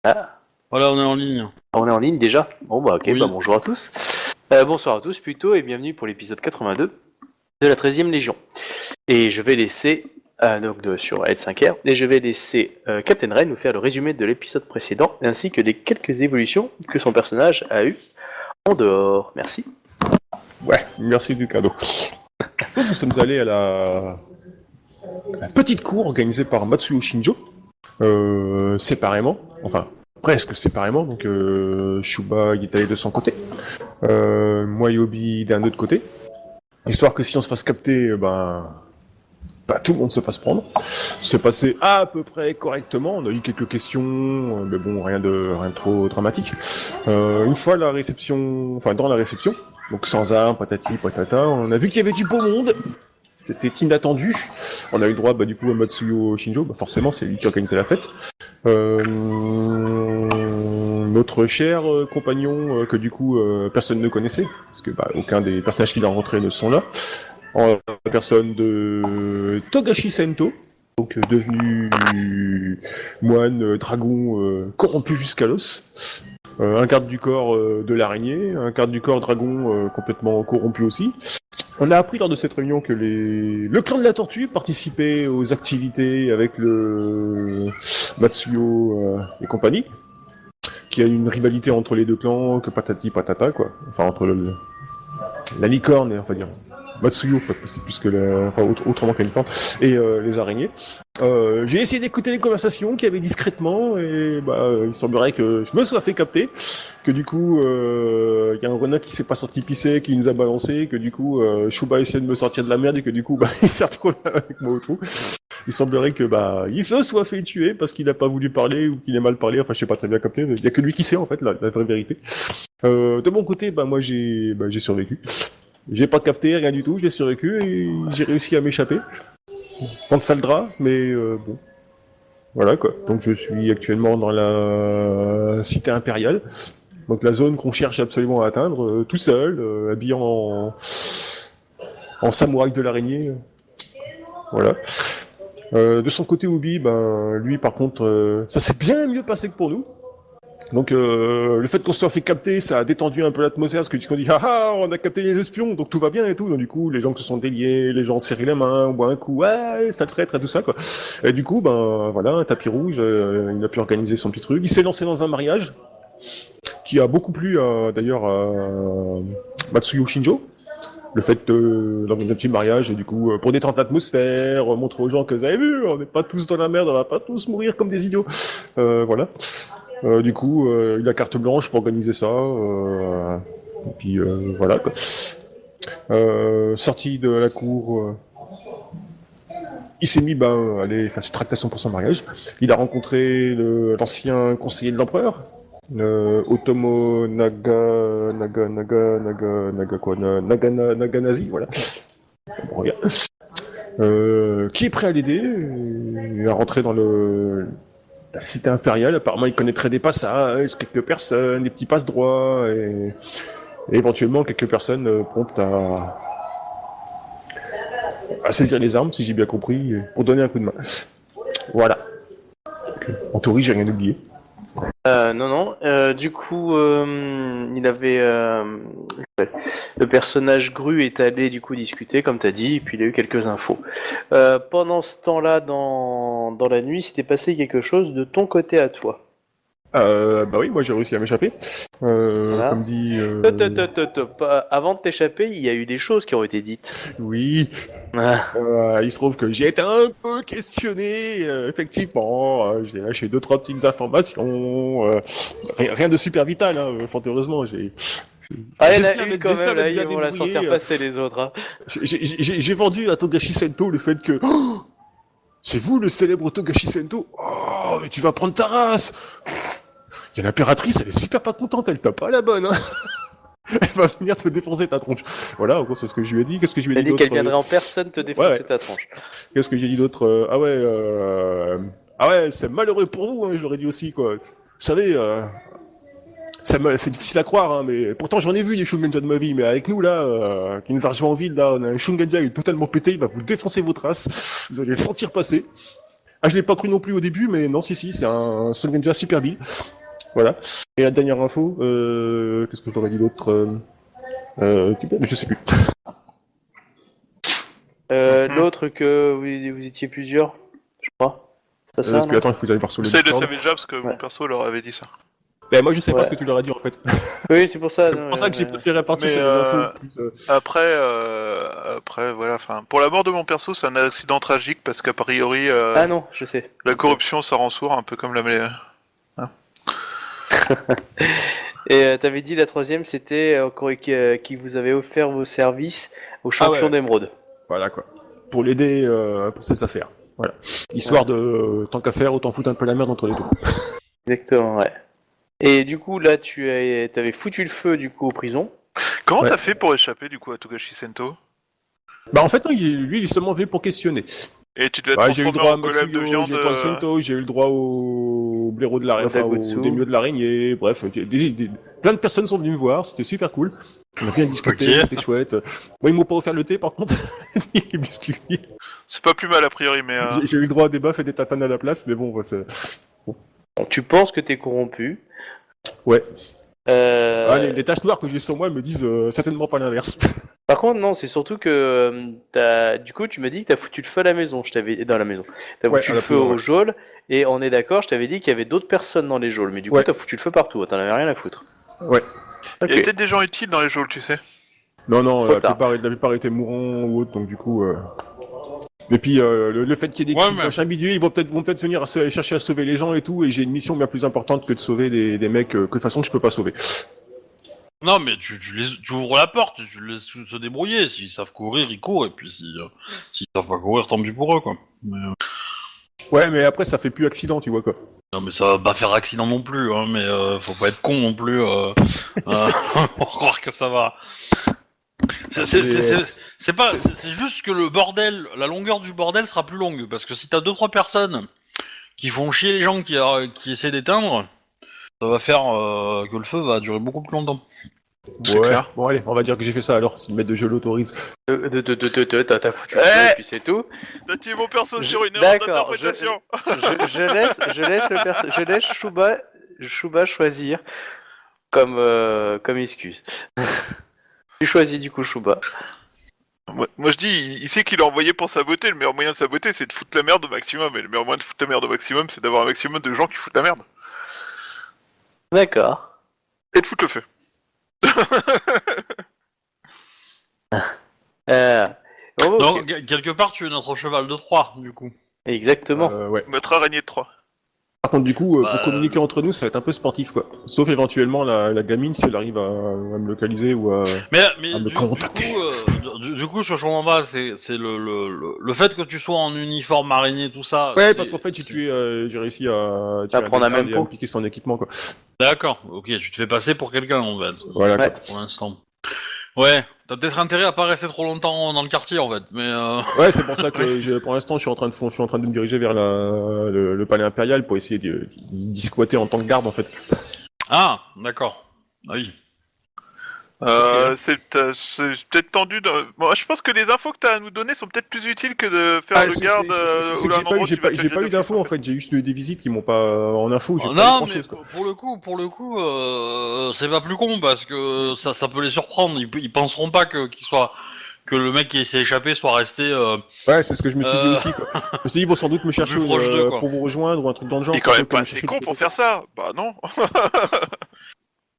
Ah, Voilà, on est en ligne. on est en ligne déjà. Bon bah ok, Oui. bah bonjour à tous. Bonsoir à tous plutôt et bienvenue pour l'épisode 82 de la 13e Légion. Et je vais laisser, sur L5R, et je vais laisser Captain Ren nous faire le résumé de l'épisode précédent ainsi que des quelques évolutions que son personnage a eues en dehors. Merci. Ouais, merci du cadeau. Donc nous sommes allés à la petite cour organisée par Matsuyo Shinjo, séparément, enfin presque séparément, donc Shuba il est allé de son côté, moi et Obi d'un autre côté, histoire que si on se fasse capter, tout le monde se fasse prendre. C'est passé à peu près correctement, on a eu quelques questions, mais bon, rien de trop dramatique. Une fois la réception, enfin dans la réception, donc sans armes, patati patata, on a vu qu'il y avait du beau monde. C'était inattendu. On a eu le droit, du coup, à Matsuyo Shinjo. Forcément, c'est lui qui organisait la fête. Notre cher compagnon que du coup personne ne connaissait, parce que aucun des personnages qu'il a rencontrés ne sont là. En la personne de Togashi Sento, donc devenu moine dragon corrompu jusqu'à l'os. Un garde du corps de l'araignée, un garde du corps dragon complètement corrompu aussi. On a appris lors de cette réunion que le clan de la tortue participait aux activités avec le Matsuyo et compagnie, qu'il y a une rivalité entre les deux clans, que patati patata, quoi. Enfin, entre la licorne et, enfin dire, Matsuyo, c'est plus que autrement qu'une licorne, et les araignées. J'ai essayé d'écouter les conversations qu'il y avait discrètement, et il semblerait que je me sois fait capter, que du coup, il y a un renard qui s'est pas sorti pisser, qui nous a balancé, que du coup, Shuba essayait de me sortir de la merde, et que du coup, il s'est retrouvé avec moi au trou. Il semblerait que, il se soit fait tuer parce qu'il a pas voulu parler, ou qu'il ait mal parlé, enfin, je sais pas très bien capté, il y a que lui qui sait, en fait, la vraie vérité. De mon côté, moi, j'ai survécu. J'ai pas capté, rien du tout, j'ai survécu, et j'ai réussi à m'échapper. Dans le sale drap, mais bon. Voilà quoi. Donc je suis actuellement dans la cité impériale. Donc la zone qu'on cherche absolument à atteindre, tout seul, habillé en samouraï de l'araignée. Voilà. De son côté Obi, lui par contre, ça s'est bien mieux passé que pour nous. Donc le fait qu'on se soit fait capter, ça a détendu un peu l'atmosphère, parce que tu te dis on a capté les espions, donc tout va bien et tout. Donc du coup, les gens qui se sont déliés, les gens serré les mains, on boit un coup, ouais, ça traître et tout ça quoi. Et du coup, voilà, un tapis rouge, il a pu organiser son petit truc. Il s'est lancé dans un mariage qui a beaucoup plu d'ailleurs à Matsuyo Shinjo. Le fait d'organiser un petit mariage, et du coup, pour détendre l'atmosphère, montrer aux gens que vous avez vu, on n'est pas tous dans la merde, on va pas tous mourir comme des idiots. Voilà. Du coup, il a carte blanche pour organiser ça. Et puis voilà quoi. Sorti de la cour, il s'est mis aller faire ses tractations pour son mariage. Il a rencontré l'ancien conseiller de l'empereur, Otomo Naganazi, voilà. Ça me revient. Qui est prêt à l'aider. Il a rentré dans la cité impériale. Apparemment, il connaîtrait des passages, quelques personnes, des petits passe-droits, et éventuellement quelques personnes promptes à saisir les armes, si j'ai bien compris, pour donner un coup de main. Voilà. Donc, en théorie, j'ai rien oublié. Non. Du coup, il avait le personnage Gru est allé du coup discuter, comme t'as dit, et puis il a eu quelques infos. Pendant ce temps-là, dans la nuit, s'était passé quelque chose de ton côté à toi. Oui, moi j'ai réussi à m'échapper. Voilà. Comme dit. Avant de t'échapper, il y a eu des choses qui ont été dites. Oui. Il se trouve que j'ai été un peu questionné, effectivement. J'ai lâché 2-3 petites informations. Rien de super vital, fort heureusement. Il y en a eu quand même, là, ils vont la sentir passer les autres. Hein. J'ai vendu à Togashi Sento le fait que... Oh, c'est vous le célèbre Togashi Sento? Oh, mais tu vas prendre ta race! Il y a l'impératrice, elle est super pas contente, elle t'a pas la bonne, hein. Elle va venir te défoncer ta tronche. Voilà, en gros, c'est ce que je lui ai dit. Qu'est-ce que je lui ai dit d'autre? Elle a dit qu'elle viendrait en personne te défoncer ta tronche. Qu'est-ce que j'ai dit d'autre? Ah ouais, c'est malheureux pour vous, je l'aurais dit aussi, quoi. Vous savez, c'est difficile à croire, mais pourtant j'en ai vu des Shungenja de ma vie, mais avec nous, là, qui nous a rejoint en ville, là, on a un Shungenja, il est totalement pété, il va vous défoncer votre race, vous allez le sentir passer. Ah, je l'ai pas cru non plus au début, mais non, si, c'est un Solvenja super build. Voilà. Et la dernière info, qu'est-ce que je t'aurais dit d'autre je sais plus. L'autre que vous étiez plusieurs, je crois. C'est pas ça, Parce que non attends, il faut aller voir sur le J'essaie de Discord. savoir déjà parce que Ouais. mon perso leur avait dit ça. Ben, moi, je sais pas Ouais. ce que tu leur as dit en fait. Oui, c'est pour ça. C'est pour ça que j'ai préféré partir Mais, sur les infos. Après, voilà, enfin, pour la mort de mon perso, c'est un accident tragique parce qu'a priori, Ah non, je sais. la corruption ça rend sourd, un peu comme la Et t'avais dit la troisième, c'était qui vous avait offert vos services au champion ouais. d'émeraude. Voilà quoi. Pour l'aider pour ses affaires. Voilà. Histoire de tant qu'à faire, autant foutre un peu la merde entre les deux. Exactement, ouais. Et du coup, là, t'avais foutu le feu du coup aux prisons. Comment Ouais. t'as fait pour échapper du coup à Togashi Sento? Bah en fait non, lui il est seulement venu pour questionner. Et tu devais Bah, te j'ai eu le transformer droit à en golem de Matsuyo, viande. j'ai eu le droit à Shinto, j'ai eu le droit au blaireau de l'araignée, Au enfin Dagotsu. au démieux de l'araignée, bref, plein de personnes sont venues me voir, c'était super cool. On a bien discuté, Ok. c'était chouette. Moi ils m'ont pas offert le thé par contre, ni les biscuits. C'est pas plus mal a priori, mais. J'ai eu le droit à des baffes et des tatanes à la place, mais bon, bah, c'est... Bon, tu penses que t'es corrompu. Ouais. Euh, Ah, les taches noires que j'ai sur moi me disent certainement pas l'inverse. Par contre, non, c'est surtout que du coup, tu m'as dit que t'as foutu le feu à la maison. Je t'avais dans la maison. T'as Ouais, foutu à le la feu prison, aux ouais. geôles et on est d'accord. Je t'avais dit qu'il y avait d'autres personnes dans les geôles, mais du coup, Ouais. t'as foutu le feu partout. T'en avais rien à foutre. Ouais. Il y a Ok. peut-être des gens utiles dans les geôles, tu sais. Non, Trop tard. la plupart étaient mourants ou autres, donc du coup... Et puis le fait qu'il y ait des Ouais, kills, mais- machin bidule, ils vont peut-être venir aller chercher à sauver les gens et tout, et j'ai une mission bien plus importante que de sauver des mecs que de toute façon je peux pas sauver. Non, mais tu ouvres la porte, tu les laisses se débrouiller. S'ils savent courir, ils courent, et puis s'ils savent pas courir, tant pis pour eux, quoi. Ouais, mais après ça fait plus accident, tu vois quoi. Non, mais ça va pas faire accident non plus, hein, mais faut pas être con non plus pour croire que ça va. C'est juste que le bordel, la longueur du bordel sera plus longue, parce que si t'as 2-3 personnes qui font chier les gens qui essaient d'éteindre, ça va faire que le feu va durer beaucoup plus longtemps. C'est clair. Bon allez, on va dire que j'ai fait ça alors, si le maître de jeu l'autorise. T'as foutu le feu et puis c'est tout. T'as tué mon perso sur une erreur D'accord, d'interprétation. je laisse Shuba choisir comme excuse. Tu choisis du coup Shuba. Moi je dis, il sait qu'il a envoyé pour saboter. Le meilleur moyen de saboter, c'est de foutre la merde au maximum. Et le meilleur moyen de foutre la merde au maximum, c'est d'avoir un maximum de gens qui foutent la merde. D'accord. Et de foutre le feu. Bon, ok. Donc, quelque part, tu es notre cheval de Troie, du coup. Exactement. Ouais. Notre araignée de 3. Par contre du coup, Bah, pour communiquer entre nous, ça va être un peu sportif quoi. Sauf éventuellement la gamine si elle arrive à me localiser ou à... Mais me contacter. du coup, ce que je comprends pas, c'est le fait que tu sois en uniforme araignée, tout ça. Ouais, c'est- parce qu'en fait j'ai réussi à tuer prendre un garde même et à me pot. piquer son équipement quoi. D'accord, ok, tu te fais passer pour quelqu'un, en fait. Voilà Ouais. quoi. Pour l'instant. Ouais, t'as peut-être intérêt à pas rester trop longtemps dans le quartier, en fait, mais Ouais, c'est pour ça que pour l'instant, je suis en train de me diriger vers le palais impérial pour essayer d'y squatter en tant que garde, en fait. Ah, d'accord. Ah oui. C'est peut-être tendu. Bon, je pense que les infos que t'as à nous donner sont peut-être plus utiles que de faire le garde C'est ou que un endroit où tu vas j'ai pas eu d'infos, en fait. J'ai eu des visites qui m'ont pas en info. J'ai pas eu Non, grand mais chose, quoi. pour le coup, c'est pas plus con, parce que ça peut les surprendre. Ils penseront pas que le mec qui s'est échappé soit resté. Ouais, c'est ce que je me suis dit aussi, quoi. Je me suis dit, ils vont sans doute me chercher Plus proche d'eux, quoi. pour vous rejoindre ou un truc dans le genre. Il est quand même plutôt que pas me assez chercher con de pour côté. faire ça. Bah non.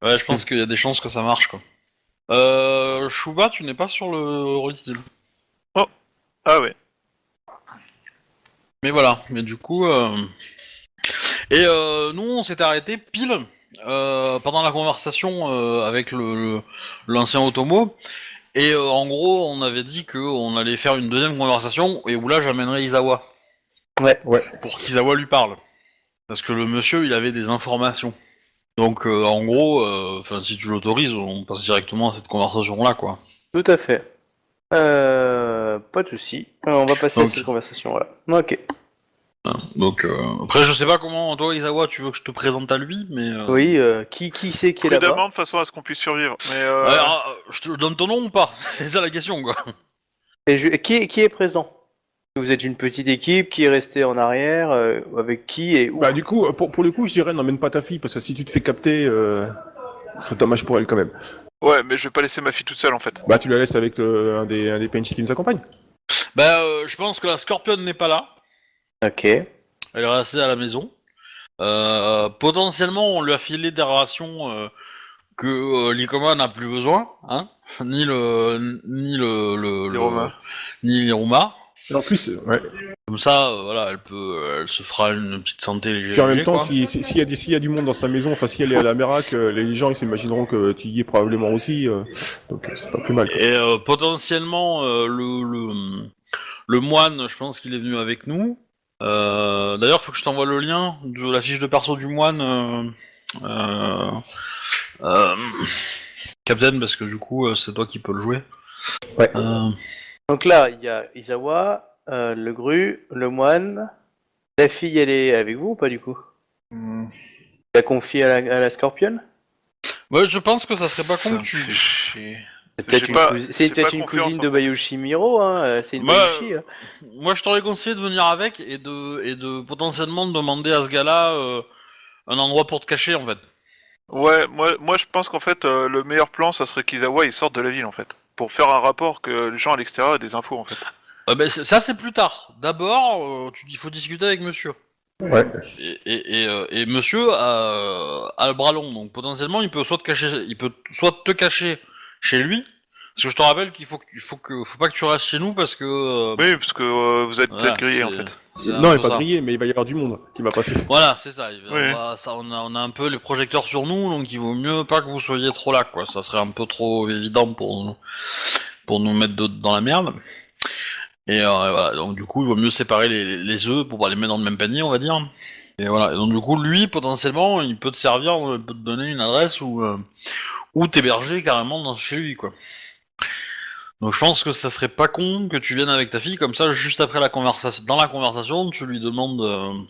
Ouais, je pense qu'il y a des chances que ça marche, quoi. Shuba, tu n'es pas sur le registre. Ah ouais. Mais voilà, mais du coup... Et nous, on s'était arrêté pile pendant la conversation avec l'ancien Otomo. Et en gros, on avait dit qu'on allait faire une deuxième conversation et où là, j'amènerais Izawa. Ouais. Pour qu'Izawa lui parle. Parce que le monsieur, il avait des informations. Donc, en gros, si tu l'autorises, on passe directement à cette conversation-là, quoi. Tout à fait. Pas de souci. On va passer à Ok. cette conversation. Voilà. Ok. Donc, après, je sais pas comment, toi, Izawa, tu veux que je te présente à lui, mais... Oui. Qui c'est qui est là-bas? Prudemment de façon à ce qu'on puisse survivre. Mais Alors, je te donne ton nom ou pas? C'est ça la question, quoi. Et qui est présent? Vous êtes une petite équipe qui est restée en arrière, avec qui et où? Bah du coup, pour le coup, je dirais n'emmène pas ta fille, parce que si tu te fais capter, c'est dommage pour elle quand même. Ouais, mais je vais pas laisser ma fille toute seule en fait. Bah tu la laisses avec un des PNJ qui nous accompagne. Bah, je pense que la Scorpion n'est pas là. Ok. Elle est restée à la maison. Potentiellement, on lui a filé des rations que l'Ikoma n'a plus besoin, hein. Ni les Romains. ni les Romains. Et en plus, ouais. Comme ça, voilà, elle se fera une petite santé légère. Puis en même temps, quoi. s'il y a du monde dans sa maison, enfin si elle est à la Merac, les gens ils s'imagineront que tu y es probablement aussi, donc c'est pas plus mal. Quoi. Et potentiellement, le moine, je pense qu'il est venu avec nous. D'ailleurs, faut que je t'envoie le lien de la fiche de perso du moine, Captain, parce que du coup, c'est toi qui peux le jouer. Ouais. Donc là, il y a Izawa, le gru, le moine. La fille, elle est avec vous ou pas du coup? Tu l'as confiée à la Scorpion? Ouais, je pense que ça serait pas con me que tu. fait chier. C'est peut-être J'ai une, pas- cousi- c'est j'ai peut-être pas une confiance cousine en de fait. Bayushi Miro, hein. C'est une Bah, Bayushi. Hein. Moi, je t'aurais conseillé de venir avec et de potentiellement demander à ce gars-là un endroit pour te cacher, en fait. Ouais, moi je pense qu'en fait le meilleur plan ça serait qu'Izawa il sorte de la ville en fait. Pour faire un rapport que les gens à l'extérieur aient des infos en fait. Ça, c'est plus tard. D'abord, il faut discuter avec monsieur. Ouais. Et monsieur a le bras long, donc potentiellement il peut soit te cacher chez lui, parce que je te rappelle faut pas que tu restes chez nous parce que Oui, parce que vous êtes voilà, grillés en c'est- fait. c'est un Non, elle peu est pas ça. grillée, mais il va y avoir du monde qui va passer. Voilà, c'est ça. Oui. On a un peu les projecteurs sur nous, donc il vaut mieux pas que vous soyez trop là, quoi. Ça serait un peu trop évident pour nous mettre dans la merde. Et voilà, donc du coup, il vaut mieux séparer les œufs pour pas les mettre dans le même panier, on va dire. Et voilà, et donc du coup, lui, potentiellement, il peut te servir, il peut te donner une adresse ou t'héberger carrément chez lui, quoi. Donc je pense que ça serait pas con que tu viennes avec ta fille, comme ça, juste après dans la conversation, tu lui demandes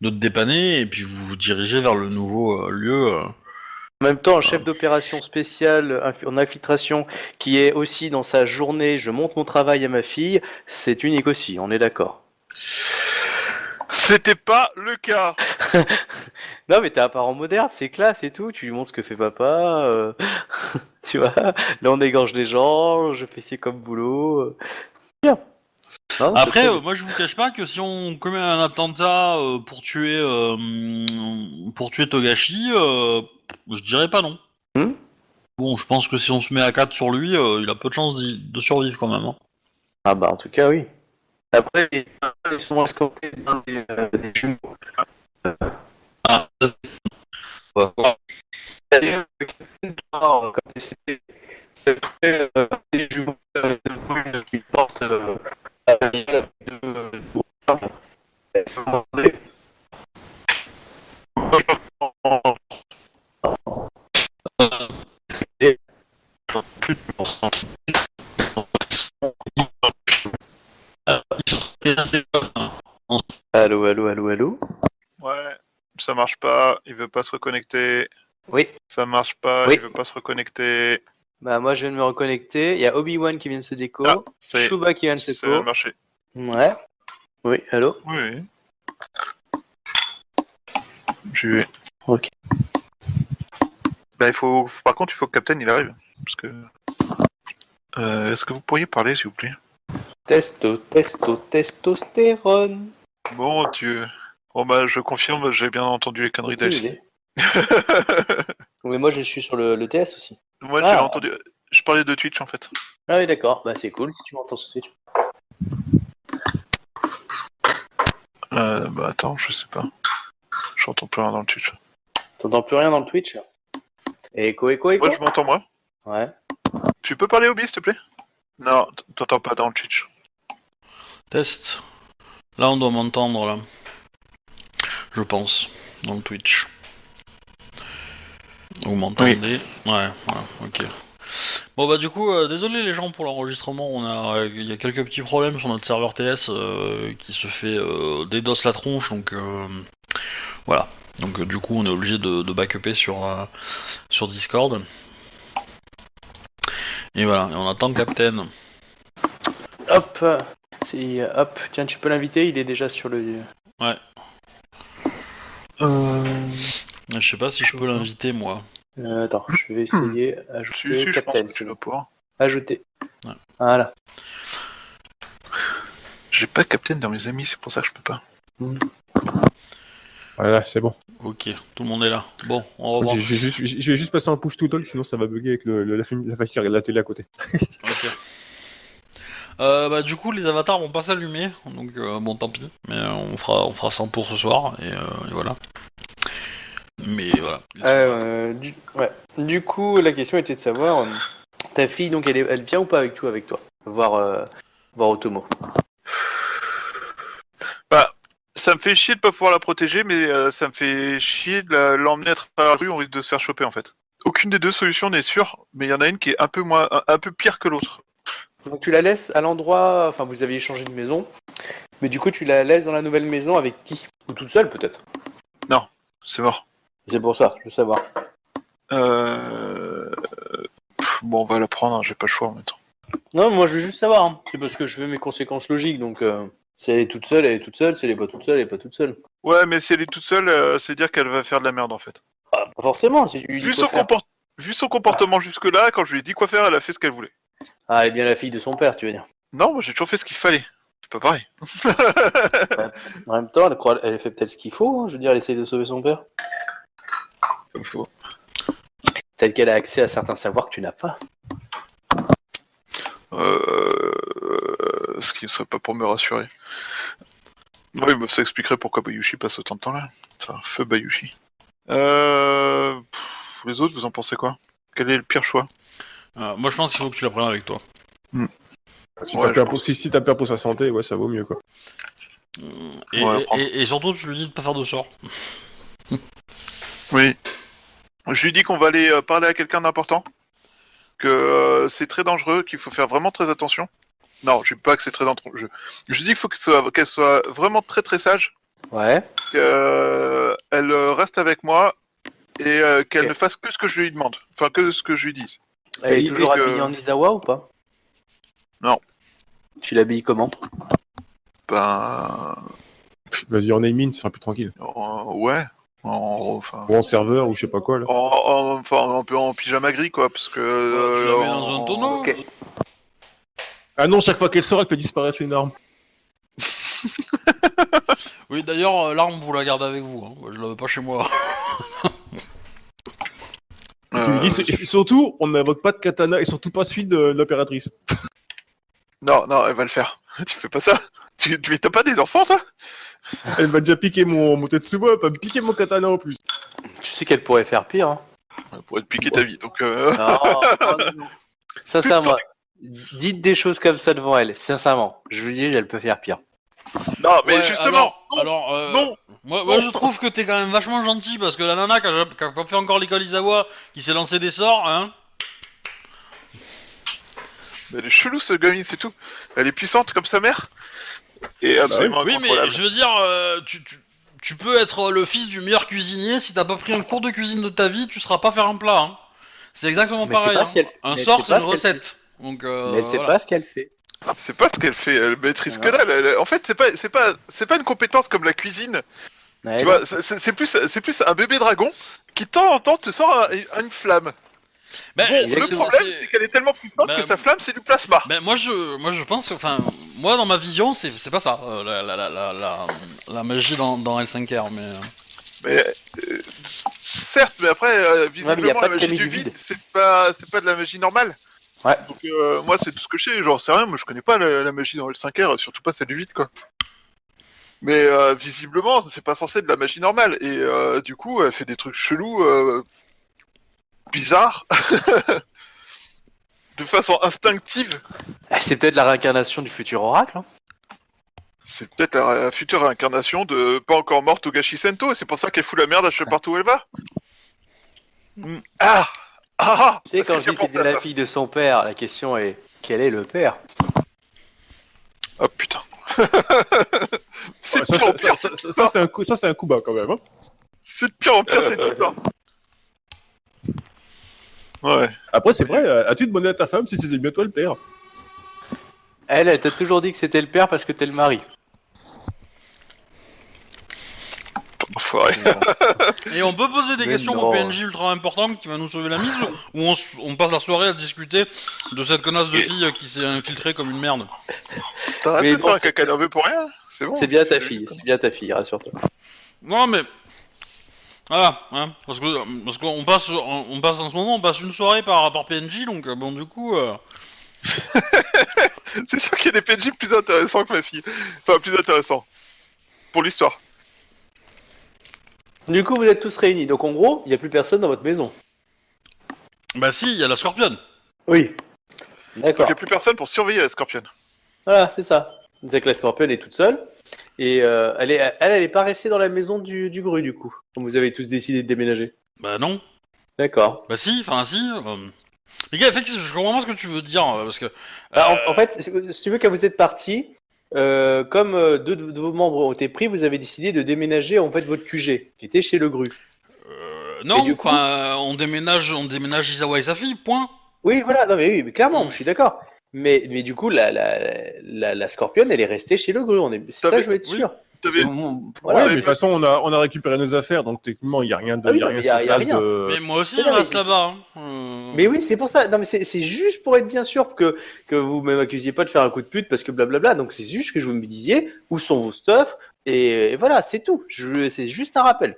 de te dépanner, et puis vous vous dirigez vers le nouveau lieu. En même temps, un chef d'opération spéciale en infiltration qui est aussi dans sa journée, je montre mon travail à ma fille, c'est unique aussi, on est d'accord. C'était pas le cas. Non mais t'es un parent moderne, c'est classe et tout, tu lui montres ce que fait papa, tu vois, là on égorge des gens, je fais ci comme boulot. Bien. Non, c'est Après, très bien. moi je vous cache pas que si on commet un attentat pour tuer Togashi, je dirais pas non. Bon, je pense que si on se met à 4 sur lui, il a peu de chances de survivre quand même. Hein. Ah bah en tout cas oui. Après, ils sont escortés dans des jumeaux. Ah, Ouais. D'ailleurs, quand c'était des jumeaux qui portent à Allô, allô, allô, allô. Ouais, ça marche pas, il veut pas se reconnecter. Oui. Ça marche pas, Oui. il veut pas se reconnecter. Bah moi je viens de me reconnecter. Il y a Obi-Wan qui vient de se déco. Ah, c'est- Chewba qui vient de se Ça a déco. marché. Ouais. Oui, allô. Oui. J'y vais. Ok. Bah, par contre, il faut que Captain il arrive. Parce que. Est-ce que vous pourriez parler, s'il vous plaît? Testostérone. Bon Dieu. Bon bah, je confirme, j'ai bien entendu les conneries d'Alcy. Mais moi je suis sur le TS aussi. Moi, Ah. j'ai entendu. Je parlais de Twitch en fait. Ah oui d'accord, bah c'est cool si tu m'entends tout de suite. Bah, attends, je sais pas. J'entends plus rien dans le Twitch. T'entends plus rien dans le Twitch? Écho. Moi, je m'entends moi. Ouais. Tu peux parler au s'il te plaît? Non, t'entends pas dans le Twitch. test. Là, on doit m'entendre, là. Je pense, dans le Twitch. Vous m'entendez? Ouais, ok. Bon bah du coup, désolé les gens pour l'enregistrement, il y a quelques petits problèmes sur notre serveur TS qui se fait DDoS la tronche, donc voilà. Donc du coup on est obligé de backuper sur Discord. Et voilà, et on attend Captain. Hop. Hop, tiens, tu peux l'inviter, il est déjà sur le... Ouais. Je sais pas si je peux l'inviter, moi. Attends, je vais essayer ajouter Si, je pense Captain. que tu vas pouvoir. Ajouter. Ouais. Voilà. J'ai pas Captain dans mes amis, c'est pour ça que je peux pas. Voilà, c'est bon. Ok, tout le monde est là. Bon, on va voir. Je vais juste passer en push to talk, sinon ça va bugger avec la famille qui regarde la télé à côté. Ok. Bah du coup les avatars vont pas s'allumer, donc bon tant pis, mais on fera ça pour ce soir et voilà. Mais voilà. Du coup, la question était de savoir, ta fille, donc elle vient ou pas avec toi voir Otomo. Bah, ça me fait chier de pas pouvoir la protéger, mais ça me fait chier de l'emmener à travers la rue, on risque de se faire choper en fait. Aucune des deux solutions n'est sûre, mais il y en a une qui est un peu pire que l'autre. Donc tu la laisses à l'endroit, enfin vous aviez changé de maison, mais du coup tu la laisses dans la nouvelle maison avec qui? Ou toute seule peut-être? Non, c'est mort. C'est pour ça, je veux savoir. Bon, on va la prendre, hein, j'ai pas le choix en même temps. Non, moi je veux juste savoir, hein. C'est parce que je veux mes conséquences logiques, donc si elle est toute seule, elle est toute seule, si elle est pas toute seule, elle est pas toute seule. Ouais, mais si elle est toute seule, c'est dire qu'elle va faire de la merde en fait. Ah, pas forcément, si tu lui dis Vu quoi faire. Vu son comportement jusque-là, quand je lui ai dit quoi faire, elle a fait ce qu'elle voulait. Ah, elle est bien la fille de son père, tu veux dire. Non, moi j'ai toujours fait ce qu'il fallait. C'est pas pareil. En même temps, elle fait peut-être ce qu'il faut, hein. Je veux dire, elle essaye de sauver son père. Peut-être qu'elle a accès à certains savoirs que tu n'as pas. Ce qui ne serait pas pour me rassurer. Oui, mais ça expliquerait pourquoi Bayushi passe autant de temps là. Enfin, feu Bayushi. Les autres, vous en pensez quoi? Quel est le pire choix? Moi je pense qu'il faut que tu la prennes avec toi. Si Ouais, t'as peur pour sa santé, ouais, ça vaut mieux quoi. Et surtout tu lui dis de pas faire de sort. Oui. Je lui dis qu'on va aller parler à quelqu'un d'important. Que c'est très dangereux, qu'il faut faire vraiment très attention. Non, je dis pas que c'est très dangereux. Je dis qu'il faut qu'elle soit vraiment très très sage. Ouais. Qu'elle reste avec moi et qu'elle Ok. ne fasse que ce que je lui demande. Enfin, que ce que je lui dis. Elle est Et- toujours et que- habillée en Izawa ou pas? Non. Tu l'habilles comment? Ben... Vas-y, en aiming, tu seras plus tranquille. ouais. Enfin... Ou en serveur, ou je sais pas quoi là. En pyjama gris, quoi, parce que... Tu la mets dans un tonneau. Ok. Ah non, chaque fois qu'elle sort, elle fait disparaître une arme. Oui d'ailleurs l'arme vous la gardez avec vous, hein. Moi, je la veux pas chez moi. Tu lui dis, et surtout, on n'invoque pas de katana, et surtout pas celui de l'impératrice. Non, elle va le faire. Tu fais pas ça. T'as pas des enfants, toi? Elle m'a déjà piqué mon Tetsubo, elle va me piquer mon katana en plus. Tu sais qu'elle pourrait faire pire, hein. Pour te piquer ta vie, donc... Non. Sincèrement, dites des choses comme ça devant elle. Sincèrement, je vous dis, elle peut faire pire. Non, mais Ouais, justement, alors, moi je trouve que t'es quand même vachement gentil parce que la nana qui a pas fait encore l'école Izawa, qui s'est lancé des sorts, hein. Elle est chelou, ce gamine, c'est tout. Elle est puissante comme sa mère. Et absolument Oui, mais incontrôlable. je veux dire, tu peux être le fils du meilleur cuisinier, si t'as pas pris un cours de cuisine de ta vie, tu sauras pas faire un plat, hein. C'est exactement Mais c'est pareil. pas Hein. ce qu'elle fait. Un Mais sort, c'est c'est pas une ce qu'elle recette. Donc, Mais c'est voilà. pas ce qu'elle fait. C'est pas ce qu'elle fait, elle maîtrise que dalle. En fait, c'est pas une compétence comme la cuisine. Ouais, Tu non. vois, c'est plus un bébé dragon qui de temps en temps te sort une flamme. Ben, Bon, le exactement, problème, c'est qu'elle est tellement puissante Ben, que sa flamme, c'est du plasma. Ben moi je pense, enfin moi dans ma vision c'est pas ça la magie dans L5R mais Mais certes, mais après, mais y a visiblement, pas la de magie Camille du du vide. vide, c'est pas de la magie normale. Ouais. Donc moi, c'est tout ce que je sais. Genre, c'est rien. Moi, je connais pas la magie dans L5R, surtout pas celle du vide, quoi. Mais visiblement, c'est pas censé être de la magie normale. Et du coup, elle fait des trucs chelous, bizarres, de façon instinctive. C'est peut-être la réincarnation du futur oracle. Hein. C'est peut-être la future réincarnation de pas encore morte Togashi Sento, et c'est pour ça qu'elle fout la merde à chaque partout où elle va. Ah Tu sais, quand je dis que c'est la fille de son père, la question est quel est le père? Oh putain. C'est Ouais, de pire en pire, ça, c'est un coup bas quand même. Hein. c'est de pire en pire cette histoire. Ouais. Après, c'est vrai, as-tu demandé à ta femme si c'était bien toi le père? Elle t'a toujours dit que c'était le père parce que t'es le mari. Enfoiré. Et on peut poser des Mais questions non. au PNJ ultra important qui va nous sauver la mise, ou on passe la soirée à discuter de cette connasse de fille qui s'est infiltrée comme une merde. T'arrêtes Mais de non, faire un c'est- caca nerveux pour rien. C'est bon. C'est bien tu ta fais- fille, rassure-toi. Non mais... Voilà, hein, parce qu'on passe, on passe en ce moment, on passe une soirée par PNJ, donc bon du coup... C'est sûr qu'il y a des PNJ plus intéressants que ma fille. Enfin, plus intéressants. Pour l'histoire. Du coup, vous êtes tous réunis. Donc en gros, il n'y a plus personne dans votre maison. Bah si, il y a la Scorpion. Oui. Donc D'accord. il n'y a plus personne pour surveiller la Scorpion. Voilà, c'est ça. C'est que la Scorpion est toute seule. Et elle est pas restée dans la maison du Gru, du coup. Comme vous avez tous décidé de déménager. Bah non. D'accord. Bah si, enfin si... Les gars, effectivement, je comprends pas ce que tu veux dire, parce que... Bah, en fait, si tu veux, quand vous êtes partis, comme deux de vos membres ont été pris, vous avez décidé de déménager en fait votre QG, qui était chez le Gru. non, du coup on déménage Isawa et sa fille, point. Oui, voilà, non, mais oui, mais clairement, je suis d'accord. Mais du coup, la Scorpion, elle est restée chez le Gru. C'est ça, je veux être oui. sûr. T'avais... Voilà. Ouais, mais de toute façon, on a récupéré nos affaires, donc techniquement, il n'y a rien de. Ah oui, y a non, rien mais y a sur place rien. de- Mais moi aussi, Mais je non, reste mais là-bas. Mais oui, c'est pour ça. Non, mais c'est juste pour être bien sûr que vous ne m'accusiez pas de faire un coup de pute parce que blablabla. Donc c'est juste que je vous me disiez où sont vos stuff et voilà, c'est tout. C'est juste un rappel.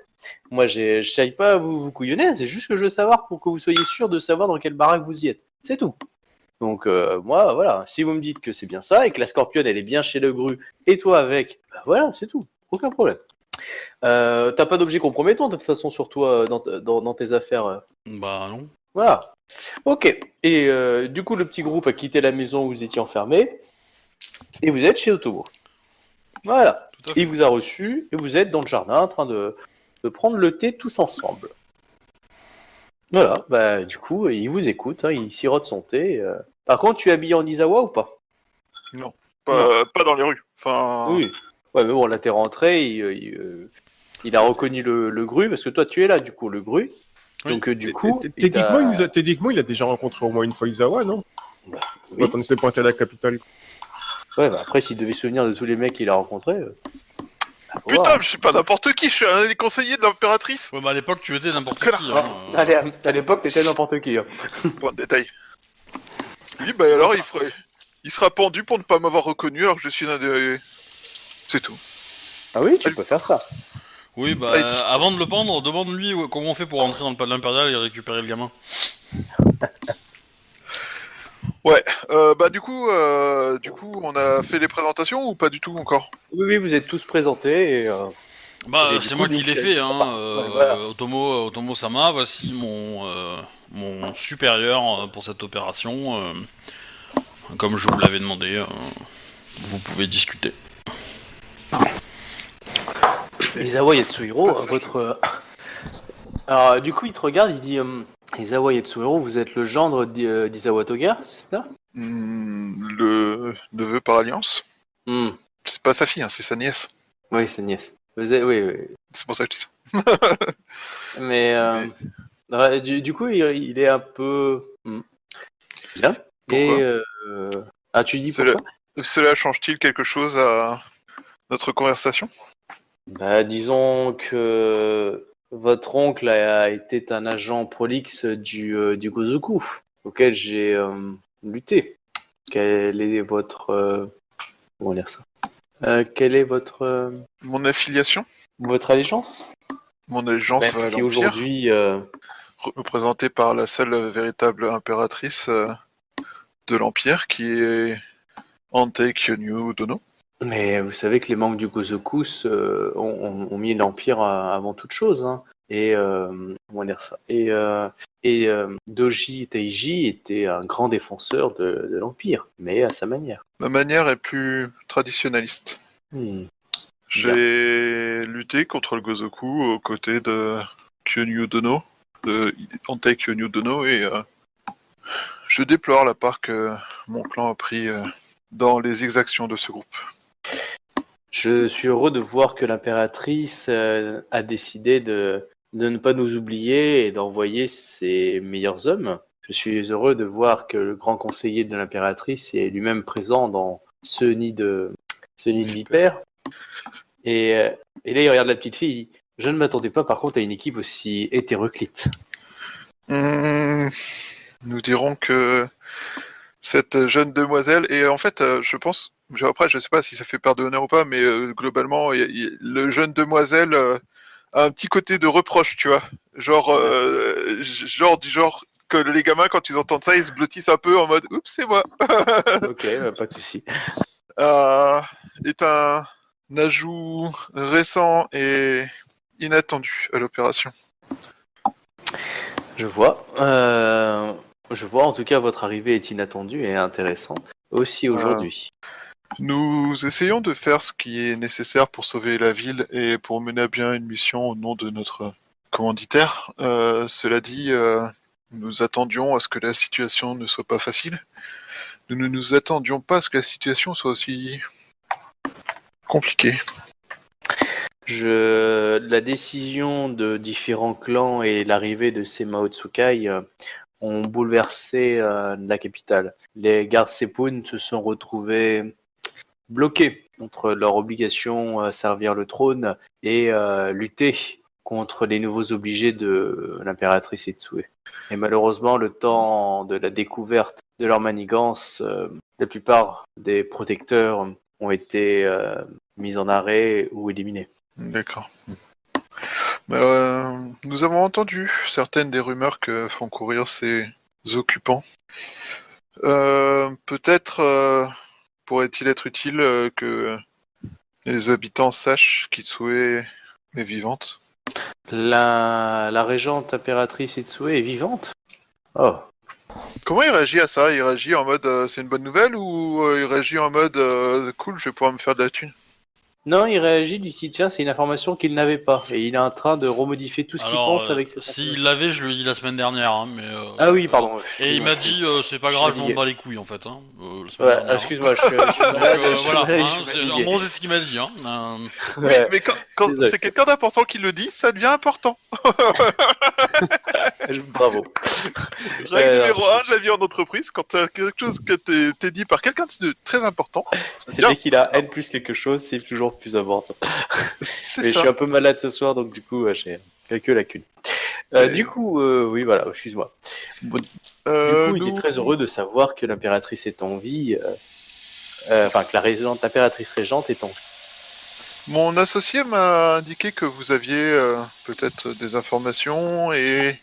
Moi, je savais pas vous couillonner. C'est juste que je veux savoir pour que vous soyez sûr de savoir dans quelle baraque vous y êtes. C'est tout. Donc moi, voilà. Si vous me dites que c'est bien ça et que la Scorpion elle est bien chez le Gru et toi avec, bah voilà, c'est tout. Aucun problème. T'as pas d'objet compromettant de toute façon sur toi dans tes affaires. Bah non. Voilà. Ok. Et du coup, le petit groupe a quitté la maison où vous étiez enfermés. Et vous êtes chez Otomo. Voilà. Tout à fait. Il vous a reçu et vous êtes dans le jardin en train de prendre le thé tous ensemble. Voilà. Bah, du coup, il vous écoute. Hein, il sirote son thé. Par contre, tu es habillé en Izawa ou pas? Pas dans les rues. Enfin... Oui. Ouais, mais bon, là, t'es rentré. Il a reconnu le Gru parce que toi, tu es là, du coup, le Gru. Oui. Donc, du coup. Techniquement, il a déjà rencontré au moins une fois Izawa, non? Bah, oui. Quand on s'est pointé à la capitale. Ouais, bah après, s'il devait se souvenir de tous les mecs qu'il a rencontrés. Putain, je suis pas n'importe qui, je suis un des conseillers de l'impératrice. Ouais, bah à l'époque, tu étais n'importe Connard. qui. Hein. Allez, à l'époque, t'étais n'importe qui. Hein. Point de détail. Oui, bah alors il sera pendu pour ne pas m'avoir reconnu alors que je suis un des... C'est tout. Ah oui, tu peux faire ça. Oui, bah Ouais, avant de le pendre, demande-lui comment on fait pour rentrer dans le palais impérial et récupérer le gamin. Ouais, bah du coup, on a fait les présentations ou pas du tout encore? Oui, vous êtes tous présentés et Bah, Et du c'est coup, moi qui donc, l'ai fait, hein. ouais, voilà. Otomo-sama, voici mon supérieur pour cette opération. Comme je vous l'avais demandé, vous pouvez discuter. Izawa Yatsuhiro, votre... Alors, du coup, il te regarde, il dit Izawa Yatsuhiro, vous êtes le gendre d'Izawa Toga, c'est ça? Le neveu par alliance? C'est pas sa fille, hein, c'est sa nièce. Oui, c'est nièce. Oui. C'est pour ça que je dis ça. Mais du coup, il est un peu... Bien. Pourquoi Et... Ah, tu dis Cela- pourquoi? Cela change-t-il quelque chose à notre conversation? Bah, disons que votre oncle a été un agent prolixe du Gozoku, auquel j'ai lutté. Quel est votre... comment dire ça? Quelle est votre Mon allégeance? Mon allégeance va à Si l'Empire, aujourd'hui... représentée par la seule véritable impératrice de l'Empire, qui est Ante Kyonyu Dono. Mais vous savez que les membres du Gozoku ont mis l'Empire avant toute chose, hein. Et comment dire ça? Et Doji Teiji était un grand défenseur de l'Empire, mais à sa manière. Ma manière est plus traditionnaliste. J'ai lutté contre le Gozoku aux côtés de Kyonyu Dono, de Ante Kyonyu Dono, et je déplore la part que mon clan a pris dans les exactions de ce groupe. Je suis heureux de voir que l'impératrice a décidé de ne pas nous oublier et d'envoyer ses meilleurs hommes Je suis heureux de voir que le grand conseiller de l'impératrice est lui-même présent dans ce nid de vipères. Et là, il regarde la petite fille, il dit « Je ne m'attendais pas par contre à une équipe aussi hétéroclite. » Nous dirons que cette jeune demoiselle, et en fait, je pense, après, je sais pas si ça fait part de honneur ou pas, mais globalement, le jeune demoiselle a un petit côté de reproche, tu vois. Genre du genre que les gamins, quand ils entendent ça, ils se blottissent un peu en mode « Oups, c'est moi !» Ok, pas de souci. Est un ajout récent et inattendu à l'opération. Je vois. Je vois, en tout cas, votre arrivée est inattendue et intéressante. Aussi aujourd'hui. Nous essayons de faire ce qui est nécessaire pour sauver la ville et pour mener à bien une mission au nom de notre commanditaire. Cela dit, nous attendions à ce que la situation ne soit pas facile. Nous ne nous attendions pas à ce que la situation soit aussi compliquée. La décision de différents clans et l'arrivée de ces Mao Tsukai ont bouleversé la capitale. Les gardes Sepun se sont retrouvés bloqués contre leur obligation à servir le trône et lutter contre les nouveaux obligés de l'impératrice Itsue. Et malheureusement, le temps de la découverte de leur manigance, la plupart des protecteurs ont été mis en arrêt ou éliminés. D'accord. Nous avons entendu certaines des rumeurs que font courir ces occupants. Peut-être pourrait-il être utile que les habitants sachent qu'Itsue est vivante. La régente impératrice Itsue est vivante? Oh. Comment il réagit à ça? Il réagit en mode c'est une bonne nouvelle ou il réagit en mode cool, je vais pouvoir me faire de la thune? Non, il réagit d'ici, tiens, c'est une information qu'il n'avait pas. Et il est en train de remodifier tout ce qu'il pense avec cette s'il l'avait, je lui ai dit la semaine dernière, hein, mais... Ah oui, pardon. Et il m'a dit, c'est pas grave, je m'en bats les couilles, en fait, hein, la semaine Ouais, dernière. excuse-moi, je suis malade, je suis Voilà, malade, hein, je suis c'est fatigué. en gros, c'est ce qu'il m'a dit, hein. Oui, Ouais, mais quand désolé. c'est quelqu'un d'important qui le dit, ça devient important. Bravo. Règle numéro 1 de la vie en entreprise, quand t'as quelque chose que t'es dit par quelqu'un de très important, ça Et devient... dès qu'il a N plus quelque chose, c'est toujours plus important. C'est Mais je ça. suis un peu malade ce soir, donc du coup, j'ai quelques lacunes. Du coup, oui, voilà, excuse-moi. Bon, du coup, il est très heureux de savoir que l'impératrice est en vie, enfin, que l'impératrice régente est en vie. Mon associé m'a indiqué que vous aviez peut-être des informations et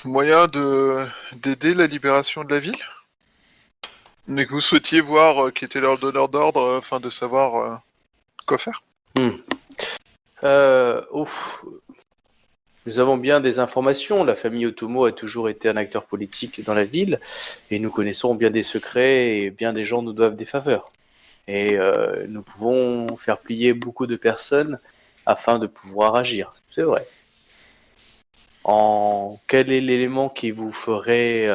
moyens d'aider la libération de la ville, mais que vous souhaitiez voir qui était leur donneur d'ordre afin de savoir quoi faire. Ouf. Nous avons bien des informations. La famille Otomo a toujours été un acteur politique dans la ville, et nous connaissons bien des secrets, et bien des gens nous doivent des faveurs. Et nous pouvons faire plier beaucoup de personnes afin de pouvoir agir. C'est vrai. Quel est l'élément qui vous ferait,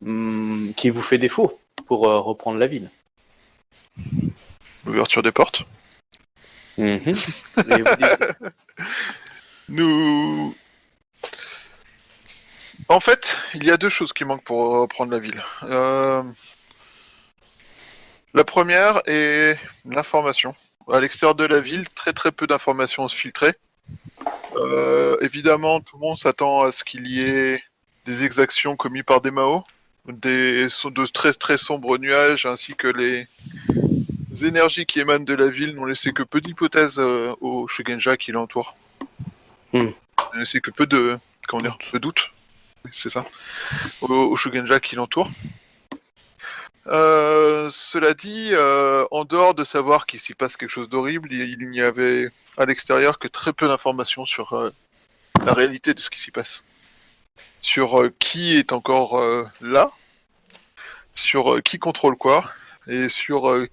qui vous fait défaut pour reprendre la ville? L'ouverture des portes. Et vous dites- Nous... En fait, il y a deux choses qui manquent pour reprendre la ville. La première est l'information. À l'extérieur de la ville, très très peu d'informations se filtraient. Évidemment, tout le monde s'attend à ce qu'il y ait des exactions commises par des Mao, de très très sombres nuages, ainsi que les énergies qui émanent de la ville n'ont laissé que peu d'hypothèses au Shugenja qui l'entoure. N'ont laissé que peu de... comment dire, de doutes. Oui, c'est ça. Au Shugenja qui l'entoure. Cela dit, en dehors de savoir qu'il s'y passe quelque chose d'horrible, il n'y avait à l'extérieur que très peu d'informations sur la réalité de ce qui s'y passe. Sur qui est encore là, sur qui contrôle quoi, et sur...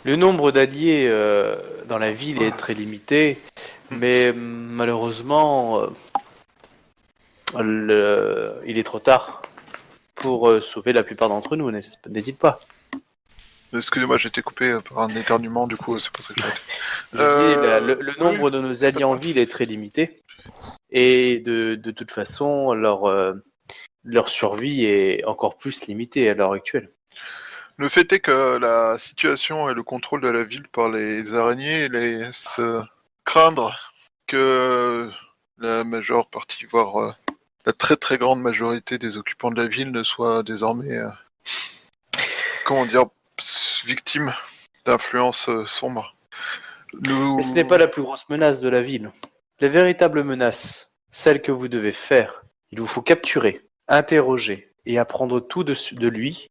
Le nombre d'alliés dans la ville est très limité, mais malheureusement, il est trop tard pour sauver la plupart d'entre nous, n'est-il pas? Excusez-moi, j'ai été coupé par un éternuement, du coup, c'est pour ça que j'ai arrêté. Je dis, le nombre de nos alliés en ville est très limité. Et de toute façon, leur survie est encore plus limitée à l'heure actuelle. Le fait est que la situation et le contrôle de la ville par les araignées laisse craindre que la majeure partie, voire la très très grande majorité des occupants de la ville ne soient désormais, victimes d'influences sombres. Mais ce n'est pas la plus grosse menace de la ville. La véritable menace, celle que vous devez faire, il vous faut capturer, interroger et apprendre tout de lui,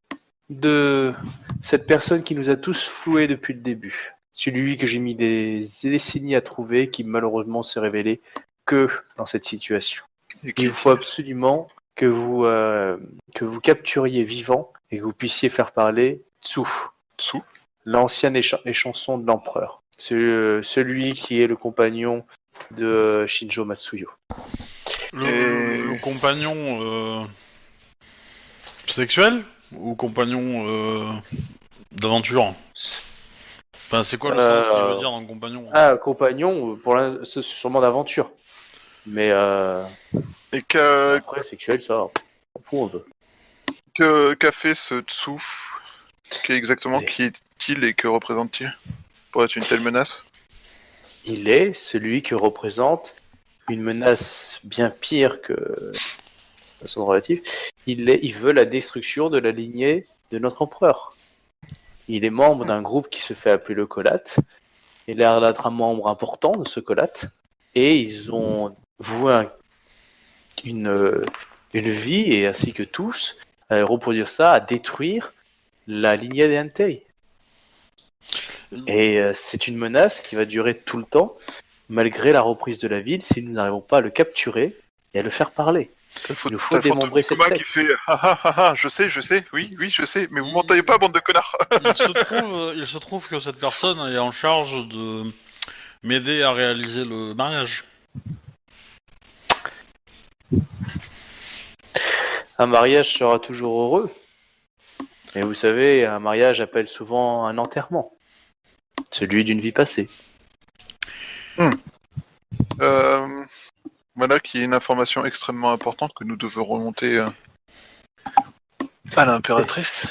de cette personne qui nous a tous floués depuis le début. Celui que j'ai mis des décennies à trouver, qui malheureusement s'est révélé que dans cette situation. Il vous faut absolument que vous capturiez vivant et que vous puissiez faire parler Tsu, l'ancien échanson de l'empereur. Celui qui est le compagnon de Shinjo Matsuyo. Le compagnon sexuel ou compagnon d'aventure? Enfin, c'est quoi le sens qu'il veut dire dans compagnon? Ah, compagnon, c'est sûrement d'aventure. Mais Et après, sexuel, ça, on fout un peu. qu'a fait ce Tsu? Qui est-il et que représente-t-il pour être une telle menace? Il est celui que représente une menace bien pire que de façon relative. Il veut la destruction de la lignée de notre empereur. Il est membre d'un groupe qui se fait appeler le Colat. Il a l'air d'être un membre important de ce Colat. Et ils ont voué une vie, et ainsi que tous, à reproduire ça, à détruire la lignée des Hantei. Et c'est une menace qui va durer tout le temps, malgré la reprise de la ville, si nous n'arrivons pas à le capturer et à le faire parler. Il nous faut démembrer cette secte. Qui fait je sais, oui, je sais, mais vous m'entendez pas, bande de connards. Il se trouve que cette personne est en charge de m'aider à réaliser le mariage. Un mariage sera toujours heureux. Et vous savez, un mariage appelle souvent un enterrement. Celui d'une vie passée. Voilà qui est une information extrêmement importante que nous devons remonter à l'impératrice.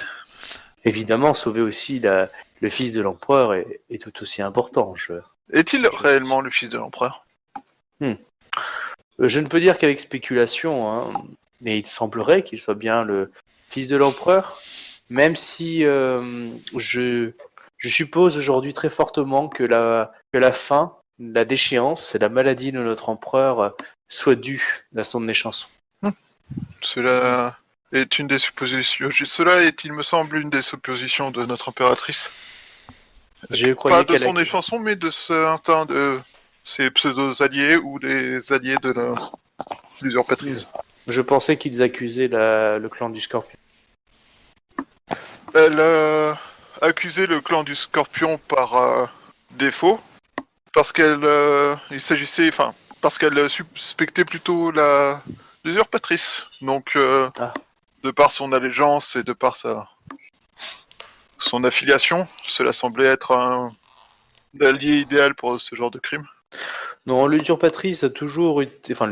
Évidemment, sauver aussi le fils de l'empereur est tout aussi important. Est-il réellement le fils de l'empereur? Je ne peux dire qu'avec spéculation, hein, mais il semblerait qu'il soit bien le fils de l'empereur, même si je suppose aujourd'hui très fortement que la fin, la déchéance et la maladie de notre empereur soit due à son échanson. Cela est une des suppositions. Cela est, il me semble, une des suppositions de notre impératrice. Pas de son échanson, mais de certains de ses pseudo-alliés ou des alliés de l'usurpatrice. Je pensais qu'ils accusaient le clan du Scorpion. Elle accusait le clan du Scorpion par défaut, parce qu'elle parce qu'elle suspectait plutôt l'usurpatrice. Donc, de par son allégeance et de par son affiliation, cela semblait être un allié idéal pour ce genre de crime. Non, l'usurpatrice a toujours été... Enfin,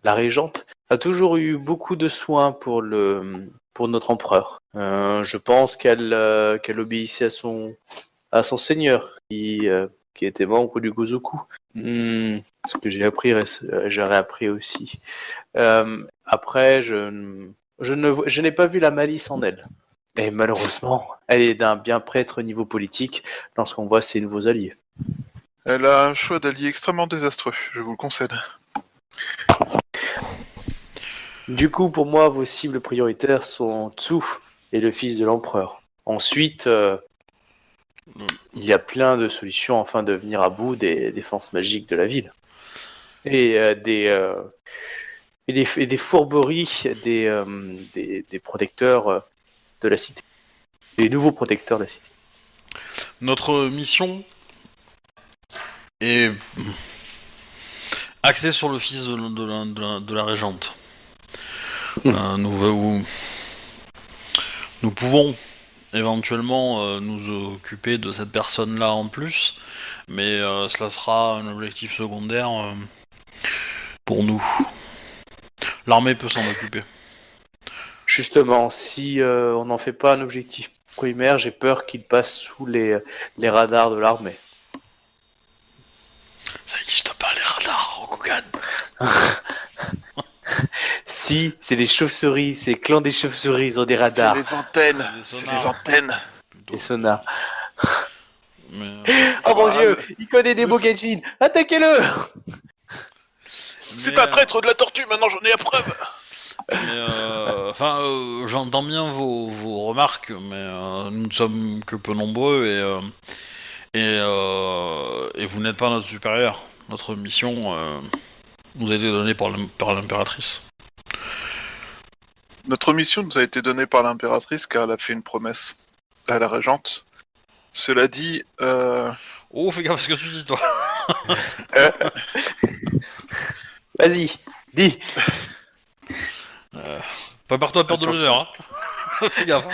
la régente a toujours eu beaucoup de soins pour notre empereur. Je pense qu'elle obéissait à son seigneur, qui était membre du Gozoku. Ce que j'aurais appris aussi. Après, je n'ai pas vu la malice en elle. Et malheureusement, elle est d'un bien prêtre niveau politique lorsqu'on voit ses nouveaux alliés. Elle a un choix d'alliés extrêmement désastreux, je vous le concède. Du coup, pour moi, vos cibles prioritaires sont Tsu et le fils de l'empereur. Ensuite, il y a plein de solutions afin de venir à bout des défenses magiques de la ville. Et des fourberies des protecteurs de la cité. Des nouveaux protecteurs de la cité. Notre mission est axée sur le fils de la régente. Nous pouvons éventuellement nous occuper de cette personne-là en plus, mais cela sera un objectif secondaire pour nous. L'armée peut s'en occuper. Justement, si on n'en fait pas un objectif primaire, j'ai peur qu'il passe sous les radars de l'armée. Ça n'existe pas les radars, Rokugan. Si, c'est les chauves-souris, c'est clan des chauves-souris, ils ont des radars, C'est les antennes. C'est des C'est les sonars. antennes. Plutôt. des sonars. Mais, Oh mon Ah, dieu, il connaît des Bogajin, attaquez-le! C'est un traître de la tortue, maintenant j'en ai la preuve. J'entends bien vos remarques, mais nous ne sommes que peu nombreux et vous n'êtes pas notre supérieur. Notre mission nous a été donnée par l'impératrice. Notre mission nous a été donnée par l'impératrice car elle a fait une promesse à la régente. Cela dit, Oh, fais gaffe à ce que tu dis, toi. Vas-y, dis! Prépare-toi à perdre de Attention. l'honneur, hein. Fais gaffe.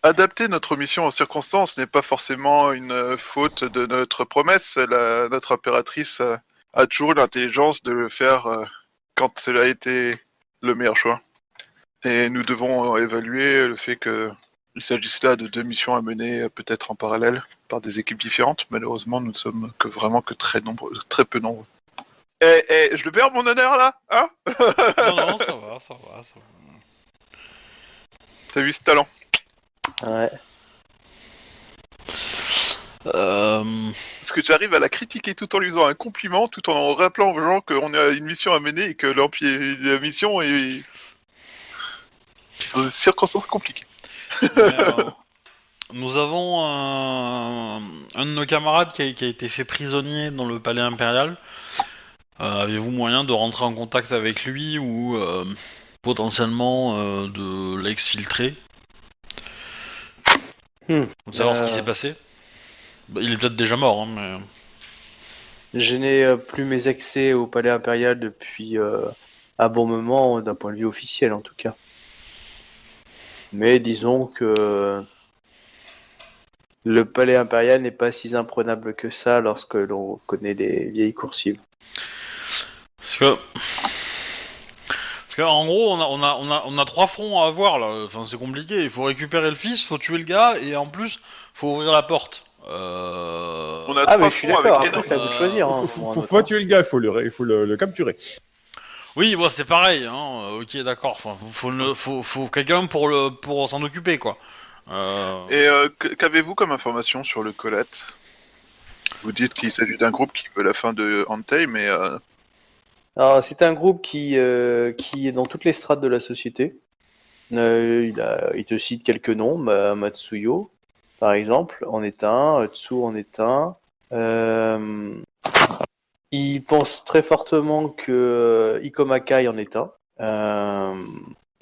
adapter notre mission aux circonstances n'est pas forcément une faute de notre promesse. Notre impératrice a toujours eu l'intelligence de le faire quand cela a été le meilleur choix. Et nous devons évaluer le fait qu'il s'agisse là de deux missions à mener peut-être en parallèle par des équipes différentes. Malheureusement, nous ne sommes vraiment que très peu nombreux. Je le perds mon honneur là, hein? Non, ça va. T'as vu ce talent? Ouais. Parce que tu arrives à la critiquer tout en lui faisant un compliment, tout en rappelant aux gens qu'on a une mission à mener et que la mission est dans des circonstances compliquées. Nous avons un de nos camarades qui a été fait prisonnier dans le palais impérial. Avez-vous moyen de rentrer en contact avec lui ou potentiellement de l'exfiltrer Pour savoir ce qui s'est passé. Bah, il est peut-être déjà mort, hein, mais... Je n'ai plus mes accès au palais impérial depuis un bon moment, d'un point de vue officiel en tout cas. Mais disons que le palais impérial n'est pas si imprenable que ça lorsque l'on connaît les vieilles coursives. Parce qu'en gros, on a 3 fronts à avoir là. Enfin, c'est compliqué. Il faut récupérer le fils, faut tuer le gars, et en plus, faut ouvrir la porte. On a Ah trois mais je suis fronts d'accord, avec après c'est à vous de choisir. Hein, Faut pas tuer le gars, il faut le capturer. Oui, bon, c'est pareil. Hein. Ok, d'accord. Enfin, faut quelqu'un pour s'en occuper, quoi. Et qu'avez-vous comme information sur le Colette? Vous dites qu'il s'agit d'un groupe qui veut la fin de Antei, mais Alors c'est un groupe qui est dans toutes les strates de la société. Il te cite quelques noms, Matsuyo par exemple en est un, Tsu en est un. Il pense très fortement que Ikomakai en est un.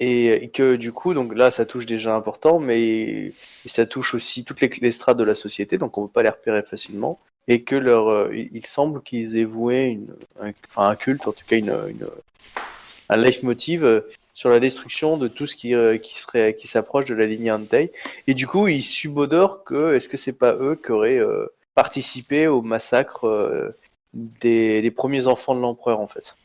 Et que du coup, donc là, ça touche déjà important, mais ça touche aussi toutes les strates de la société, donc on peut pas les repérer facilement. Et que il semble qu'ils aient voué un culte, en tout cas un leitmotiv sur la destruction de tout ce qui s'approche de la lignée Antei. Et du coup, ils subodorent est-ce que c'est pas eux qui auraient participé au massacre des premiers enfants de l'empereur en fait.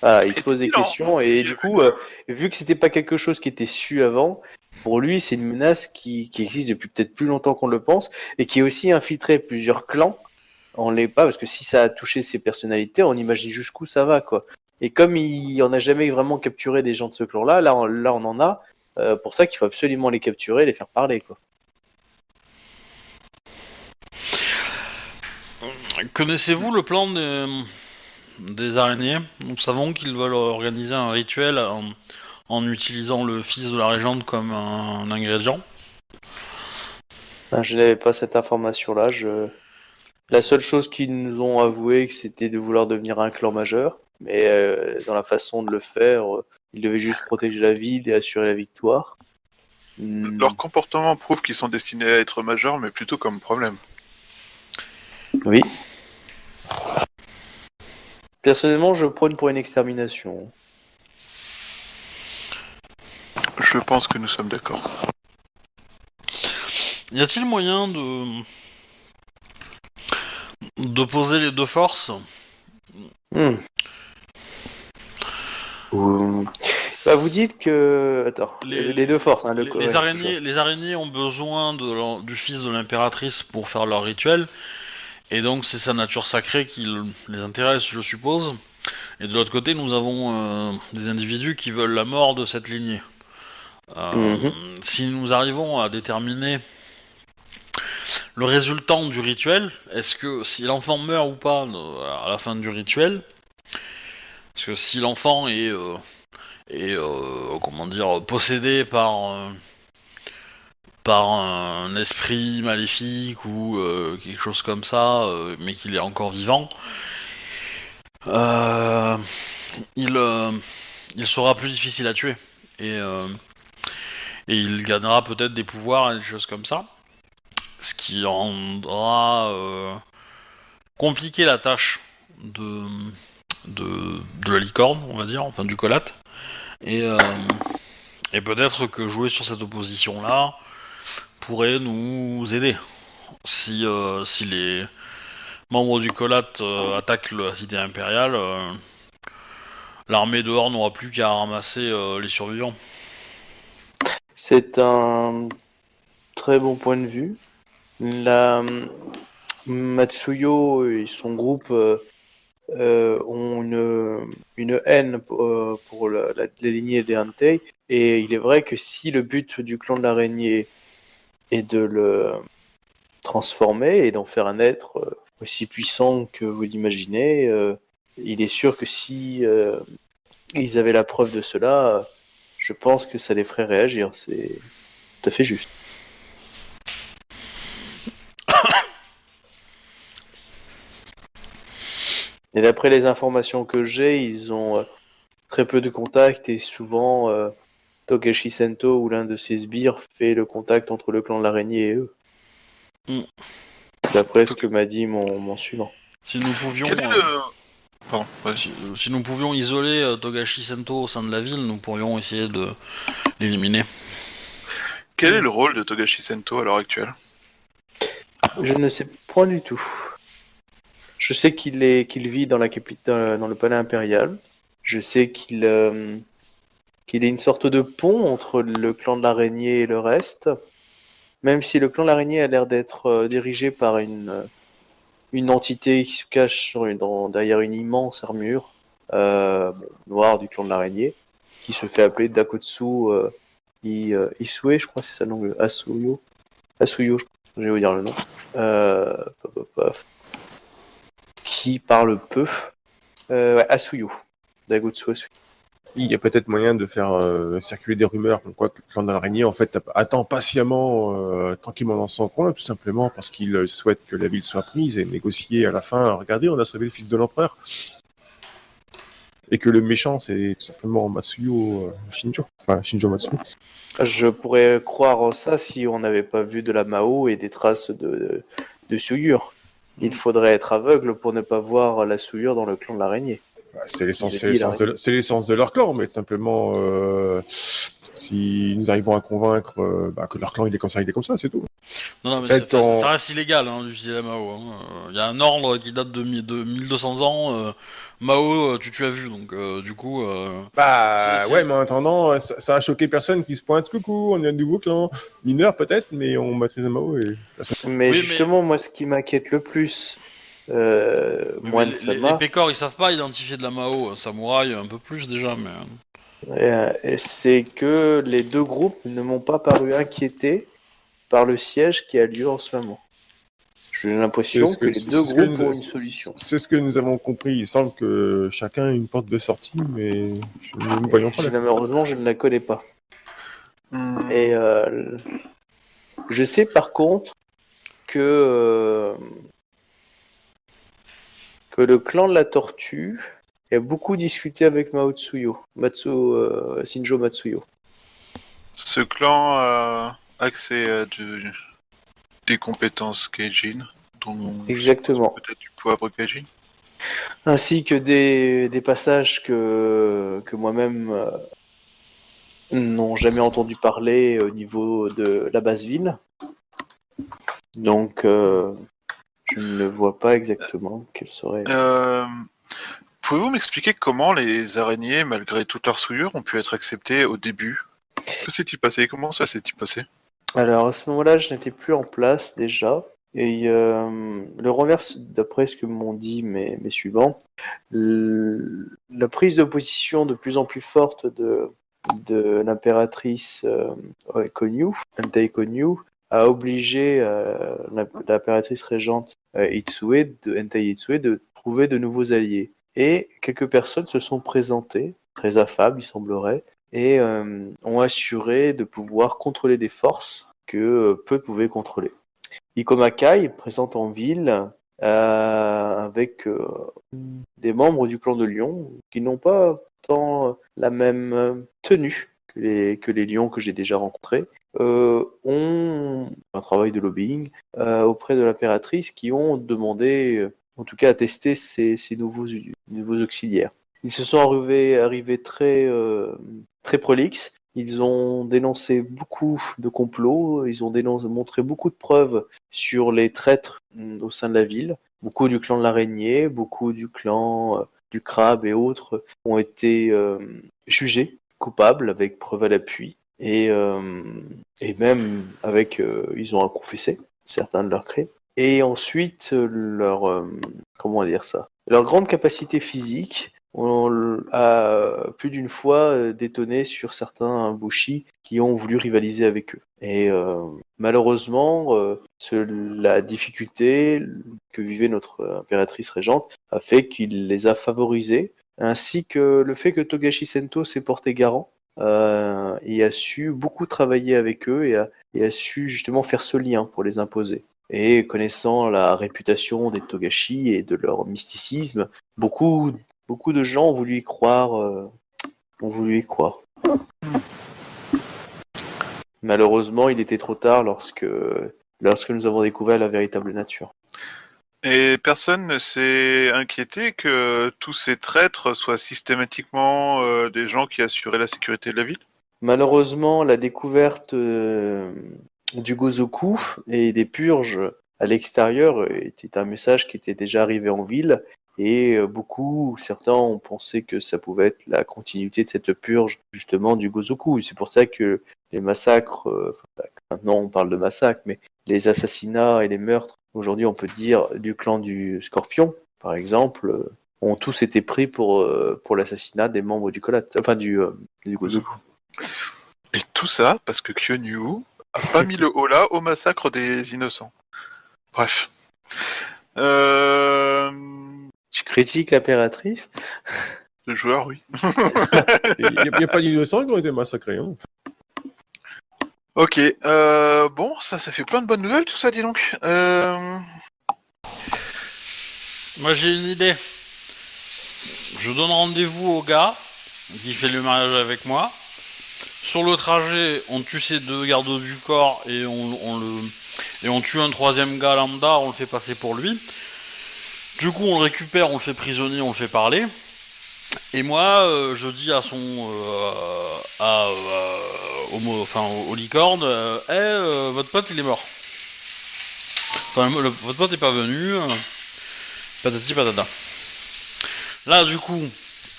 Voilà, il se pose des questions et du coup, vu que c'était pas quelque chose qui était su avant, pour lui c'est une menace qui existe depuis peut-être plus longtemps qu'on le pense et qui a aussi infiltré plusieurs clans. On l'est pas parce que si ça a touché ses personnalités, on imagine jusqu'où ça va quoi. Et comme il en a jamais vraiment capturé des gens de ce clan-là, là on en a. Pour ça qu'il faut absolument les capturer, et les faire parler quoi. Connaissez-vous le plan des araignées? Nous savons qu'ils veulent organiser un rituel en utilisant le fils de la régente comme un ingrédient. Je n'avais pas cette information-là. La seule chose qu'ils nous ont avoué, c'était de vouloir devenir un clan majeur, mais dans la façon de le faire, ils devaient juste protéger la ville et assurer la victoire. leur comportement prouve qu'ils sont destinés à être majeurs, mais plutôt comme problème. Oui. Personnellement, je prône pour une extermination. Je pense que nous sommes d'accord. Y a-t-il moyen d'opposer les deux forces? Hmm. Bah, vous dites que... Attends, les deux forces, hein, les ouais, araignées, les araignées ont besoin du fils de l'impératrice pour faire leur rituel, et donc c'est sa nature sacrée qui les intéresse, je suppose. Et de l'autre côté, nous avons des individus qui veulent la mort de cette lignée. Mhm. Si nous arrivons à déterminer le résultant du rituel, est-ce que si l'enfant meurt ou pas à la fin du rituel, parce que si l'enfant est comment dire, possédé par un esprit maléfique ou quelque chose comme ça, mais qu'il est encore vivant, euh, il, euh, il sera plus difficile à tuer. Et, euh, et il gagnera peut-être des pouvoirs et des choses comme ça. Ce qui rendra compliqué la tâche de, de la licorne, on va dire, enfin du colate. Et, euh, et peut-être que jouer sur cette opposition-là pourrait nous aider. Si les membres du colate attaquent la cité impériale, l'armée dehors n'aura plus qu'à ramasser les survivants. C'est un très bon point de vue. La Matsuyo et son groupe ont une haine pour les lignées des Hantei, et il est vrai que si le but du clan de l'araignée est de le transformer et d'en faire un être aussi puissant que vous l'imaginez, il est sûr que si ils avaient la preuve de cela, je pense que ça les ferait réagir. C'est tout à fait juste. Et d'après les informations que j'ai, ils ont très peu de contacts, et souvent Togashi Sento ou l'un de ses sbires fait le contact entre le clan de l'araignée et eux. Mm. D'après ce que m'a dit mon suivant. Si nous pouvions, Quel est le... Pardon, vas-y. si nous pouvions isoler Togashi Sento au sein de la ville, nous pourrions essayer de l'éliminer. Quel est le rôle de Togashi Sento à l'heure actuelle? Je ne sais point du tout. Je sais qu'il vit dans dans le palais impérial. Je sais qu'il est une sorte de pont entre le clan de l'araignée et le reste. Même si le clan de l'araignée a l'air d'être dirigé par une entité qui se cache derrière une immense armure noire du clan de l'araignée, qui se fait appeler Dakotsu Isue, je crois que c'est ça le nom, Asuyo, je crois, je vais vous dire le nom, qui parle peu, ouais, Asuyo, Dakotsu Asuyo. Il y a peut-être moyen de faire circuler des rumeurs comme quoi que le clan de l'araignée en fait attend patiemment, tranquillement dans son coin, tout simplement parce qu'il souhaite que la ville soit prise et négocier à la fin. Regardez, on a sauvé le fils de l'empereur. Et que le méchant, c'est tout simplement Matsuyo Shinjo. Enfin, Shinjo Matsuyo. Je pourrais croire en ça si on n'avait pas vu de la Mao et des traces de souillure. Il faudrait être aveugle pour ne pas voir la souillure dans le clan de l'araignée. C'est l'essence de leur clan, mais tout simplement, si nous arrivons à convaincre que leur clan il est comme ça, c'est tout. Non, mais ça reste illégal d'utiliser la Mao. Il y a un ordre qui date de 1200 ans. Mao, tu as vu, donc du coup. Ouais, mais en attendant, ça a choqué personne qui se pointe. Coucou, on est un nouveau clan. Mineur peut-être, mais on maîtrise Mao et personne. Mais Oui, justement, moi, ce qui m'inquiète le plus, moi de les Sama, pécores, ils savent pas identifier de la Mao. Samouraï, un peu plus déjà, mais. c'est que les deux groupes ne m'ont pas paru inquiétés par le siège qui a lieu en ce moment. J'ai l'impression que les deux groupes ont une solution. C'est ce que nous avons compris. Il semble que chacun a une porte de sortie, mais nous ne voyons pas la... Malheureusement, je ne la connais pas. Hmm. Et je sais par contre que le clan de la tortue a beaucoup discuté avec Shinjo Matsuyo. Ce clan a accès à des compétences Gaijin, dont Exactement. peut-être du poivre Gaijin. Ainsi que des passages que moi-même n'ont jamais entendu parler au niveau de la base ville. Donc, je ne vois pas exactement quel serait... Pouvez-vous m'expliquer comment les araignées, malgré toute leur souillure, ont pu être acceptées au début? Que s'est-il passé? Comment ça s'est-il passé? Alors, à ce moment-là, je n'étais plus en place déjà. Et le renverse, d'après ce que m'ont dit mes suivants, la prise de position de plus en plus forte de l'impératrice Konyu, Entei Konyu, a obligé l'impératrice régente Entei Itsue de trouver de nouveaux alliés. Et quelques personnes se sont présentées, très affables, il semblerait, et ont assuré de pouvoir contrôler des forces que peu pouvaient contrôler. Ikomakai, présente en ville, avec des membres du clan de Lion qui n'ont pas tant la même tenue que les lions que j'ai déjà rencontrés, ont un travail de lobbying auprès de l'impératrice qui ont demandé, en tout cas, à tester ces nouveaux auxiliaires. Ils se sont arrivés très prolixes. Ils ont dénoncé beaucoup de complots, ils ont montré beaucoup de preuves sur les traîtres au sein de la ville. Beaucoup du clan de l'araignée, beaucoup du clan du crabe et autres ont été jugés coupables avec preuve à l'appui. Et même avec, ils ont confessé certains de leurs crimes. Et ensuite, comment dire ça? Leur grande capacité physique, on a plus d'une fois détonné sur certains bushi qui ont voulu rivaliser avec eux. Et malheureusement, la difficulté que vivait notre impératrice régente a fait qu'il les a favorisés, ainsi que le fait que Togashi Sento s'est porté garant et a su beaucoup travailler avec eux et a su justement faire ce lien pour les imposer. Et connaissant la réputation des Togashi et de leur mysticisme, beaucoup de gens ont voulu y croire. Malheureusement, il était trop tard lorsque nous avons découvert la véritable nature. Et personne ne s'est inquiété que tous ces traîtres soient systématiquement des gens qui assuraient la sécurité de la ville? Malheureusement, la découverte du Gozoku et des purges à l'extérieur était un message qui était déjà arrivé en ville. Et certains ont pensé que ça pouvait être la continuité de cette purge, justement, du Gozoku. Et c'est pour ça que les massacres, maintenant on parle de massacres, mais les assassinats et les meurtres, aujourd'hui on peut dire du clan du Scorpion, par exemple, ont tous été pris pour l'assassinat des membres du du Gozoku. Et tout ça parce que Kyonyu a pas mis le holà au massacre des innocents. Bref. Tu critiques l'impératrice? Le joueur, oui. Il n'y a pas d'innocents qui ont été massacrés. Hein. Ok, bon, ça fait plein de bonnes nouvelles tout ça, dis donc. Moi j'ai une idée. Je donne rendez-vous au gars qui fait le mariage avec moi. Sur le trajet, on tue ces deux gardes du corps et on tue un troisième gars lambda, on le fait passer pour lui. Du coup, on le récupère, on le fait prisonnier, on le fait parler. Et moi, je dis à au licorne, votre pote il est mort. Enfin, votre pote est pas venu. Patati patata. Là, du coup,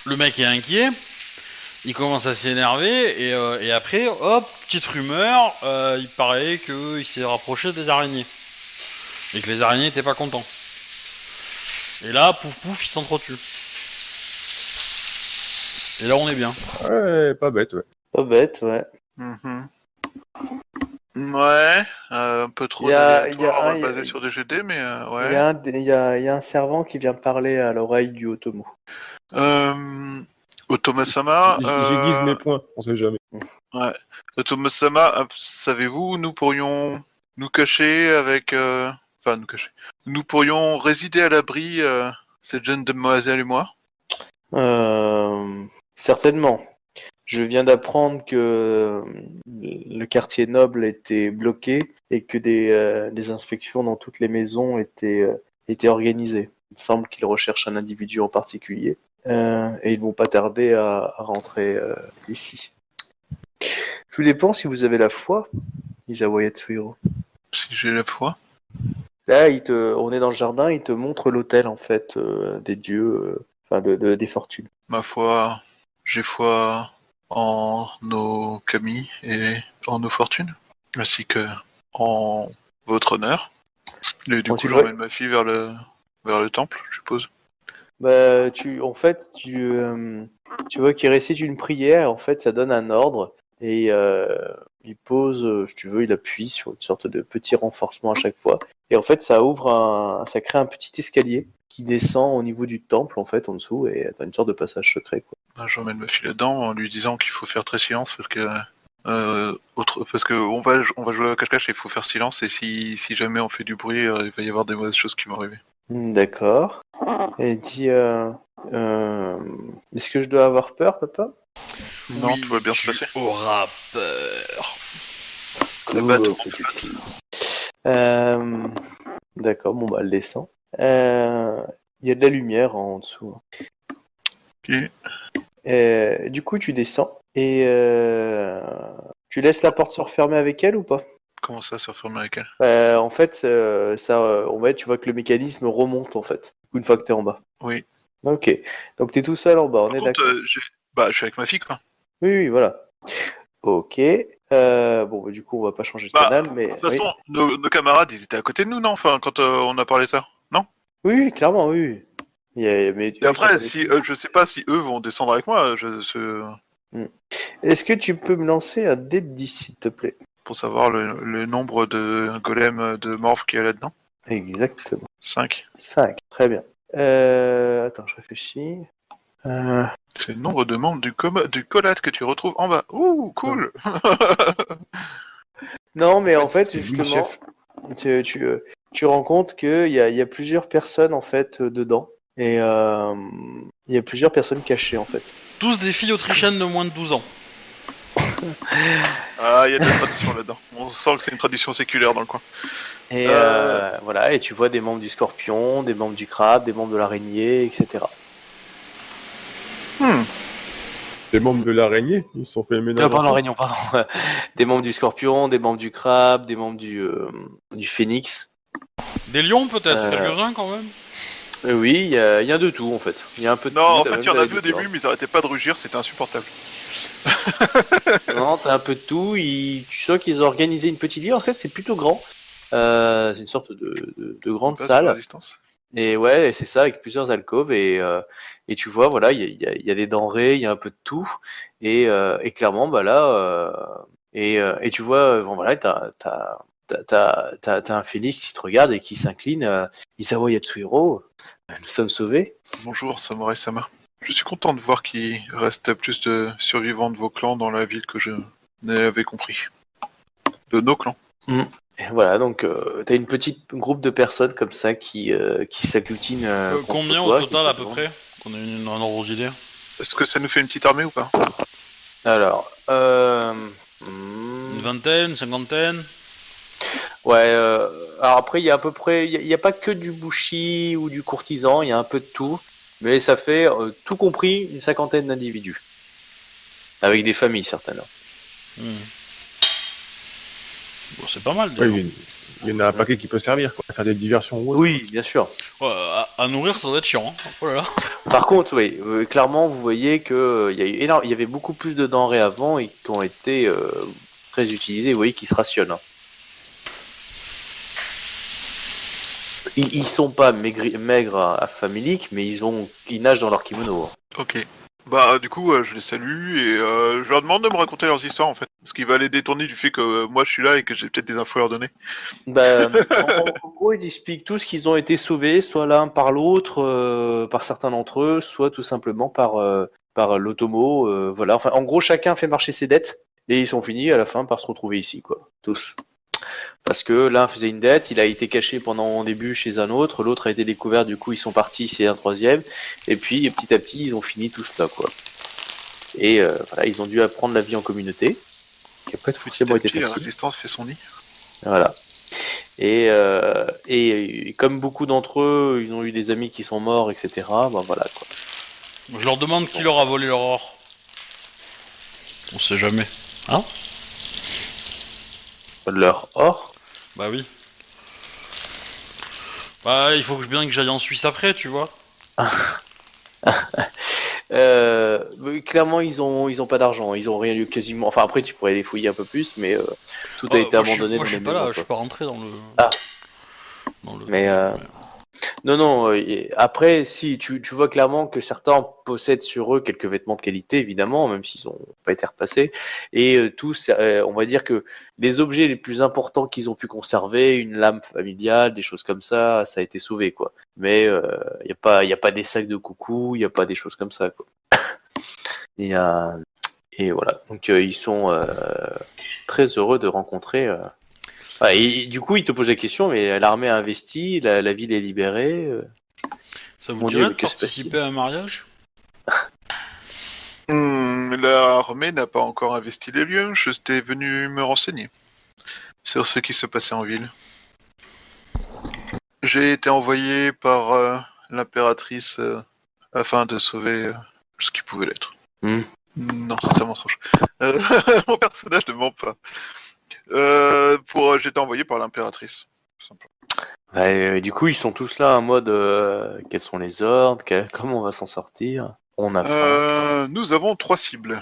le mec est inquiet. Il commence à s'énerver et après, hop, petite rumeur, il paraît qu'il s'est rapproché des araignées. Et que les araignées étaient pas contents. Et là, pouf pouf, ils s'entretuent. Et là, on est bien. Ouais, pas bête, ouais. Pas bête, ouais. Mm-hmm. Ouais, un peu trop d'aléatoire basé sur des GD, mais ouais. Il y a un servant qui vient parler à l'oreille du Otomo. Otoma-sama... J'aiguise mes points, on sait jamais. Ouais. Otoma-sama, savez-vous où nous pourrions nous cacher avec... Enfin, nous cacher. Nous pourrions résider à l'abri, cette jeune demoiselle et moi? Certainement. Je viens d'apprendre que le quartier noble était bloqué et que des inspections dans toutes les maisons étaient organisées. Il semble qu'ils recherchent un individu en particulier et ils vont pas tarder à rentrer ici. Tout dépend si vous avez la foi, Isawa Yatsuhiro. Si j'ai la foi. Là, on est dans le jardin, il te montre l'hôtel en fait des dieux, enfin des fortunes. Ma foi, j'ai foi en nos kami et en nos fortunes, ainsi que en votre honneur. Et du Bon, coup, tu devrais- j'emmène ma fille vers le temple, je suppose. Bah, tu vois qu'il récite une prière. En fait, ça donne un ordre et il pose, si tu veux, il appuie sur une sorte de petit renforcement à chaque fois. Et en fait, ça crée un petit escalier qui descend au niveau du temple en fait en dessous et t'as une sorte de passage secret quoi. Ben, j'emmène ma fille là-dedans en lui disant qu'il faut faire très silence parce que on va jouer à cache-cache et il faut faire silence et si jamais on fait du bruit, il va y avoir des mauvaises choses qui vont arriver. D'accord. Et il dit, est-ce que je dois avoir peur, papa? Non, tout va bien se passer. Auras peur. Le bateau. Petite fille. D'accord, bon bah elle descend. Il y a de la lumière en dessous. Ok. Du coup tu descends et tu laisses la porte se refermer avec elle ou pas? Comment ça, se refermer avec elle? En fait, tu vois que le mécanisme remonte en fait, une fois que t'es en bas. Oui. Ok, donc t'es tout seul en bas, on Par est contre, d'accord. je suis avec ma fille, quoi. Oui, oui, voilà. Ok. Bon, bah, du coup, on va pas changer de Bah, canal, mais De toute façon, nos camarades, ils étaient à côté de nous, non? Enfin, quand on a parlé de ça, non? oui, oui, clairement, oui. Oui. Mais Et après, si je sais pas si eux vont descendre avec moi, est-ce que tu peux me lancer un dé de 10, s'il te plaît? pour savoir le nombre de golems de morph qu'il y a là-dedans. Exactement. 5. 5, très bien. Attends, je réfléchis. C'est le nombre de membres du collate que tu retrouves en bas. Ouh, cool. Non, mais en fait, c'est lui le justement, chef. tu rends compte qu'il y a plusieurs personnes en fait dedans. Et il y a plusieurs personnes cachées en fait. Tous des filles autrichiennes de moins de 12 ans. Ah, il y a de la tradition là-dedans. On sent que c'est une tradition séculaire dans le coin. Et voilà, et tu vois des membres du scorpion, des membres du crabe, des membres de l'araignée, etc. Les membres de l'araignée, ils se sont fait le ménage. Pardon, en l'araignée, pardon. Des membres du scorpion, des membres du crabe, des membres du phénix. Des lions peut-être, Euh, quelques-uns quand même. Oui, il y a de tout en fait. Il y a un peu de Non, tout. en t'as fait, même il y en de a la vu au début, licorne. mais ils arrêtaient pas de rugir, c'était insupportable. Non, t'as un peu de tout. Tu sens qu'ils ont organisé une petite ville. En fait, c'est plutôt grand. C'est une sorte de grande Base de salle. résistance. Et ouais, c'est ça, avec plusieurs alcôves. Et tu vois, voilà, il y a des denrées, il y a un peu de tout. Et clairement, bah là, et tu vois, bon, voilà, t'as un Phénix qui te regarde et qui s'incline. Isawa Yatsuhiro, nous sommes sauvés. Bonjour, Samurai Sama. Je suis content de voir qu'il reste plus de survivants de vos clans dans la ville que je n'avais compris. De nos clans. Et voilà, donc t'as une petite groupe de personnes comme ça qui s'agglutinent. contre Combien toi, au qui total te à peu demandent. près? Qu'on ait un ordre d'idée. Est-ce que ça nous fait une petite armée ou pas? Alors, Une vingtaine, une cinquantaine? ouais. Alors après, il y a à peu près, il y a pas que du bushi ou du courtisan, il y a un peu de tout, mais ça fait tout compris une cinquantaine d'individus, avec des familles certainement. Bon, c'est pas mal déjà. Ouais, il y en a un paquet qui peut servir, quoi. Faire des diversions ou autre. Oui, bien sûr. Ouais, à nourrir, ça doit être chiant. Hein. Oh là là. Par contre, oui, clairement, vous voyez que il y avait beaucoup plus de denrées avant et qui ont été très utilisées. Vous voyez qu'ils se rationnent. Hein. Ils sont pas maigres faméliques, mais ils nagent dans leur kimono. Hein. Ok. Bah du coup, je les salue et je leur demande de me raconter leurs histoires en fait. Ce qui va les détourner du fait que moi je suis là et que j'ai peut-être des infos à leur donner. Bah, en gros, ils expliquent tous qu'ils ont été sauvés, soit l'un par l'autre, par certains d'entre eux, soit tout simplement par l'Otomo. Voilà. Enfin, en gros, chacun fait marcher ses dettes et ils sont finis à la fin par se retrouver ici, quoi. Tous. Parce que l'un faisait une dette, il a été caché pendant un début chez un autre, l'autre a été découvert, du coup ils sont partis, c'est un troisième, et puis petit à petit ils ont fini tous là, quoi. Et voilà, ils ont dû apprendre la vie en communauté, qui a pas forcément été Petit, la facile. résistance fait son nid. Voilà. Et comme beaucoup d'entre eux, ils ont eu des amis qui sont morts, etc. Ben voilà, quoi. Je leur demande qui leur a volé leur or. On sait jamais. Hein? Leur or. Bah oui. Bah il faut bien que j'aille en Suisse après, tu vois. Clairement, ils ont pas d'argent. Ils ont rien eu quasiment. Enfin, après, tu pourrais les fouiller un peu plus, mais tout a été abandonné Moi dans je suis les pas maisons, là, je suis quoi. pas rentré dans le Ah, mais truc. non, non. Après, si tu vois clairement que certains possèdent sur eux quelques vêtements de qualité, évidemment, même s'ils ont pas été repassés. Et tous, on va dire que les objets les plus importants qu'ils ont pu conserver, une lame familiale, des choses comme ça a été sauvé, quoi. Mais y a pas des sacs de coucou, il y a pas des choses comme ça, quoi. Et, et voilà. Donc ils sont très heureux de rencontrer. Et du coup, ils te posent la question, mais l'armée a investi, la ville est libérée. Ça vous Mon Dieu, dirait mais de que se passe-t-il? participer à un mariage? L'armée n'a pas encore investi les lieux, je t'ai venu me renseigner sur ce qui se passait en ville. J'ai été envoyé par l'impératrice afin de sauver ce qui pouvait l'être. Non, c'est un mensonge. Euh, Mon personnage ne ment pas. J'étais envoyé par l'impératrice. Tout simplement. Du coup, ils sont tous là en mode quels sont les ordres, comment on va s'en sortir? On a faim. Nous avons 3 cibles.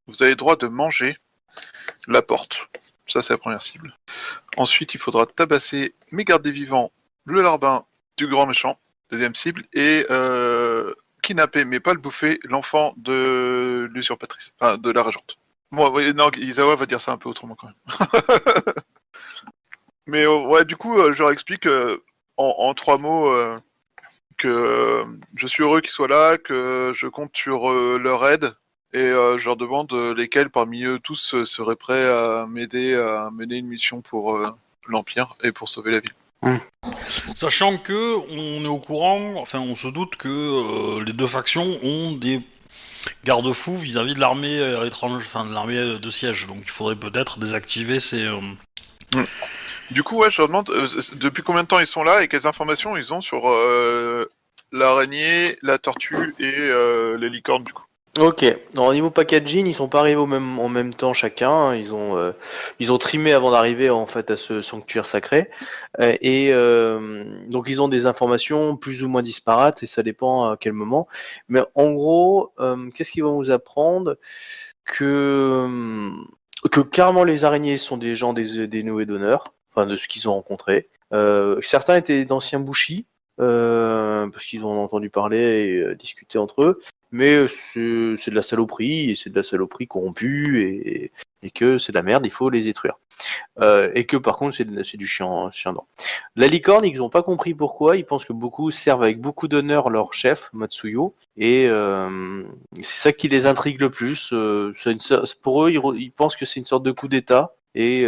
Vous avez le droit de manger la porte. Ça, c'est la première cible. Ensuite, il faudra tabasser, mais garder vivant, le larbin du grand méchant, deuxième cible, et kidnapper, mais pas le bouffer, l'enfant de l'usurpatrice, enfin de la régente. Bon, oui, non, Isawa va dire ça un peu autrement quand même. Mais ouais, du coup, je leur explique en 3 mots que je suis heureux qu'ils soient là, que je compte sur leur aide, et je leur demande lesquels parmi eux tous seraient prêts à m'aider à mener une mission pour l'Empire et pour sauver la ville. Sachant que on est au courant, enfin on se doute que les deux factions ont des garde-fous vis-à-vis de l'armée étrange, enfin de l'armée de siège. Donc il faudrait peut-être désactiver ces. Du coup, ouais, je leur demande depuis combien de temps ils sont là et quelles informations ils ont sur l'araignée, la tortue et les licornes, du coup. Ok. Alors, au niveau packaging, ils sont pas arrivés en même temps chacun. Ils ont trimé avant d'arriver en fait à ce sanctuaire sacré. Donc ils ont des informations plus ou moins disparates et ça dépend à quel moment. Mais en gros, qu'est-ce qu'ils vont vous apprendre? Que que carrément les araignées sont des gens dénoués d'honneur, enfin de ce qu'ils ont rencontré. Certains étaient d'anciens bouchis, parce qu'ils ont entendu parler et discuter entre eux, mais c'est de la saloperie, et c'est de la saloperie corrompue, et que c'est de la merde, il faut les détruire. Et que par contre c'est du chien dent. La licorne, ils n'ont pas compris pourquoi, ils pensent que beaucoup servent avec beaucoup d'honneur leur chef, Matsuyo, et c'est ça qui les intrigue le plus. Pour eux, ils pensent que c'est une sorte de coup d'état, et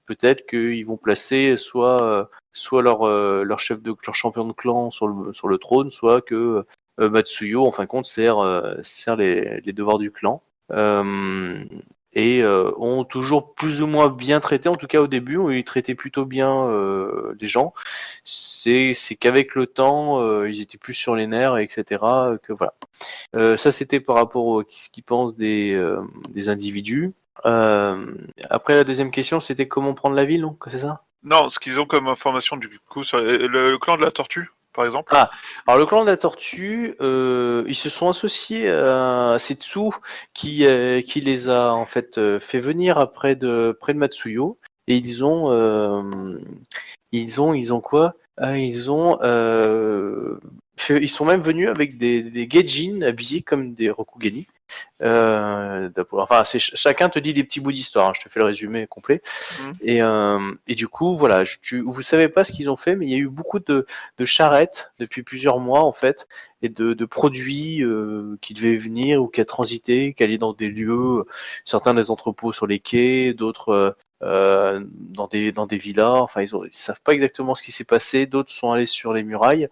peut-être qu'ils vont placer soit leur chef leur champion de clan sur le trône, soit que Matsuyo, en fin de compte, sert les devoirs du clan. Ont toujours plus ou moins bien traité, en tout cas au début, ils traitaient plutôt bien les gens. C'est qu'avec le temps, ils étaient plus sur les nerfs, etc. Que voilà. Ça, c'était par rapport à ce qu'ils pensent des individus. Après, la deuxième question, c'était comment prendre la ville, donc c'est ça? Non, ce qu'ils ont comme information, du coup, sur le clan de la tortue, par exemple. Ah, alors le clan de la tortue, ils se sont associés à Setsu qui les a en fait fait venir près de Matsuyo et ils ont quoi? Ils sont même venus avec des gaijin habillés comme des Rokugani. Enfin, chacun te dit des petits bouts d'histoire, hein, je te fais le résumé complet. Mhm. Et du coup, voilà, vous savez pas ce qu'ils ont fait, mais il y a eu beaucoup de charrettes depuis plusieurs mois en fait, et de produits qui devaient venir ou qui a transité, qui allaient dans des lieux, certains des entrepôts sur les quais, d'autres dans des villas. Enfin, ils savent pas exactement ce qui s'est passé. D'autres sont allés sur les murailles.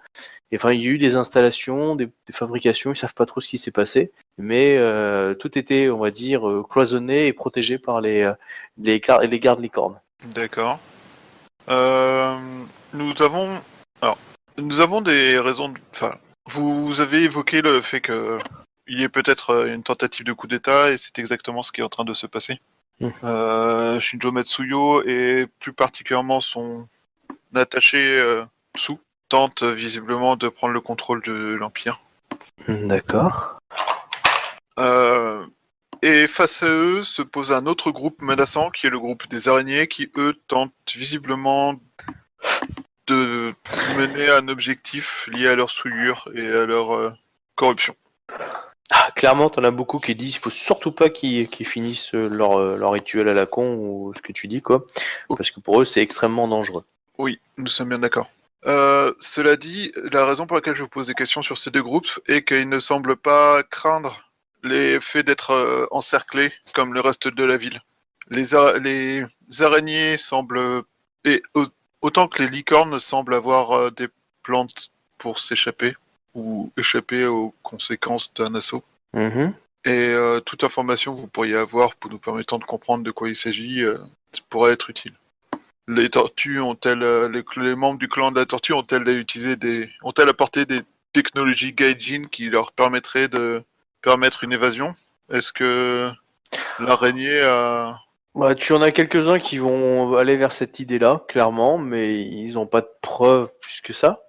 Et enfin, il y a eu des installations, des fabrications. Ils savent pas trop ce qui s'est passé, mais tout était, on va dire, cloisonné et protégé par les gardes licornes. D'accord. Euh, nous avons... Alors, nous avons des raisons... Enfin, vous avez évoqué le fait que il y ait peut-être une tentative de coup d'État, et c'est exactement ce qui est en train de se passer. Shinjo Matsuyo et plus particulièrement son attaché Tsu tente visiblement de prendre le contrôle de l'Empire. D'accord. Et face à eux se pose un autre groupe menaçant qui est le groupe des araignées qui eux tentent visiblement de mener un objectif lié à leur souillure et à leur corruption. Ah, clairement, t'en as beaucoup qui disent qu'il faut surtout pas qu'ils finissent leur rituel à la con ou ce que tu dis, quoi. Parce que pour eux, c'est extrêmement dangereux. Oui, nous sommes bien d'accord. Cela dit, la raison pour laquelle je vous pose des questions sur ces deux groupes est qu'ils ne semblent pas craindre les faits d'être encerclés comme le reste de la ville. Les araignées semblent, et autant que les licornes semblent avoir des plantes pour s'échapper ou échapper aux conséquences d'un assaut. Mhm. Et toute information que vous pourriez avoir pour nous permettant de comprendre de quoi il s'agit pourrait être utile. Les tortues ont-elles, les membres du clan de la tortue ont-elles apporté des technologies gaijin qui leur permettraient de permettre une évasion? Est-ce que l'araignée a... Bah, tu en as quelques-uns qui vont aller vers cette idée-là, clairement, mais ils n'ont pas de preuves plus que ça.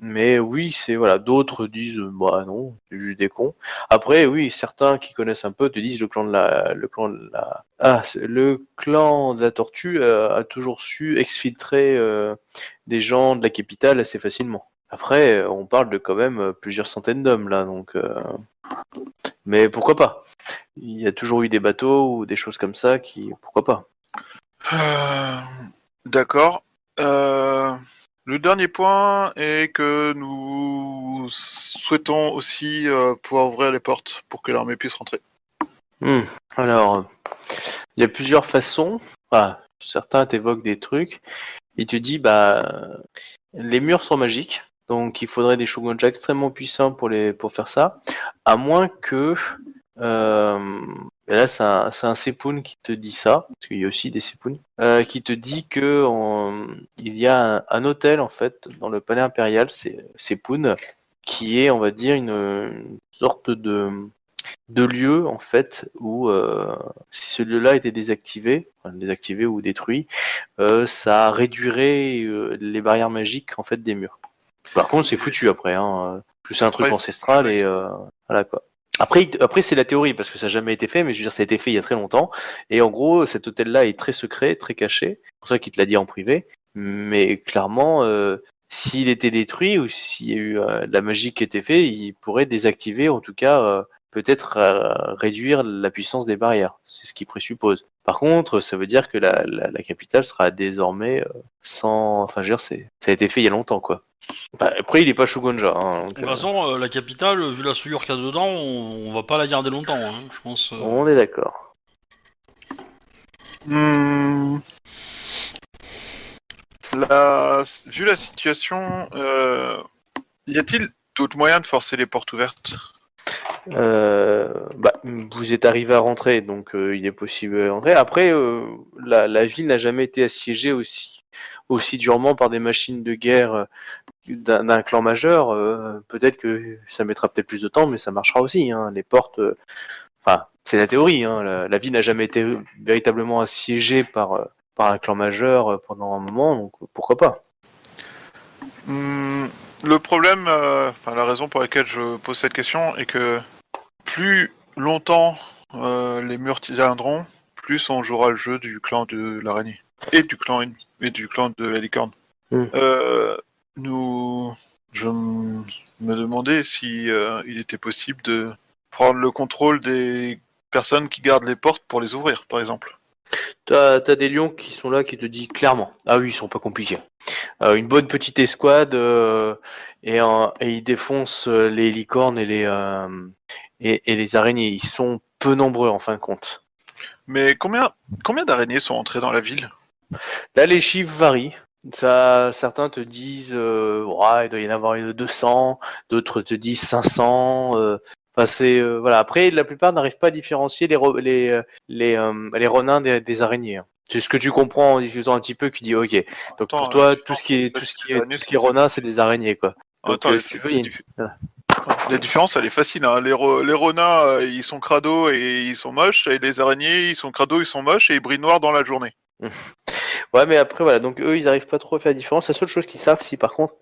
Mais oui, c'est voilà, d'autres disent bah non, c'est juste des cons. Après, oui, certains qui connaissent un peu te disent le clan de la tortue a toujours su exfiltrer des gens de la capitale assez facilement. Après, on parle de quand même plusieurs centaines d'hommes là, donc. Mais pourquoi pas? Il y a toujours eu des bateaux ou des choses comme ça qui, pourquoi pas? D'accord. Le dernier point est que nous souhaitons aussi pouvoir ouvrir les portes pour que l'armée puisse rentrer. Alors, il y a plusieurs façons. Ah, certains t'évoquent des trucs. Il te dit, bah, les murs sont magiques, donc il faudrait des shogunja extrêmement puissants pour faire ça, à moins que et là c'est un Sepun qui te dit ça, parce qu'il y a aussi des Sepun, qui te dit que il y a un hôtel en fait dans le palais impérial, c'est Sepun, qui est on va dire une sorte de lieu en fait où si ce lieu-là était désactivé ou détruit, ça réduirait les barrières magiques en fait des murs. Par contre, c'est foutu après, hein. Plus c'est un truc Ouais, ancestral et voilà quoi. Après c'est la théorie parce que ça n'a jamais été fait, mais je veux dire ça a été fait il y a très longtemps. Et en gros, cet hôtel-là est très secret, très caché. C'est pour ça qu'il te l'a dit en privé. Mais clairement, s'il était détruit ou s'il y a eu de la magie qui était faite, il pourrait désactiver, en tout cas peut-être réduire la puissance des barrières. C'est ce qu'il présuppose. Par contre, ça veut dire que la capitale sera désormais sans. Enfin, je veux dire, ça a été fait il y a longtemps, quoi. Bah, après, il est pas Shogunja. Hein, De donc, toute façon, la capitale, vu la souillure qu'il y a dedans, on va pas la garder longtemps, hein, je pense. on est d'accord. Vu la situation, y a-t-il d'autres moyens de forcer les portes ouvertes? Bah, vous êtes arrivé à rentrer, donc il est possible de rentrer. Après, la ville n'a jamais été assiégée aussi durement par des machines de guerre d'un clan majeur. Peut-être que ça mettra peut-être plus de temps, mais ça marchera aussi. Hein. Les portes, enfin, c'est la théorie. Hein. La ville n'a jamais été véritablement assiégée par un clan majeur pendant un moment, donc pourquoi pas. Le problème, la raison pour laquelle je pose cette question est que plus longtemps les murs tiendront, plus on jouera le jeu du clan de l'araignée et du clan ennemi et du clan de la licorne. Je me demandais si il était possible de prendre le contrôle des personnes qui gardent les portes pour les ouvrir, par exemple. T'as des lions qui sont là qui te disent clairement. Ah oui, ils sont pas compliqués. Une bonne petite escouade et ils défoncent les licornes et les araignées. Ils sont peu nombreux en fin de compte. Mais combien d'araignées sont entrées dans la ville? Là, les chiffres varient. Certains te disent ouais, il doit y en avoir 200, d'autres te disent 500. Voilà. Après, la plupart n'arrivent pas à différencier les renins des araignées. Hein. C'est ce que tu comprends en discutant un petit peu, qui dit ok. Donc pour toi, tout ce qui est renard, c'est des araignées quoi. Donc tu veux, La différence, elle est facile. Hein. Les renards, ils sont crado et ils sont moches. Et les araignées, ils sont crado, ils sont moches et ils brillent noir dans la journée. Ouais, mais après, voilà, donc eux, ils arrivent pas trop à faire la différence. La seule chose qu'ils savent, si par contre,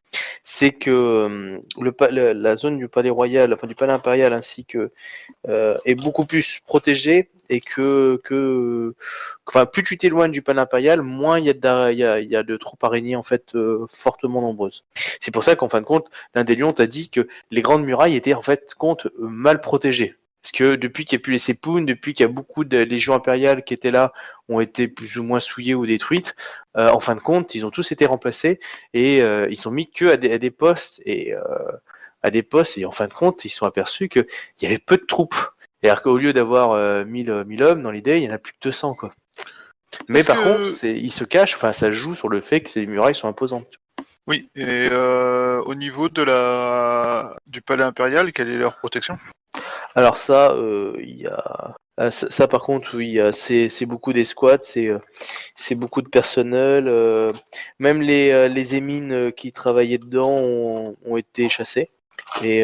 c'est que la zone du palais royal, enfin du palais impérial, ainsi que est beaucoup plus protégée et enfin, plus tu t'éloignes du palais impérial, moins il y a de troupes araignées en fait fortement nombreuses. C'est pour ça qu'en fin de compte, l'un des lions t'a dit que les grandes murailles étaient en fait mal protégées. Parce que depuis qu'il n'y a plus les Sepoun, depuis qu'il y a beaucoup de légions impériales qui étaient là, ont été plus ou moins souillées ou détruites, en fin de compte, ils ont tous été remplacés et ils sont mis que à des postes et en fin de compte, ils se sont aperçus qu'il y avait peu de troupes. C'est-à-dire qu'au lieu d'avoir 1000 hommes dans l'idée, il y en a plus que 200 quoi. Mais Est-ce par que- contre, ils se cachent, enfin ça joue sur le fait que ces murailles sont imposantes. Oui, et au niveau du palais impérial, quelle est leur protection? Alors ça, il y a ça par contre, oui, c'est beaucoup d'escouades, c'est beaucoup de personnel. Même les émines qui travaillaient dedans ont été chassés. Et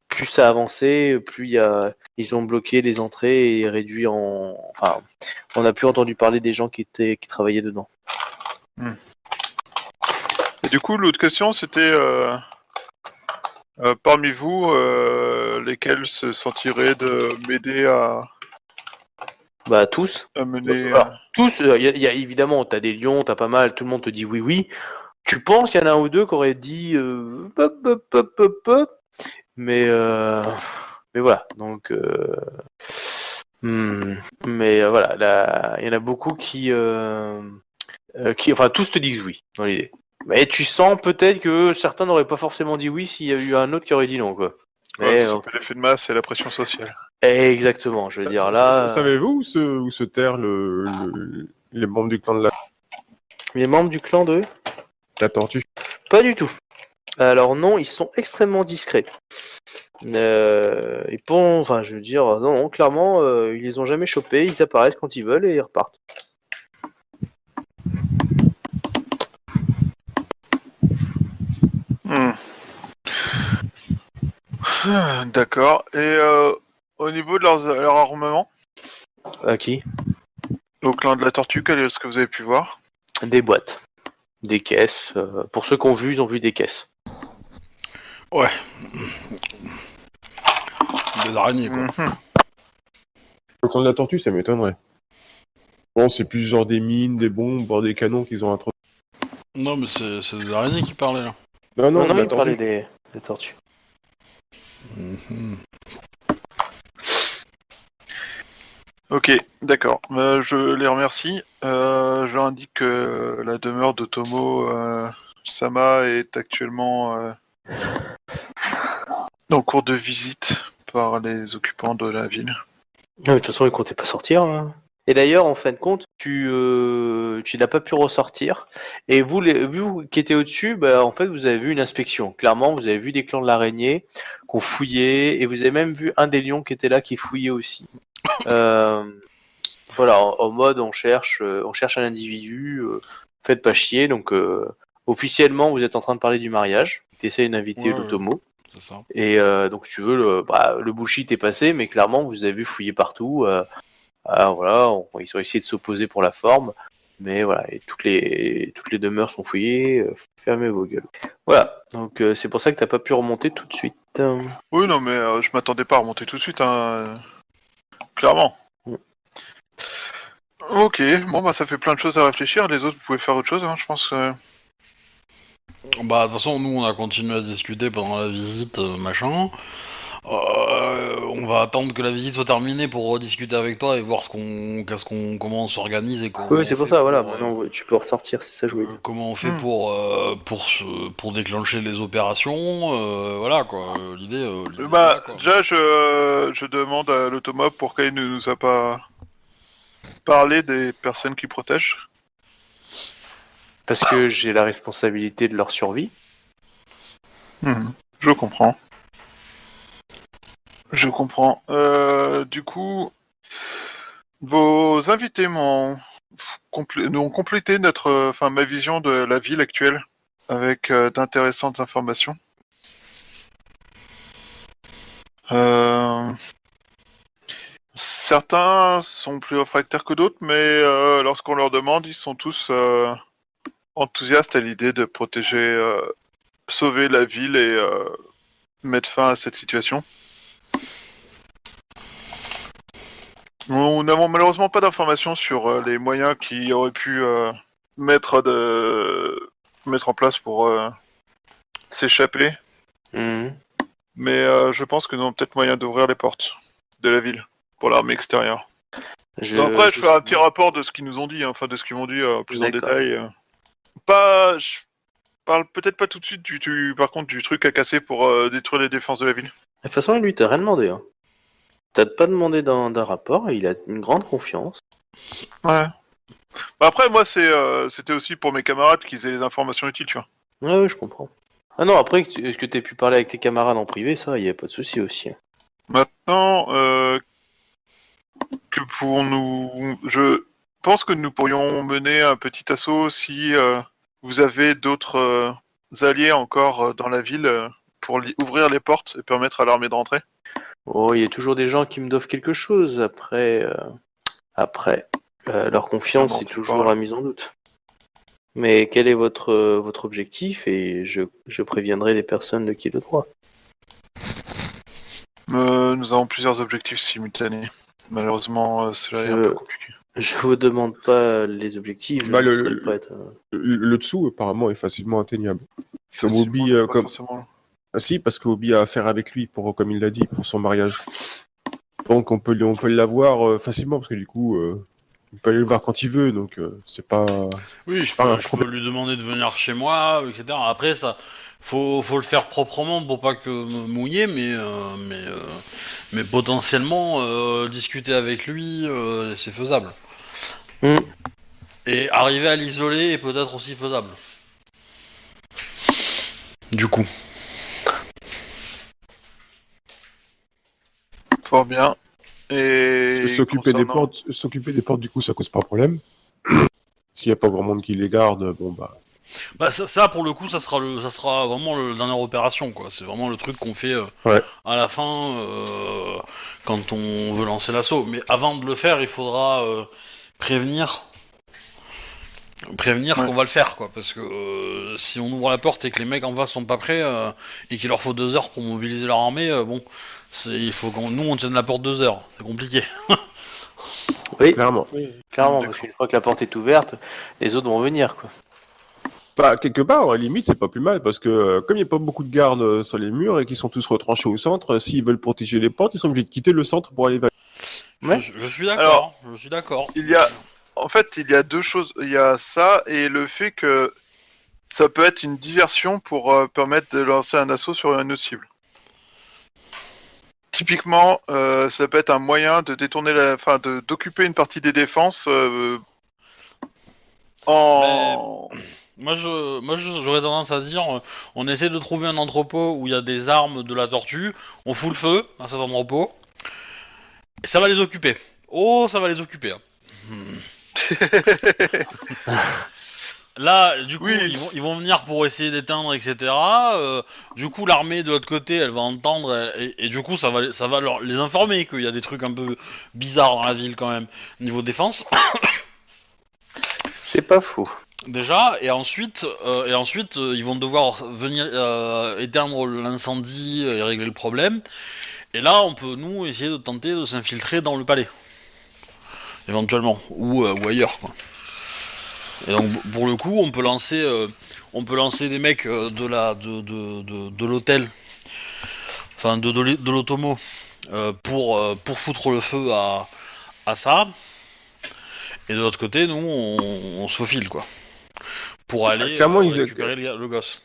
plus ça avançait, plus ils ont bloqué les entrées et réduit enfin, on n'a plus entendu parler des gens qui travaillaient dedans. Et du coup, l'autre question, c'était parmi vous, lesquels se sentiraient de m'aider Bah tous. à mener. Alors, tous, évidemment, t'as des lions, t'as pas mal, tout le monde te dit oui, oui. Tu penses qu'il y en a un ou deux qui auraient dit pop, pop, pop, pop, pop, mais voilà. Donc, mais voilà, il y en a beaucoup enfin, tous te disent oui dans l'idée. Mais tu sens peut-être que certains n'auraient pas forcément dit oui s'il y avait eu un autre qui aurait dit non, quoi. Ouais, Mais ça s'appelle l'effet de masse et la pression sociale. exactement, je veux dire là. Savez-vous où se terrent les membres du clan de Les membres du clan de la tortue? Pas du tout. Alors non, ils sont extrêmement discrets. Enfin, je veux dire, non, clairement, ils les ont jamais chopés, ils apparaissent quand ils veulent et ils repartent. D'accord. Et au niveau de leur armement, À qui? au clan de la tortue, quel est ce que vous avez pu voir? Des boîtes, des caisses. Pour ceux qui ont vu, ils ont vu des caisses. Ouais. Des araignées, quoi. Mhm. Le clan de la tortue, ça m'étonnerait. Bon, c'est plus genre des mines, des bombes, voire des canons qu'ils ont introduits. Non, mais c'est des araignées qui parlaient, là. Non, Non, de la il parlait tortue. des tortues. Ok, d'accord. Je les remercie. Je leur indique que la demeure de Tomo Sama est actuellement en cours de visite par les occupants de la ville. Non, mais de toute façon, ils comptaient pas sortir. Hein. Et d'ailleurs, en fin de compte, tu n'as pas pu ressortir. Et vous qui étiez au-dessus, bah, en fait, vous avez vu une inspection. Clairement, vous avez vu des clans de l'araignée qui ont fouillé, et vous avez même vu un des lions qui était là qui fouillait aussi. Voilà, en mode on cherche un individu, faites pas chier. Donc officiellement, vous êtes en train de parler du mariage. Tu essayes d'inviter Ouais, l'Otomo. c'est ça. Et donc, si tu veux, le bullshit est passé, mais clairement, vous avez vu fouiller partout. Voilà, ils ont essayé de s'opposer pour la forme, mais voilà, et toutes les demeures sont fouillées. Fermez vos gueules. Voilà, donc c'est pour ça que t'as pas pu remonter tout de suite. Oui, non, mais je m'attendais pas à remonter tout de suite, hein. Clairement. Mm. Ok, bon, bah ça fait plein de choses à réfléchir. Les autres, vous pouvez faire autre chose, hein, je pense. Bah, de toute façon, nous, on a continué à discuter pendant la visite, machin. On va attendre que la visite soit terminée pour rediscuter avec toi et voir comment on s'organise et comment Oui, c'est on pour fait ça, voilà, pour, maintenant tu peux ressortir, c'est ça, je voulais dire. comment on fait Hmm. pour déclencher les opérations. Voilà, quoi. L'idée, est là, Bah, quoi. déjà, je demande à l'automop pourquoi il ne nous a pas parlé des personnes qui protègent. Parce que j'ai la responsabilité de leur survie. Je comprends. Je comprends. Du coup, vos invités m'ont complété ma vision de la ville actuelle avec d'intéressantes informations. Certains sont plus réfractaires que d'autres, mais lorsqu'on leur demande, ils sont tous enthousiastes à l'idée de protéger, sauver la ville et mettre fin à cette situation. Nous n'avons malheureusement pas d'informations sur les moyens qui auraient pu mettre en place pour s'échapper, Mhm. mais je pense que nous avons peut-être moyen d'ouvrir les portes de la ville pour l'armée extérieure. Après, je fais un petit rapport de ce qu'ils nous ont dit, enfin de ce qu'ils m'ont dit plus en D'accord. détail. Je parle peut-être pas tout de suite par contre du truc à casser pour détruire les défenses de la ville. De toute façon, lui, t'as rien demandé. Hein. T'as pas demandé d'un rapport, il a une grande confiance. Ouais. Bah après, moi, c'était aussi pour mes camarades qu'ils aient les informations utiles, tu vois. Ouais, ouais, je comprends. Ah non, après, est-ce que t'aies pu parler avec tes camarades en privé, ça, y a pas de souci aussi. Maintenant, que pouvons-nous... Je pense que nous pourrions mener un petit assaut si vous avez d'autres alliés encore dans la ville pour ouvrir les portes et permettre à l'armée de rentrer. Oh, il y a toujours des gens qui me doivent quelque chose. Après, leur confiance Bon, est tu toujours parles. à mise en doute. Mais quel est votre objectif et je préviendrai les personnes de qui est le droit. Nous avons plusieurs objectifs simultanés. Malheureusement, cela est un peu compliqué. Je vous demande pas les objectifs, je Bah, ne voudrais pas être... le dessous, apparemment, est facilement atteignable. Comme Facilement, Obi, pas comme... forcément. Ah, si, parce qu'Obi a affaire avec lui, comme il l'a dit, pour son mariage. Donc on peut l'avoir facilement, parce que du coup, il peut aller le voir quand il veut, donc c'est pas... Oui, je pas un peux problème. lui demander de venir chez moi, etc. Après, ça, faut le faire proprement pour pas que me mouiller, mais potentiellement discuter avec lui, c'est faisable. Hmm. Et arriver à l'isoler est peut-être aussi faisable. Du coup. Fort bien. Et S'occuper concernant... s'occuper des portes, du coup, ça cause pas de problème. S'il y a pas grand monde qui les garde, bon bah... Bah ça, pour le coup, ça sera vraiment le dernière opération, quoi. C'est vraiment le truc qu'on fait Ouais. à la fin quand on veut lancer l'assaut. Mais avant de le faire, il faudra prévenir Ouais. qu'on va le faire, quoi. Parce que si on ouvre la porte et que les mecs en face sont pas prêts et qu'il leur faut 2 heures pour mobiliser leur armée, bon, il faut qu'on nous on tienne la porte 2 heures. C'est compliqué. Oui, Clairement. clairement, D'accord. parce qu'une fois que la porte est ouverte, les autres vont venir, quoi. Bah, quelque part, à la limite, c'est pas plus mal, parce que comme il n'y a pas beaucoup de gardes sur les murs et qu'ils sont tous retranchés au centre, s'ils veulent protéger les portes, ils sont obligés de quitter le centre pour aller vers... Ouais. Je suis d'accord. Alors, Je suis d'accord. il y a... En fait, il y a deux choses. Il y a ça et le fait que ça peut être une diversion pour permettre de lancer un assaut sur une autre cible. Typiquement, ça peut être un moyen de détourner d'occuper une partie des défenses en... J'aurais tendance à dire, on essaie de trouver un entrepôt où il y a des armes de la tortue, on fout le feu à cet entrepôt, et ça va les occuper. Oh, ça va les occuper. Hein. Là, du coup, Oui. ils vont venir pour essayer d'éteindre, etc. Du coup, l'armée de l'autre côté, elle va entendre, et du coup, ça va les informer qu'il y a des trucs un peu bizarres dans la ville quand même, niveau défense. C'est pas faux. Déjà, et ensuite, ils vont devoir venir éteindre l'incendie et régler le problème. Et là, on peut nous essayer de tenter de s'infiltrer dans le palais, éventuellement, ou ailleurs. Quoi. Et donc, pour le coup, on peut lancer des mecs de l'hôtel, enfin de l'automo, pour foutre le feu à ça. Et de l'autre côté, nous, on se faufile, quoi. Pour aller Clairement, récupérer le gosse.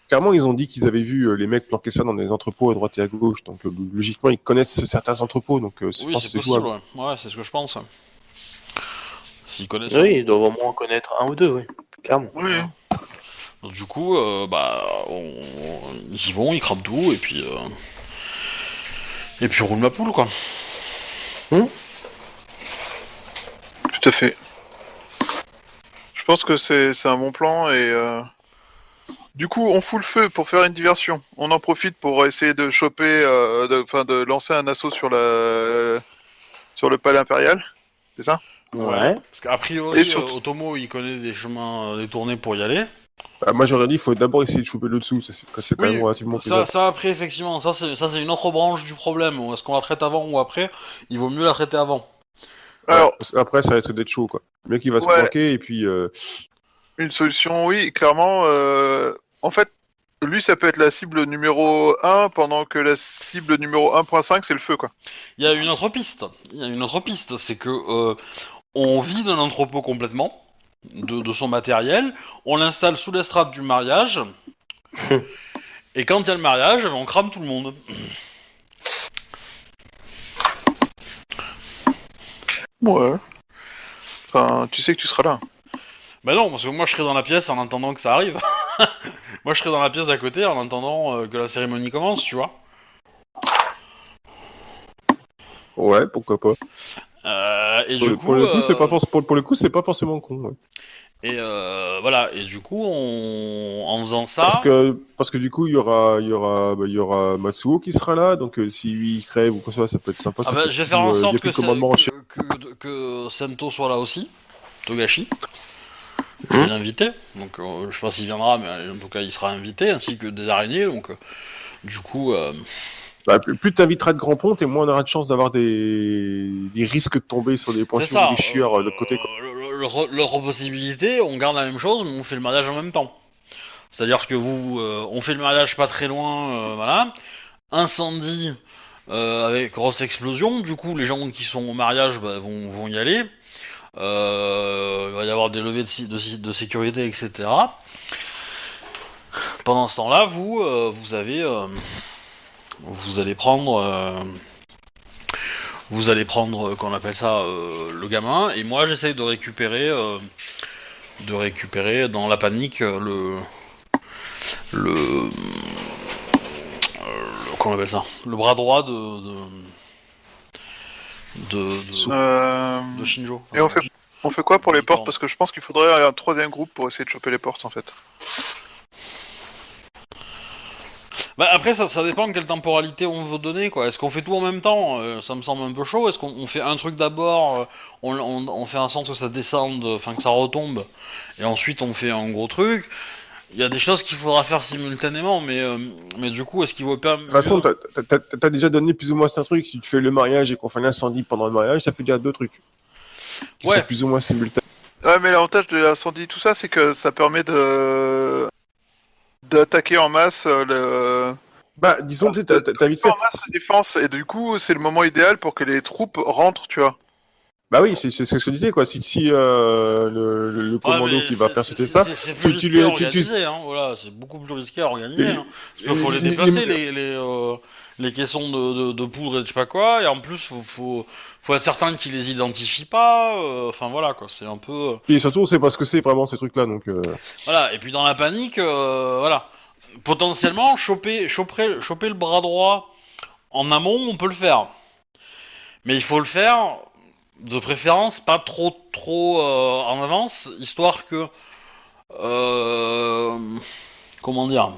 Clairement, ils ont dit qu'ils avaient vu les mecs planquer ça dans des entrepôts à droite et à gauche, donc logiquement, ils connaissent certains entrepôts, donc je Oui, pense c'est que c'est possible, jouable. ouais, c'est ce que je pense. S'ils connaissent. Oui, ils doivent au moins en connaître un ou deux, oui. Clairement. Oui. Donc, du coup, ils y vont, ils crament tout, et puis roule ma poule, quoi. Tout à fait. Je pense que c'est un bon plan et Du coup, on fout le feu pour faire une diversion. On en profite pour essayer de choper, de lancer un assaut sur le palais impérial. C'est ça? Ouais. Parce qu'a Et priori, surtout- Otomo, il connaît des chemins détournés pour y aller. Bah, moi j'aurais dit, il faut d'abord essayer de choper le dessous, c'est quand même Oui, relativement ça, pesable. ça après, effectivement, ça c'est une autre branche du problème. Est-ce qu'on la traite avant ou après? Il vaut mieux la traiter avant. Ouais, Alors, parce qu'après ça risque d'être chaud quoi. Le mec il va se ouais, planquer et puis une solution, oui, clairement. En fait, lui, ça peut être la cible numéro 1, pendant que la cible numéro 1.5, c'est le feu, quoi. Il y a une autre piste. C'est que on vide un entrepôt complètement de son matériel, on l'installe sous l'estrade du mariage, et quand il y a le mariage, on crame tout le monde. Ouais. Enfin, tu sais que tu seras là. Bah non, parce que moi je serai dans la pièce en attendant que ça arrive. Moi je serai dans la pièce d'à côté en attendant que la cérémonie commence, tu vois. ouais, pourquoi pas. Et Pour, du pour coup, le coup, c'est pas pour le coup, c'est pas forcément con. Ouais. voilà. Et du coup, en faisant ça, Parce que du coup, il y aura Matsuo qui sera là, donc si lui il crève ou quoi que ce soit, ça peut être sympa. ah Ça bah, fait je vais faire en il y a sorte plus de commandement en chef. que Sento soit là aussi, Togashi. Je vais l'inviter, donc je sais pas s'il viendra, mais en tout cas il sera invité, ainsi que des araignées, donc du coup... Bah, plus t'inviteras de grands pontes et moins on aura de chance d'avoir des risques de tomber sur des c'est pointures ou ça, des chieurs de l'autre côté. Quoi. leur possibilité, on garde la même chose, mais on fait le mariage en même temps. C'est-à-dire que on fait le mariage pas très loin, voilà, incendie avec grosse explosion, du coup les gens qui sont au mariage bah, vont y aller, il va y avoir des levées de sécurité, etc. Pendant ce temps-là, vous allez prendre, qu'on appelle ça, le gamin, et moi j'essaye de récupérer dans la panique le, qu'on appelle ça, le bras droit Euh... de Shinjo. Et on fait quoi pour les portes? Pardon. Parce que je pense qu'il faudrait un troisième groupe pour essayer de choper les portes, en fait. Bah après ça dépend de quelle temporalité on veut donner quoi. Est-ce qu'on fait tout en même temps? Ça me semble un peu chaud. Est-ce qu'on fait un truc d'abord, on fait en sorte que ça descende, enfin que ça retombe, et ensuite on fait un gros truc. Il y a des choses qu'il faudra faire simultanément, mais du coup est-ce qu'il vaut pas De toute façon, mieux... t'as déjà donné plus ou moins un truc. Si tu fais le mariage et qu'on fait l'incendie pendant le mariage, ça fait déjà deux trucs. Qui Ouais. sont plus ou moins simultanés. Ouais, mais l'avantage de l'incendie, tout ça, c'est que ça permet d'attaquer en masse le... Bah, disons, tu sais, t'as vite fait. En masse la défense, et du coup, c'est le moment idéal pour que les troupes rentrent, tu vois. Bah oui, c'est ce que je disais, quoi. Si le Ouais, commando mais qui va faire c'était ça, c'est plus risqué à organiser, hein, voilà, c'est beaucoup plus risqué à organiser, hein. Parce qu'il faut les déplacer, les caissons de poudre et je sais pas quoi, et en plus, faut être certain qu'ils les identifient pas, enfin voilà, quoi, c'est un peu... et surtout, on sait pas ce que c'est vraiment ces trucs-là, donc. Voilà, et puis dans la panique, voilà, potentiellement, choper le bras droit en amont, on peut le faire. Mais il faut le faire, de préférence, pas trop en avance, histoire que... Euh, comment dire,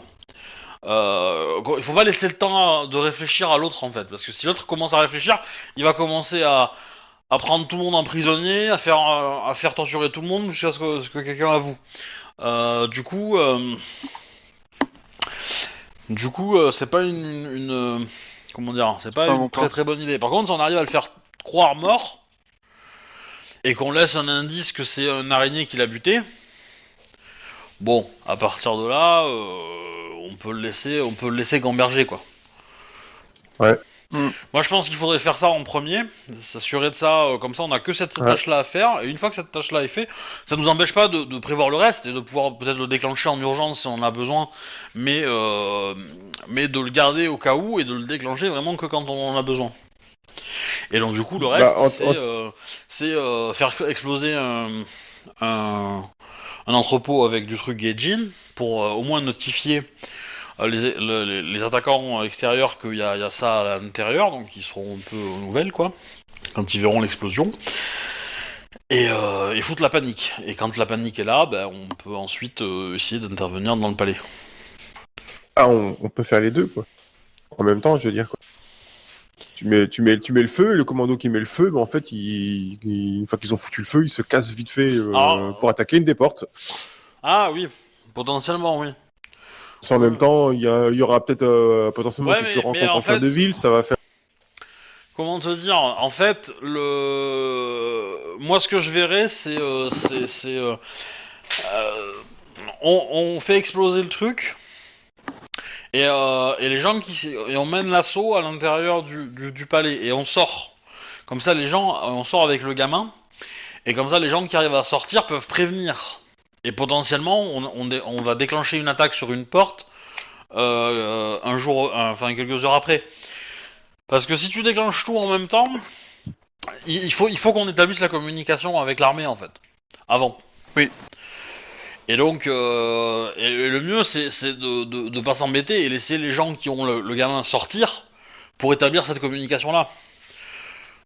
il faut pas laisser le temps de réfléchir à l'autre en fait, parce que si l'autre commence à réfléchir, il va commencer à prendre tout le monde en prisonnier, à faire torturer tout le monde jusqu'à ce que quelqu'un avoue. Du coup, c'est pas comment dire, c'est pas Ah, une bon très point. très bonne idée. Par contre, si on arrive à le faire croire mort et qu'on laisse un indice que c'est un araignée qui l'a buté. Bon, à partir de là, on peut le laisser gamberger quoi. Ouais. Moi, je pense qu'il faudrait faire ça en premier, s'assurer de ça. Comme ça, on a que cette Ouais. tâche-là à faire. Et une fois que cette tâche-là est faite, ça nous empêche pas de prévoir le reste et de pouvoir peut-être le déclencher en urgence si on en a besoin, mais de le garder au cas où et de le déclencher vraiment que quand on en a besoin. Et donc du coup, le reste, c'est faire exploser un entrepôt avec du truc Gaijin pour au moins notifier les attaquants extérieurs qu'il y a ça à l'intérieur, donc ils seront un peu aux nouvelles quoi, quand ils verront l'explosion. et foutre la panique. Et quand la panique est là, ben, on peut ensuite essayer d'intervenir dans le palais. Ah, on peut faire les deux, quoi. En même temps, je veux dire, quoi. Tu mets le feu, et le commando qui met le feu, ben, en fait, une fois qu'ils ont foutu le feu, ils se cassent vite fait pour attaquer une des portes. Ah oui, potentiellement oui. En même temps, il y aura peut-être potentiellement Ouais, quelques mais rencontres en en cœur de fait, ville, ça va faire... comment te dire? En fait, moi ce que je verrais, euh, on fait exploser le truc et les gens et on mène l'assaut à l'intérieur du palais et on sort. Comme ça, on sort avec le gamin et comme ça, les gens qui arrivent à sortir peuvent prévenir. Et potentiellement, on va déclencher une attaque sur une porte un jour, enfin quelques heures après. Parce que si tu déclenches tout en même temps, il faut qu'on établisse la communication avec l'armée en fait, avant. Oui. Et donc, et le mieux c'est de pas s'embêter et laisser les gens qui ont le gamin sortir pour établir cette communication là.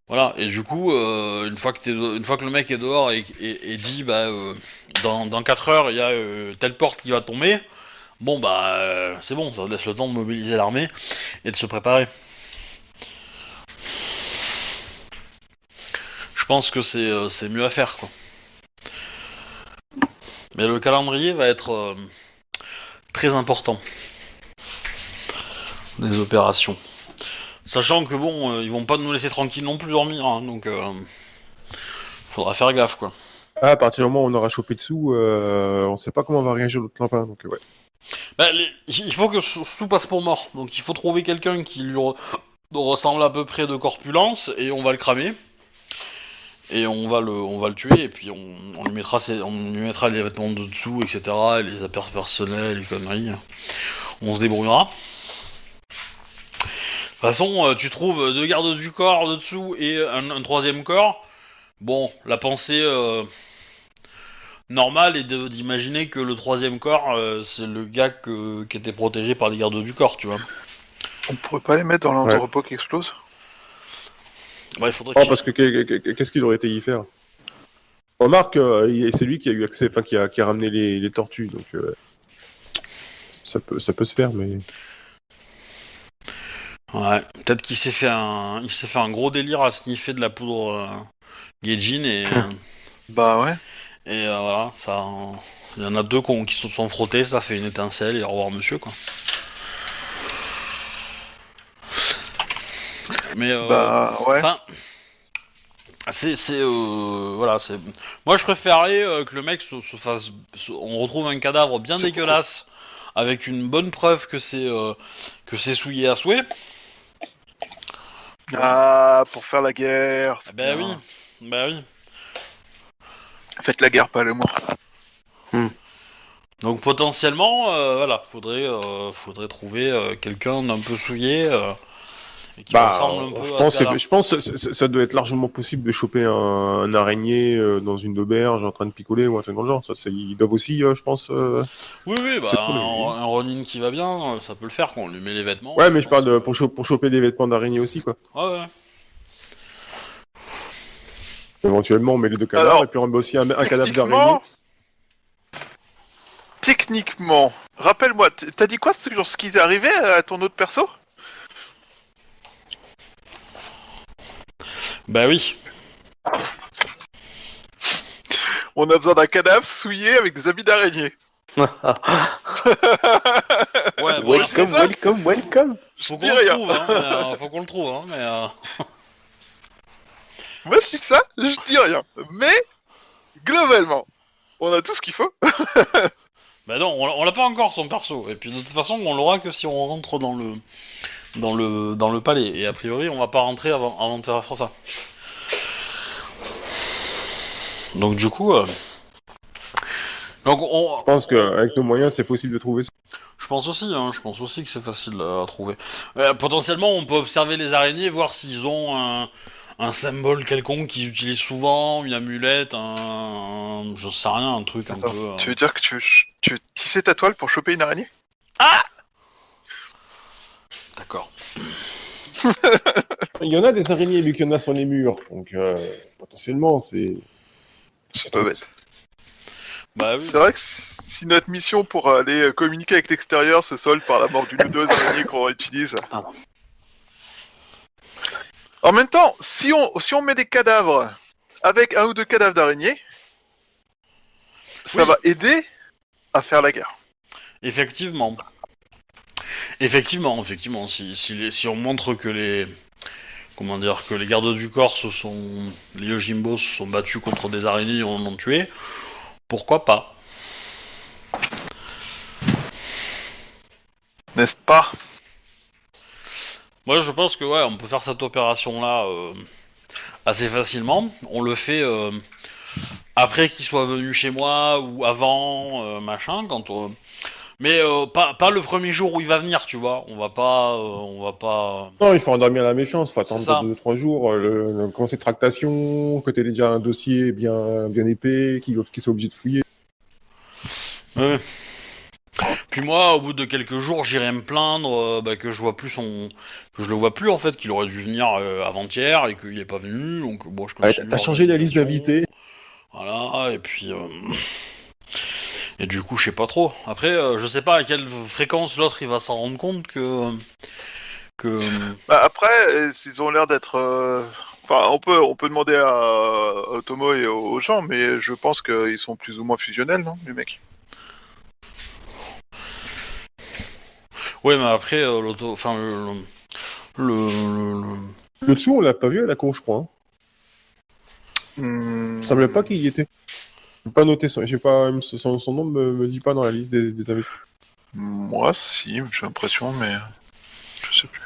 Voilà. Et du coup, une fois que le mec est dehors et dit bah dans 4 heures il y a telle porte qui va tomber, bon bah c'est bon, ça laisse le temps de mobiliser l'armée et de se préparer. Je pense que c'est mieux à faire quoi. Mais le calendrier va être très important des opérations. Sachant que bon, ils vont pas nous laisser tranquilles non plus dormir, hein, donc faudra faire gaffe quoi. Ah, à partir du moment où on aura chopé dessous, on sait pas comment va réagir l'autre lapin, donc ouais. Bah, il faut que Sou passe pour mort, donc il faut trouver quelqu'un qui lui ressemble à peu près de corpulence et on va le cramer. Et on va le tuer et puis on lui mettra les vêtements de dessous, etc. Et les affaires personnelles, les conneries. On se débrouillera. De toute façon, tu trouves 2 gardes du corps de dessous et un troisième corps. Bon, la pensée normale est d'imaginer que le troisième corps, c'est le gars qui était protégé par les gardes du corps, tu vois. On pourrait pas les mettre dans Ouais. l'entrepôt qui explose? Ouais, il faudrait Oh, parce que qu'est-ce qu'il aurait été y faire? Remarque, c'est lui qui a eu accès, enfin qui a ramené les tortues, donc ça peut se faire, mais... Ouais, peut-être qu'il s'est fait un gros délire à sniffer de la poudre Gaijin Bah ouais. et voilà, ça, il y en a 2 qui se sont frottés, ça fait une étincelle et au revoir monsieur quoi. Mais Bah ouais. enfin, voilà, c'est. Moi je préférerais que le mec on retrouve un cadavre bien C'est dégueulasse avec une bonne preuve que c'est souillé à souhait. Ah, pour faire la guerre. c'est Bah bien. oui, bah oui. Faites la guerre, pas l'amour. Donc potentiellement, voilà, faudrait trouver quelqu'un d'un peu souillé et qui Bah, ressemble un peu je à pense, ce gars-là. je pense que ça doit être largement possible de choper un araignée dans une auberge en train de picoler ou un truc dans le genre. Ils doivent aussi, je pense... Oui, bah c'est cool, un Ronin qui va bien, ça peut le faire quand on lui met les vêtements. Ouais, mais je pense parle de, que- pour choper des vêtements d'araignée aussi, quoi. Ouais. Éventuellement, on met les 2 cadavres, Alors, et puis on met aussi un cadavre d'araignée. Techniquement, rappelle-moi, t'as dit quoi sur ce qui est arrivé à ton autre perso? Bah oui. On a besoin d'un cadavre souillé avec des habits d'araignée. Ouais, bon, Welcome, ça. welcome. Je faut dis qu'on le rien. trouve, hein, mais, faut qu'on le trouve, hein, mais Moi, je dis ça, je dis rien. Mais, globalement, on a tout ce qu'il faut. bah non, on l'a pas encore son perso. Et puis de toute façon, on l'aura que si on rentre dans le palais. Et a priori, on va pas rentrer avant de faire ça. Donc du coup, Je pense qu'avec nos moyens, c'est possible de trouver ça. je pense aussi que c'est facile à trouver. Potentiellement, on peut observer les araignées, voir s'ils ont un symbole quelconque qu'ils utilisent souvent, une amulette, je sais rien, un truc Attends, un peu. tu veux dire que tu veux tisser ta toile pour choper une araignée? D'accord. Il y en a des araignées, mais qu'il y en a sur les murs, donc potentiellement, c'est... C'est pas bête. Bah oui. C'est vrai que si notre mission pour aller communiquer avec l'extérieur se solde par la mort d'une ou deux araignées qu'on utilise... Pardon. En même temps, si on met des cadavres avec un ou deux cadavres d'araignées, ça Oui. va aider à faire la guerre. Effectivement, si on montre que les gardes du corps les Yojimbos se sont battus contre des araignées et en ont tué, pourquoi pas? N'est-ce pas? Moi, je pense que ouais, on peut faire cette opération-là assez facilement. On le fait après qu'il soit venu chez moi ou avant, machin, mais pas le premier jour où il va venir, tu vois. On va pas. Non, il faut endormir la méfiance, il faut attendre C'est ça. peut-être 2-3 jours, commencer de tractation, que tu aies déjà un dossier bien épais, qui soit obligé de fouiller. Ouais. Puis moi, au bout de quelques jours, j'irai me plaindre que je le vois plus en fait, qu'il aurait dû venir avant-hier et qu'il est pas venu. Donc bon, je Ouais, continue. t'as changé la liste l'organisation. d'invités. Voilà, et puis et du coup, je sais pas trop. Après, je sais pas à quelle fréquence l'autre il va s'en rendre compte que Bah après, ils ont l'air d'être... Enfin, on peut demander à Otomo et aux gens, mais je pense qu'ils sont plus ou moins fusionnels, non, les mecs? ouais, mais après enfin le- Le dessous, on l'a pas vu à la cour, je crois. Hein. Hmm. Il semblait pas qu'il y était. J'ai pas noté son, j'ai pas, son nom me dit pas dans la liste des invités. Moi, si, j'ai l'impression, mais... Je sais plus.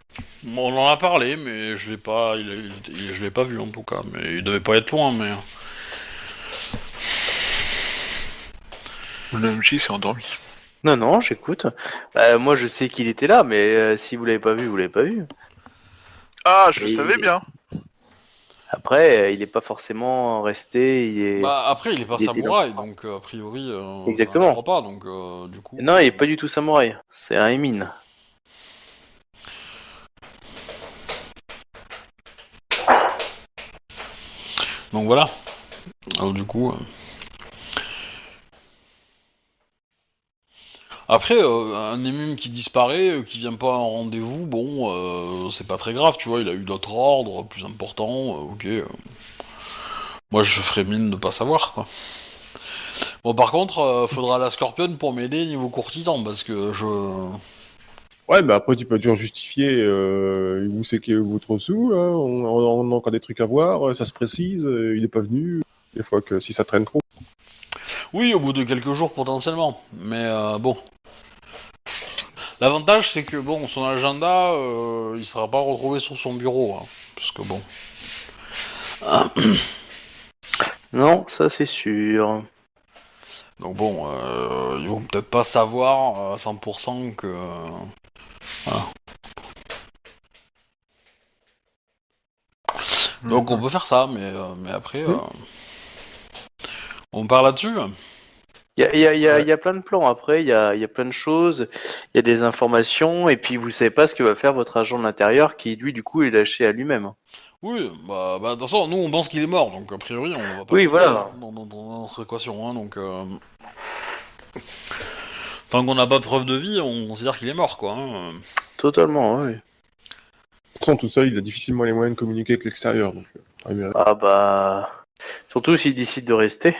on en a parlé, mais je l'ai pas, je l'ai pas vu en tout cas. Mais il devait pas être loin, mais. Le MJ s'est endormi. Non, j'écoute. Moi, je sais qu'il était là, mais si vous l'avez pas vu, vous l'avez pas vu. Ah, je le Et- savais bien. Après, il est pas forcément resté. Bah après, il est pas il était samouraï, donc a priori, Exactement. je crois pas. Donc du coup. Non, il est pas du tout samouraï. C'est un émine. Donc voilà. Alors, du coup. Après, un émime qui disparaît, qui vient pas en rendez-vous, bon, c'est pas très grave, tu vois, il a eu d'autres ordres plus importants, ok. Moi, je ferais mine de pas savoir, quoi. Bon, par contre, faudra la Scorpion pour m'aider niveau courtisan, parce que je... Ouais, mais après, tu peux toujours justifier où c'est que votre sous, là. On a encore des trucs à voir, ça se précise, il est pas venu. Des fois que si ça traîne trop. Oui, au bout de quelques jours, potentiellement, mais bon. L'avantage, c'est que, bon, son agenda, il sera pas retrouvé sur son bureau, hein, parce que bon... Non, ça c'est sûr. Donc bon, ils vont peut-être pas savoir à 100% que... voilà. Donc on peut faire ça, mais après... on part là-dessus. Il y a plein de plans après, il y a plein de choses, il y a des informations, et puis vous savez pas ce que va faire votre agent de l'intérieur qui, lui, du coup, est lâché à lui-même. Oui, bah de toute façon, nous on pense qu'il est mort, donc a priori on va pas Oui, le voilà. hein, dans notre équation, hein, donc... Tant qu'on n'a pas de preuve de vie, on considère qu'il est mort, quoi. Hein. Totalement, oui. De toute façon, tout seul, il a difficilement les moyens de communiquer avec l'extérieur. Donc, Ah bah... Surtout s'il décide de rester.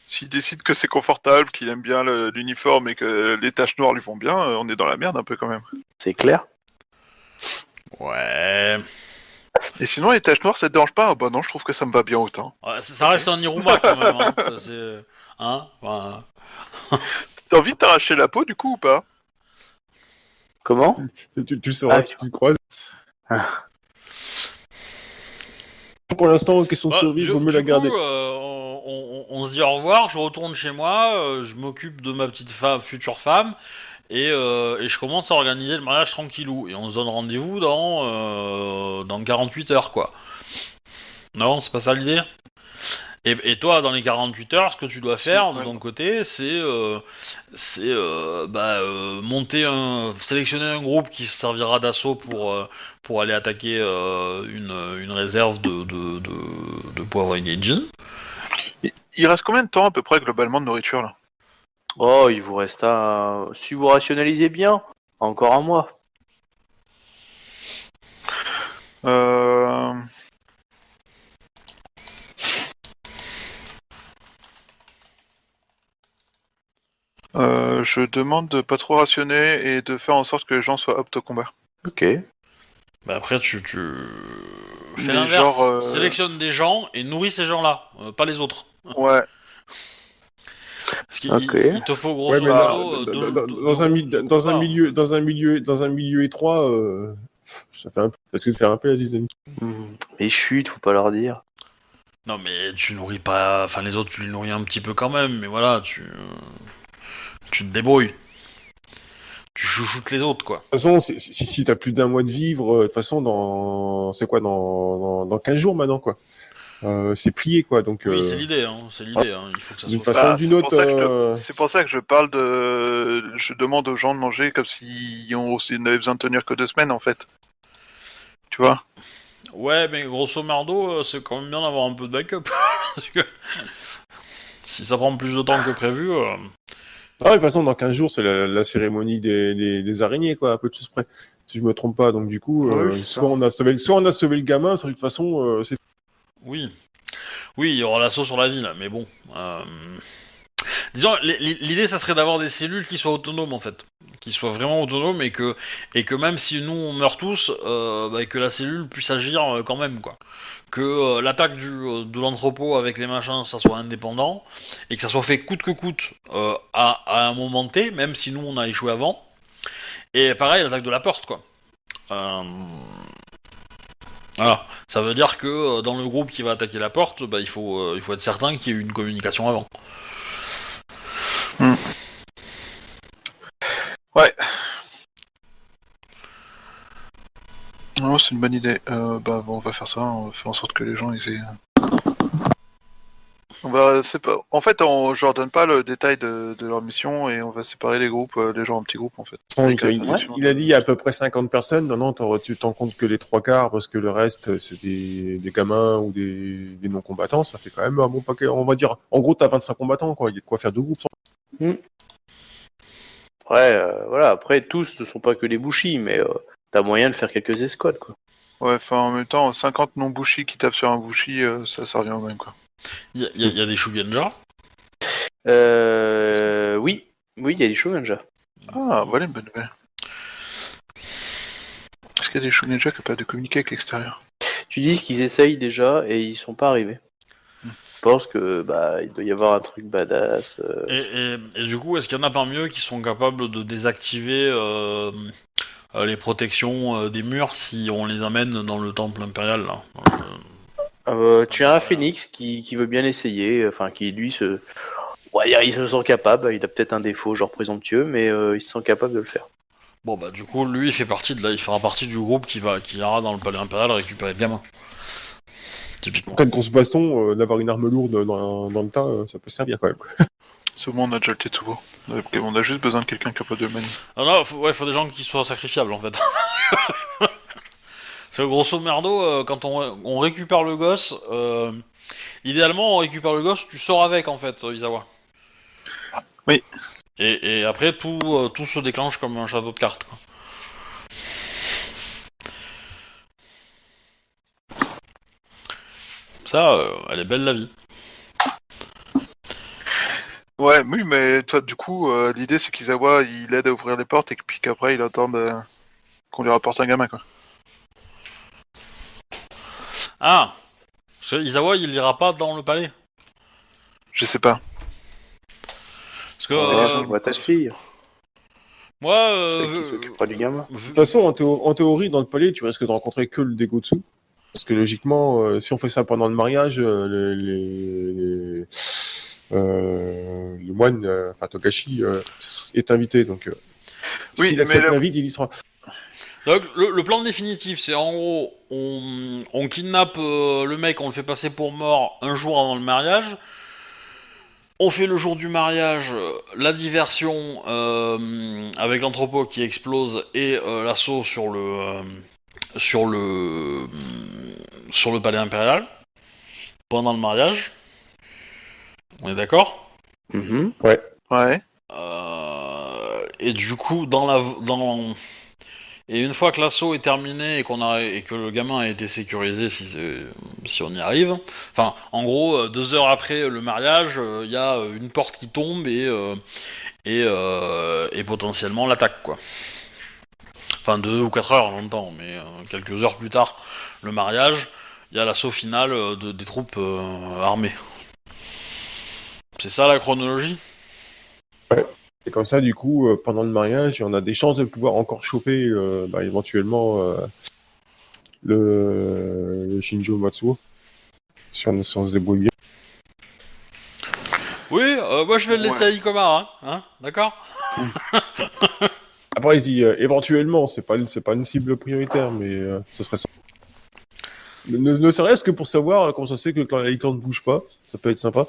S'il décide que c'est confortable, qu'il aime bien l'uniforme et que les taches noires lui vont bien, on est dans la merde un peu quand même. C'est clair. Ouais... Et sinon, les taches noires, ça te dérange pas? Ah bah non, je trouve que ça me va bien autant. Ouais, ça reste un Iruma, quand même, hein. Ça, c'est... Hein, enfin... T'as envie de t'arracher la peau du coup ou pas? Comment? tu le sauras Ah, si tu le croises. Ah. Pour l'instant, question de Bah, survie, il vaut mieux la du garder. coup, on se dit au revoir, je retourne chez moi, je m'occupe de ma petite femme, future femme, et je commence à organiser le mariage tranquillou. Et on se donne rendez-vous dans 48 heures, quoi. Non, c'est pas ça l'idée? Et toi, dans les 48 heures, ce que tu dois faire de ton côté, c'est sélectionner un groupe qui se servira d'assaut pour aller attaquer une réserve de poivre et Genji. Il reste combien de temps à peu près globalement de nourriture là? Oh, il vous reste si vous rationalisez bien, encore un mois. Euh... Je demande de pas trop rationner et de faire en sorte que les gens soient aptes au combat. Ok. Bah après, tu fais Mais l'inverse. genre, Sélectionne des gens et nourris ces gens-là, pas les autres. Ouais. Parce qu'il Ok. il te faut Ouais, grosso mais là, modo dans un milieu étroit, ça fait un peu, parce que de faire un peu la zizanie. Mais chut, faut pas leur dire. Non mais tu nourris pas... Enfin les autres tu les nourris un petit peu quand même, mais voilà, tu te débrouilles. Tu chouchoutes les autres quoi. De toute façon, si t'as plus d'un mois de vivre, de toute façon, c'est quoi, dans 15 jours maintenant, quoi. C'est plié, quoi, donc... Oui c'est l'idée, c'est l'idée, il faut que ça D'une soit... façon ou d'une autre... C'est pour ça que je parle de. Je demande aux gens de manger comme s'ils n'avaient besoin de tenir que 2 semaines en fait. Tu vois? Ouais mais grosso merdo, c'est quand même bien d'avoir un peu de backup. Parce que si ça prend plus de temps que prévu... Ah, de toute façon, dans 15 jours, c'est la cérémonie des araignées, quoi, à peu de choses près. Si je me trompe pas, donc du coup, Oui, c'est soit on a sauvé le gamin, soit de toute façon, c'est... Oui. Oui, il y aura l'assaut sur la ville, mais bon... Disons, l'idée, ça serait d'avoir des cellules qui soient autonomes, en fait. Qui soient vraiment autonomes et que même si nous, on meurt tous, que la cellule puisse agir quand même, quoi. Que l'attaque de l'entrepôt avec les machins, ça soit indépendant, et que ça soit fait coûte que coûte à un moment T, même si nous, on a échoué avant. Et pareil, l'attaque de la porte, quoi. Euh, Voilà. Ça veut dire que dans le groupe qui va attaquer la porte, il faut être certain qu'il y ait eu une communication avant. Ouais. Non, c'est une bonne idée. Bon, on va faire ça. On va faire en sorte que les gens ils aient. C'est pas. En fait, je leur donne pas le détail de leur mission et on va séparer les groupes, les gens en petits groupes en fait. Avec la traduction Il a dit il y a à peu près 50 personnes. Non, tu t'en comptes que les 3 quarts, parce que le reste, c'est des gamins ou des non-combattants. Ça fait quand même un bon paquet, on va dire. En gros, t'as 25 combattants, quoi. Il y a de quoi faire 2 groupes. Après, voilà, après, tous ne sont pas que des bouchis, mais t'as moyen de faire quelques escouades, quoi. Ouais, enfin en même temps, 50 non-bouchis qui tapent sur un bouchi, ça revient au même quoi. Il y a des Shugenja. Oui, il y a des Shogunja. Ah, voilà une bonne nouvelle. Est-ce qu'il y a des Shogunja capables de communiquer avec l'extérieur? Tu dis qu'ils essayent déjà et ils sont pas arrivés. Je pense que il doit y avoir un truc badass. Et du coup, est-ce qu'il y en a parmi eux qui sont capables de désactiver les protections des murs si on les amène dans le temple impérial là Tu as un phénix qui veut bien essayer, enfin qui lui se... Ouais, il se sent capable, il a peut-être un défaut genre présomptueux, mais il se sent capable de le faire. Bon bah du coup, lui, il fera partie du groupe qui ira dans le palais impérial récupérer le gamin. Typiquement. En cas de grosse baston, d'avoir une arme lourde dans le tas, ça peut servir quand même, quoi. C'est bon, on a déjà le Tetsubo. On a juste besoin de quelqu'un capable de le manier. Ah non, faut des gens qui soient sacrifiables en fait. Parce que grosso merdo, quand on récupère le gosse, idéalement on récupère le gosse, tu sors avec en fait, Isawa. Oui. Et après tout se déclenche comme un château de cartes. Quoi. Ça, elle est belle la vie. Ouais, oui, mais toi, du coup, l'idée c'est qu'Isawa il aide à ouvrir les portes et puis qu'après il attende qu'on lui rapporte un gamin quoi. Ah, parce que Isawa il ira pas dans le palais. Je sais pas. Parce que Tu vois ta fille, moi, celle qui s'occupera du gamin. De toute façon, en théorie, dans le palais, tu risques de rencontrer que le Degotsu. Parce que logiquement, si on fait ça pendant le mariage, le moine, enfin Togashi, est invité. Donc, Oui, s'il mais accepte l'invite, il y sera. Donc le plan définitif, c'est en gros, on kidnappe le mec, on le fait passer pour mort un jour avant le mariage. On fait le jour du mariage la diversion avec l'entrepôt qui explose et l'assaut sur le sur le palais impérial pendant le mariage. On est d'accord? Mhm. Ouais. Et du coup, et une fois que l'assaut est terminé et que le gamin a été sécurisé, si on y arrive, enfin, en gros, 2 heures après le mariage, il y a une porte qui tombe et potentiellement l'attaque, quoi. Enfin, 2 ou 4 heures, longtemps, mais quelques heures plus tard, le mariage, il y a l'assaut final des troupes armées. C'est ça la chronologie? Et comme ça, du coup, pendant le mariage, on a des chances de pouvoir encore choper éventuellement le Shinjo Matsuo, si on se débrouille bien. Oui, moi je vais le laisser à Ikoma, hein, d'accord? Après, il dit éventuellement, c'est pas une cible prioritaire, mais ce serait ça. Ne serait-ce que pour savoir comment ça se fait que quand la licorne ne bouge pas, ça peut être sympa.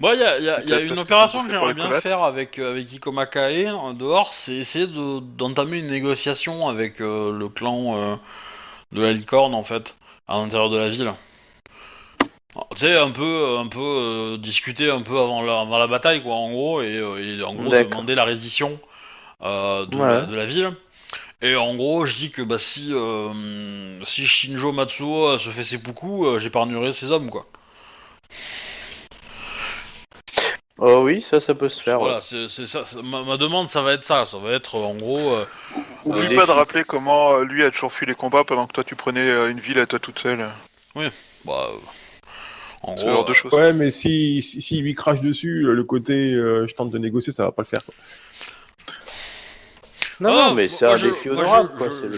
Moi, il y a Peut-être une parce opération qu'ils que sont bouffés j'aimerais par les bien comates. faire avec Ikoma Kae en dehors, c'est essayer d'entamer une négociation avec le clan de la licorne, en fait, à l'intérieur de la ville. Tu sais, discuter un peu avant la bataille, quoi, en gros, et en gros D'accord. demander la reddition Ouais. de la ville. Et en gros, je dis que bah, si Shinjo Matsuo se fait seppuku, j'épargnerai ses hommes, quoi. Oh oui, ça peut se faire. Ouais. Voilà, c'est ça. Ma demande, ça va être ça. Ça va être en gros. Oublie Les pas de filles. rappeler comment lui a toujours fui les combats pendant que toi tu prenais une ville à toi toute seule. Bah, en Ce gros. genre de choses. Ouais, mais si lui crache dessus, le côté je tente de négocier, ça va pas le faire, quoi. Non, non, mais c'est un défi honorable, quoi. C'est le truc.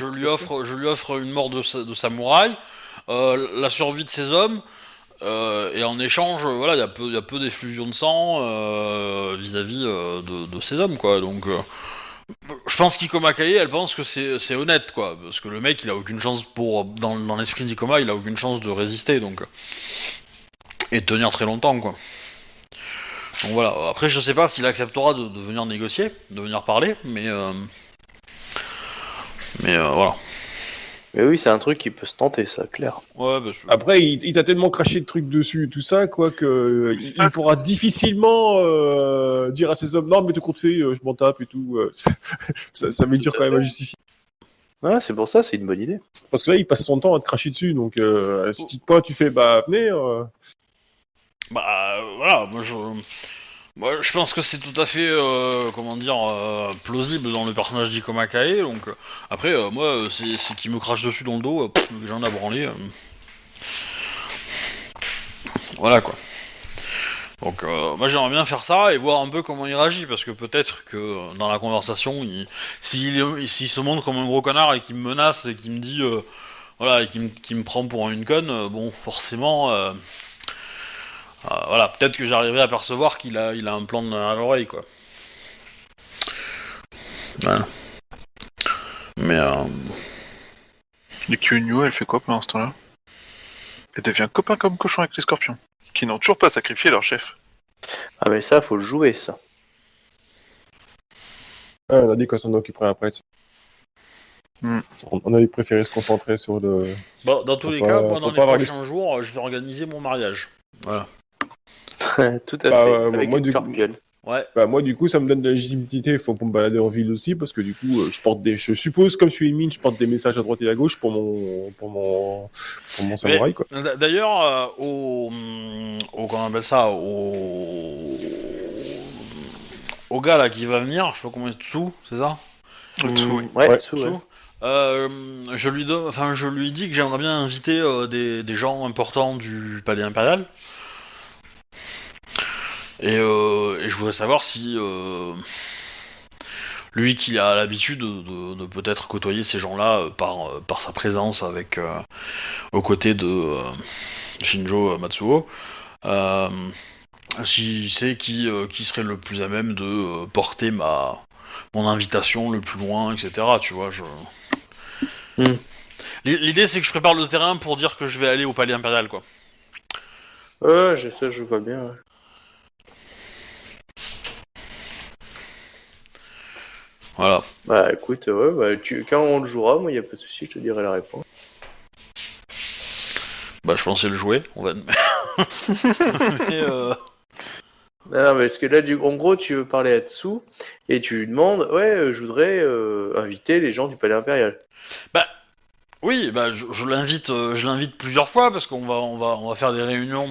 Je lui offre une mort de samouraï, la survie de ses hommes, et en échange, voilà, il y a peu d'effusion de sang vis-à-vis de ses hommes, quoi. Donc, je pense qu'Ikoma Kae, elle pense que c'est honnête, quoi, parce que le mec, il a aucune chance dans l'esprit d'Ikoma, il a aucune chance de résister, donc et de tenir très longtemps, quoi. Donc voilà. Après, je sais pas s'il acceptera de venir négocier, de venir parler, mais voilà. Mais oui, c'est un truc qui peut se tenter, ça, clair. Ouais, bah, Après, il t'a tellement craché de trucs dessus, tout ça, quoi, que il pourra difficilement dire à ses hommes non, mais de compte fait, je m'en tape et tout. Ça met dur quand même à justifier. Ouais, c'est pour ça, c'est une bonne idée. Parce que là, il passe son temps à te cracher dessus, donc si tu te pointes, tu fais bah venez. Bah voilà, moi je pense que c'est tout à fait comment dire plausible dans le personnage d'Ikoma Kae, donc après moi c'est qui me crache dessus dans le dos, j'en ai branlé. Voilà quoi. Donc moi j'aimerais bien faire ça et voir un peu comment il réagit, parce que peut-être que dans la conversation, s'il se montre comme un gros connard et qu'il me menace et qu'il me dit voilà, et qu'il me prend pour une conne, bon forcément voilà, peut-être que j'arriverai à percevoir il a un plan à l'oreille, quoi. Voilà. Mais Et Kyunyu, elle fait quoi pendant ce temps-là? Elle devient copain comme cochon avec les scorpions, qui n'ont toujours pas sacrifié leur chef. Ah, mais ça, faut le jouer, ça. Ouais, on a dit qu'on s'en occuperait après. Hmm. On avait préféré se concentrer sur le. bon, dans tous Faut les pas- cas, moi dans faut les pas avoir prochains jours, je vais organiser mon mariage. Voilà. Tout à Bah, fait. ouais, Avec moi, une du coup- scorpion. Ouais. Bah, moi, du coup, ça me donne de la légitimité pour me balader en ville aussi, parce que du coup, je suppose, comme je suis une mine, je porte des messages à droite et à gauche pour mon samouraï, quoi. D'ailleurs, comment on appelle ça, au gars là qui va venir, je sais pas comment il est dessous, c'est ça? Au-dessous, oui. Ouais, Ouais. dessous, ouais. Dessous. Je lui dis que j'aimerais bien inviter des gens importants du palais impérial. Et je voudrais savoir si lui qui a l'habitude de peut-être côtoyer ces gens-là par sa présence aux côtés de Shinjo Matsuo, si c'est qui serait le plus à même de porter mon invitation le plus loin, etc. Tu vois, L'idée c'est que je prépare le terrain pour dire que je vais aller au palais impérial, quoi. Ouais, ça, je vois bien. Ouais. Voilà. Bah, écoute, ouais, bah, quand on le jouera, moi, y a pas de souci, je te dirai la réponse. Bah je pensais le jouer, on va. Mais, Non, mais parce que là, en gros, tu veux parler à Tsu et tu lui demandes, ouais, je voudrais inviter les gens du Palais Impérial. bah, oui, bah, je l'invite plusieurs fois parce on va faire des réunions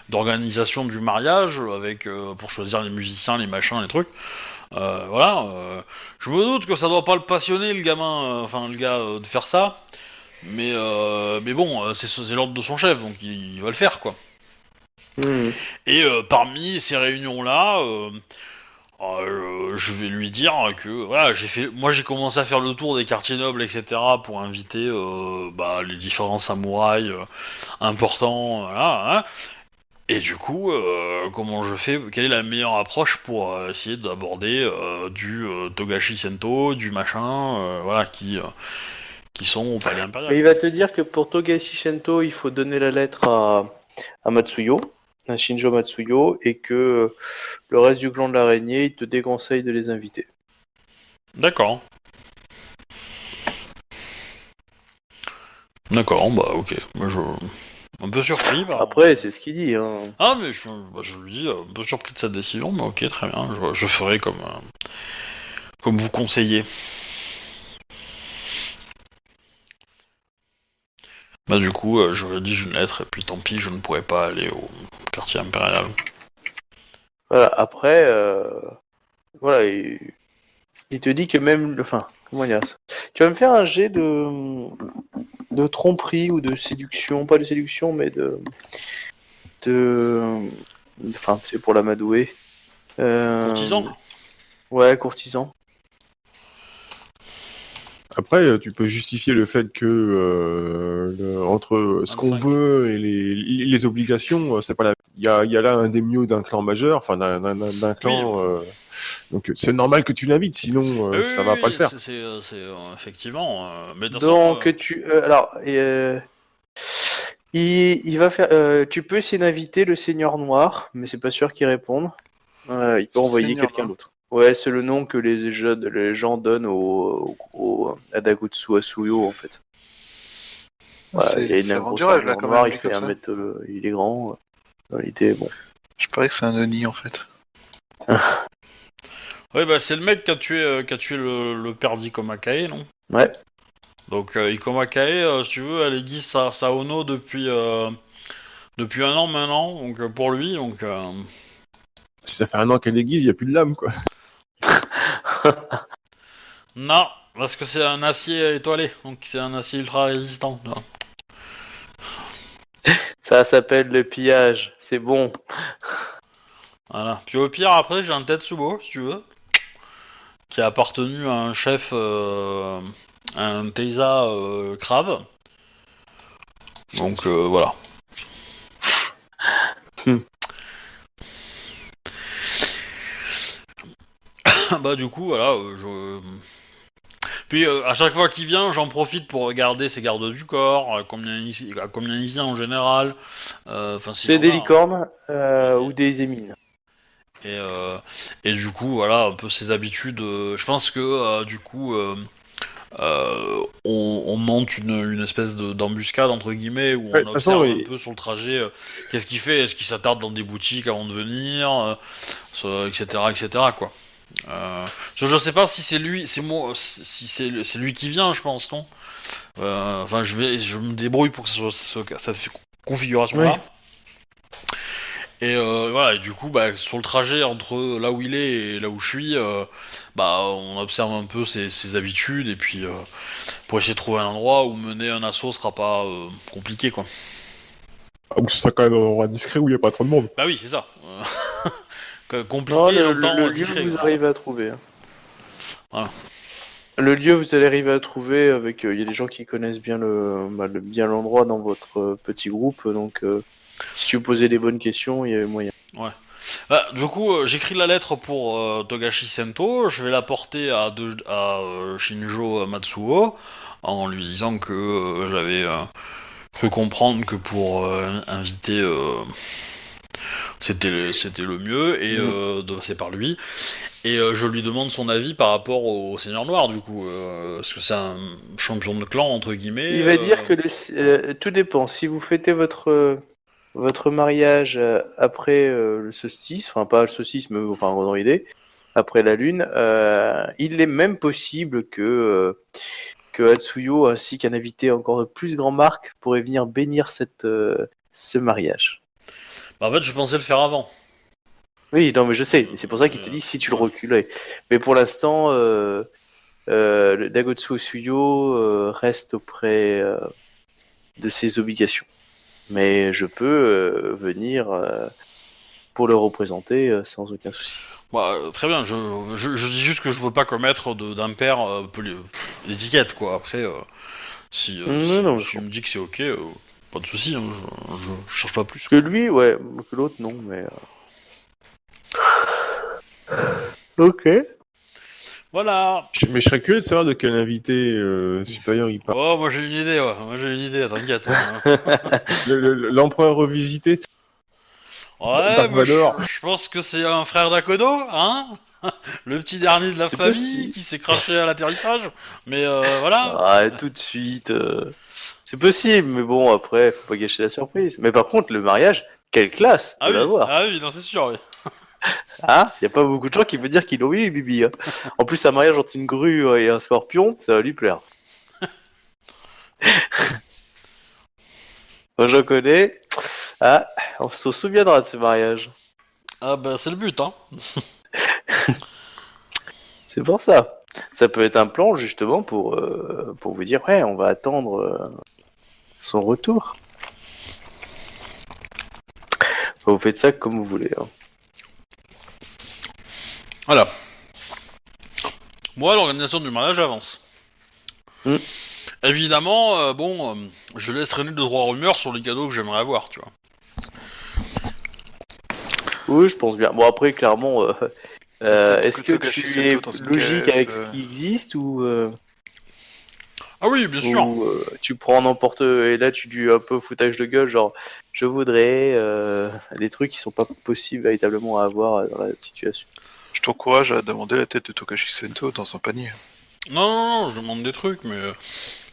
d'organisation du mariage avec pour choisir les musiciens, les machins, les trucs. Voilà. Je me doute que ça doit pas le passionner le gamin, enfin le gars, de faire ça. Mais bon, c'est l'ordre de son chef, donc il va le faire quoi. Hmm. Et parmi ces réunions-là, je vais lui dire que voilà, j'ai commencé à faire le tour des quartiers nobles, etc., pour inviter les différents samouraïs importants, voilà, hein. Et du coup, comment je fais? Quelle est la meilleure approche pour essayer d'aborder du Togashi Sento, du machin, voilà, qui sont au palais impérial. Mais il va te dire que pour Togashi Shento, il faut donner la lettre à Matsuyo, à Shinjo Matsuyo, et que le reste du clan de l'araignée, il te déconseille de les inviter. D'accord. D'accord, bah ok. Moi, un peu surpris par... Après, c'est ce qu'il dit. Hein. Ah, mais je lui dis un peu surpris de cette décision, mais ok, très bien. Je ferai comme vous conseillez. Bah du coup, je rédige une lettre et puis tant pis, je ne pourrai pas aller au quartier impérial. Voilà, après, voilà, il te dit que même, enfin, comment dire ça? Tu vas me faire un jet de tromperie ou de séduction, pas de séduction, mais enfin, c'est pour l'amadouer. Courtisan. Ouais, courtisan. Après, tu peux justifier le fait que entre ce qu'on 25. veut et les obligations, c'est pas la. Il y a là un des mieux d'un clan majeur, enfin d'un clan. Donc c'est normal que tu l'invites, sinon ça va pas le faire. C'est effectivement. Mais de toute façon, Donc il va faire. Tu peux essayer d'inviter le Seigneur Noir, mais c'est pas sûr qu'il réponde. Il peut envoyer Seigneur quelqu'un Noir. d'autre. Ouais, c'est le nom que les gens donnent à Dagutsu Asuyo en fait. Voilà, il y a C'est un gros Venturage, là, sergent quand noir, même, il dit fait comme un ça. mètre, il est grand. Dans l'idée, bon. Je parie que c'est un Oni, en fait. ouais, bah c'est le mec qui a tué le père d'Ikoma Kae, non? Ouais. Donc Ikoma Kae, si tu veux, elle aiguise sa Ono depuis 1 an maintenant, donc pour lui, donc. Si ça fait un an qu'elle aiguise, il y a plus de lame, quoi. Non, parce que c'est un acier étoilé, donc c'est un acier ultra résistant. Tu vois. Ça s'appelle le pillage. C'est bon. Voilà. Puis au pire, après, j'ai un Tetsubo, si tu veux, qui a appartenu à un chef, un Teiza crabe. Donc voilà. Bah du coup, voilà, Puis à chaque fois qu'il vient, j'en profite pour regarder ses gardes du corps, combien il vient en général. Enfin, s'il C'est en des a, hein. licornes ou des émines. Et, euh, et du coup, voilà, un peu ses habitudes. Je pense que du coup, on monte une espèce d'embuscade entre guillemets où Ouais, de on toute façon, observe un peu sur le trajet qu'est-ce qu'il fait, est-ce qu'il s'attarde dans des boutiques avant de venir, etc., etc. quoi. Je sais pas si c'est lui, c'est moi, si c'est lui qui vient, je pense, non? Enfin, je me débrouille pour que ce soit cette configuration-là. Oui. Et voilà, et du coup, bah, sur le trajet entre là où il est et là où je suis, on observe un peu ses habitudes, et puis pour essayer de trouver un endroit où mener un assaut sera pas compliqué, quoi. ou ce sera quand même un endroit discret où il n'y a pas trop de monde. Bah oui, c'est ça. Compliqué, Non, j'entends le lieu, discret, vous quoi. arrivez à trouver. Hein. Voilà. Le lieu, vous allez arriver à trouver avec. Il y a des gens qui connaissent bien bien l'endroit dans votre petit groupe, donc si vous posez des bonnes questions, il y a moyen. Ouais. Bah, du coup, j'écris la lettre pour Togashi Sento, je vais la porter à Shinjo Matsuo en lui disant que j'avais cru comprendre que pour inviter c'était le mieux et de passer par lui. Et je lui demande son avis par rapport au Seigneur Noir, du coup, parce que c'est un champion de clan entre guillemets. Il va dire que tout dépend. Si vous fêtez votre votre mariage après le solstice, enfin pas le solstice, mais enfin dans l'idée, après la lune, il est même possible que Hatsuyo ainsi qu'un invité encore de plus grand marque pourrait venir bénir ce mariage. Bah, en fait, je pensais le faire avant. Oui, non mais je sais, c'est pour ça qu'il te dit si tu le reculais. Mais pour l'instant, le Dagotsu Hatsuyo reste auprès de ses obligations. Mais je peux venir pour le représenter sans aucun souci. Bah, très bien, je dis juste que je veux pas commettre d'impair l'étiquette, quoi. Après, si, Non, non, si tu me dis que c'est ok, pas de souci, hein, je cherche pas plus. que lui, ouais, que l'autre, non, mais... Ok. Voilà. Mais je serais curieux de savoir de quel invité supérieur il parle. Oh, moi j'ai une idée, ouais. Moi j'ai une idée, t'inquiète. Hein. L'empereur revisité. Ouais, Dark moi Vador. je pense que c'est un frère d'Akodo, hein. Le petit dernier de la C'est famille possible. qui s'est craché à l'atterrissage. Mais voilà. Ah, tout de suite. C'est possible, mais bon, après, faut pas gâcher la surprise. Mais par contre, le mariage, quelle classe de l'avoir. Ah oui, non, c'est sûr, oui. Ah, y a pas beaucoup de gens qui veulent dire qu'ils l'ont eu, Bibi. Hein. En plus, un mariage entre une grue et un scorpion, ça va lui plaire. Moi, j'en connais. Ah, on se souviendra de ce mariage. Ah bah c'est le but, hein. C'est pour ça. Ça peut être un plan, justement, pour vous dire, ouais, on va attendre son retour. Vous faites ça comme vous voulez. Hein. Voilà. Moi, l'organisation du mariage avance. Mm. Évidemment, je laisse traîner 2-3 rumeurs sur les cadeaux que j'aimerais avoir, tu vois. Oui, je pense bien. Bon, après, clairement, est-ce que Togashi tu Sento es dans une logique caisse, avec ce qui existe ou Ah oui, bien sûr. tu prends n'importe et là tu dis un peu foutage de gueule, genre je voudrais des trucs qui sont pas possibles véritablement à avoir dans la situation. Je t'encourage à demander la tête de Togashi Sento dans son panier. Non, je demande des trucs, mais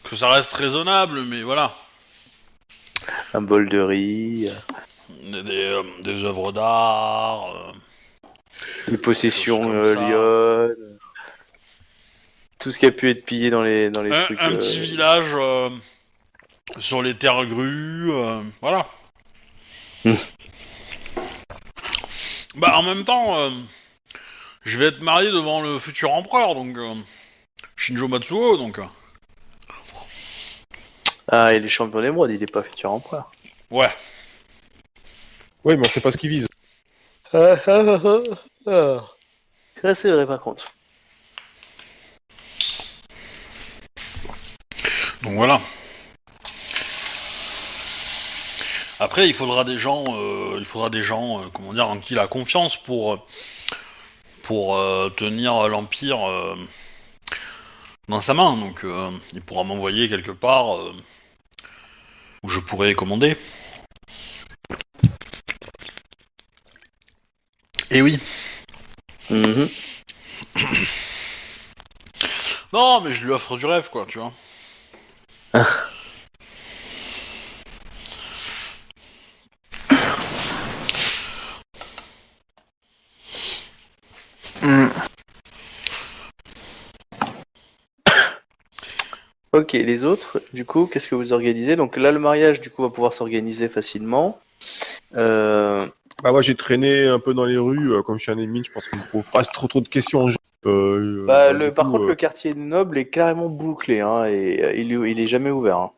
que ça reste raisonnable, mais voilà. Un bol de riz, Des œuvres d'art. des possessions Comme ça. lionnes, tout ce qui a pu être pillé dans les trucs. Un petit village sur les terres grues, voilà. Hmm. Bah en même temps, je vais être marié devant le futur empereur, donc Shinjo Matsuo, donc Ah, il est champion d'émeraude, il est pas futur empereur. ouais. Oui, mais on sait pas ce qu'il vise. Ça c'est vrai par contre. Donc voilà. Après, il faudra des gens, comment dire, en qui il a confiance pour tenir l'empire dans sa main. Donc, il pourra m'envoyer quelque part où je pourrais commander. Et oui. Mhm. Non, mais je lui offre du rêve, quoi, tu vois. Ok, les autres, du coup, qu'est-ce que vous organisez? Donc là, le mariage, du coup, va pouvoir s'organiser facilement. Bah moi j'ai traîné un peu dans les rues, comme je suis un ennemi, je pense qu'on me pose pas trop de questions. Par contre, le quartier noble est carrément bouclé, hein, et il est jamais ouvert. Hein.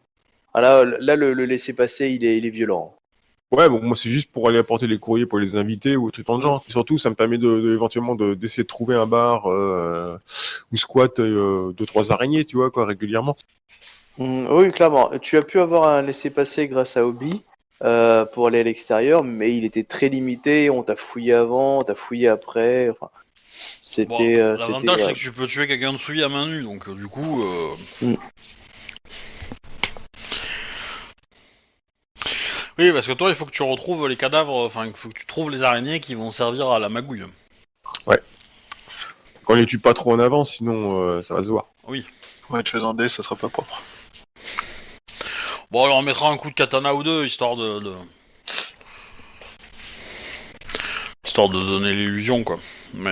Ah là, le laisser-passer, il est violent. Ouais, bon, moi c'est juste pour aller apporter les courriers pour les invités ou tout dans le genre. Et surtout, ça me permet éventuellement d'essayer de trouver un bar où squattent 2-3 araignées, tu vois, quoi, régulièrement. Oui, clairement. Tu as pu avoir un laisser-passer grâce à Obi pour aller à l'extérieur, mais il était très limité. On t'a fouillé avant, on t'a fouillé après. Enfin, Bon, c'était. l'avantage c'est que tu peux tuer quelqu'un de souillé à main nue, donc du coup. Oui, parce que toi, il faut que tu retrouves les cadavres, enfin, il faut que tu trouves les araignées qui vont servir à la magouille. Quand on les tue pas trop en avance, sinon ça va se voir. Oui. Ouais, tu fais un dé, ça sera pas propre. Bon, alors on mettra un coup de katana ou deux, histoire de... histoire de donner l'illusion, quoi. Mais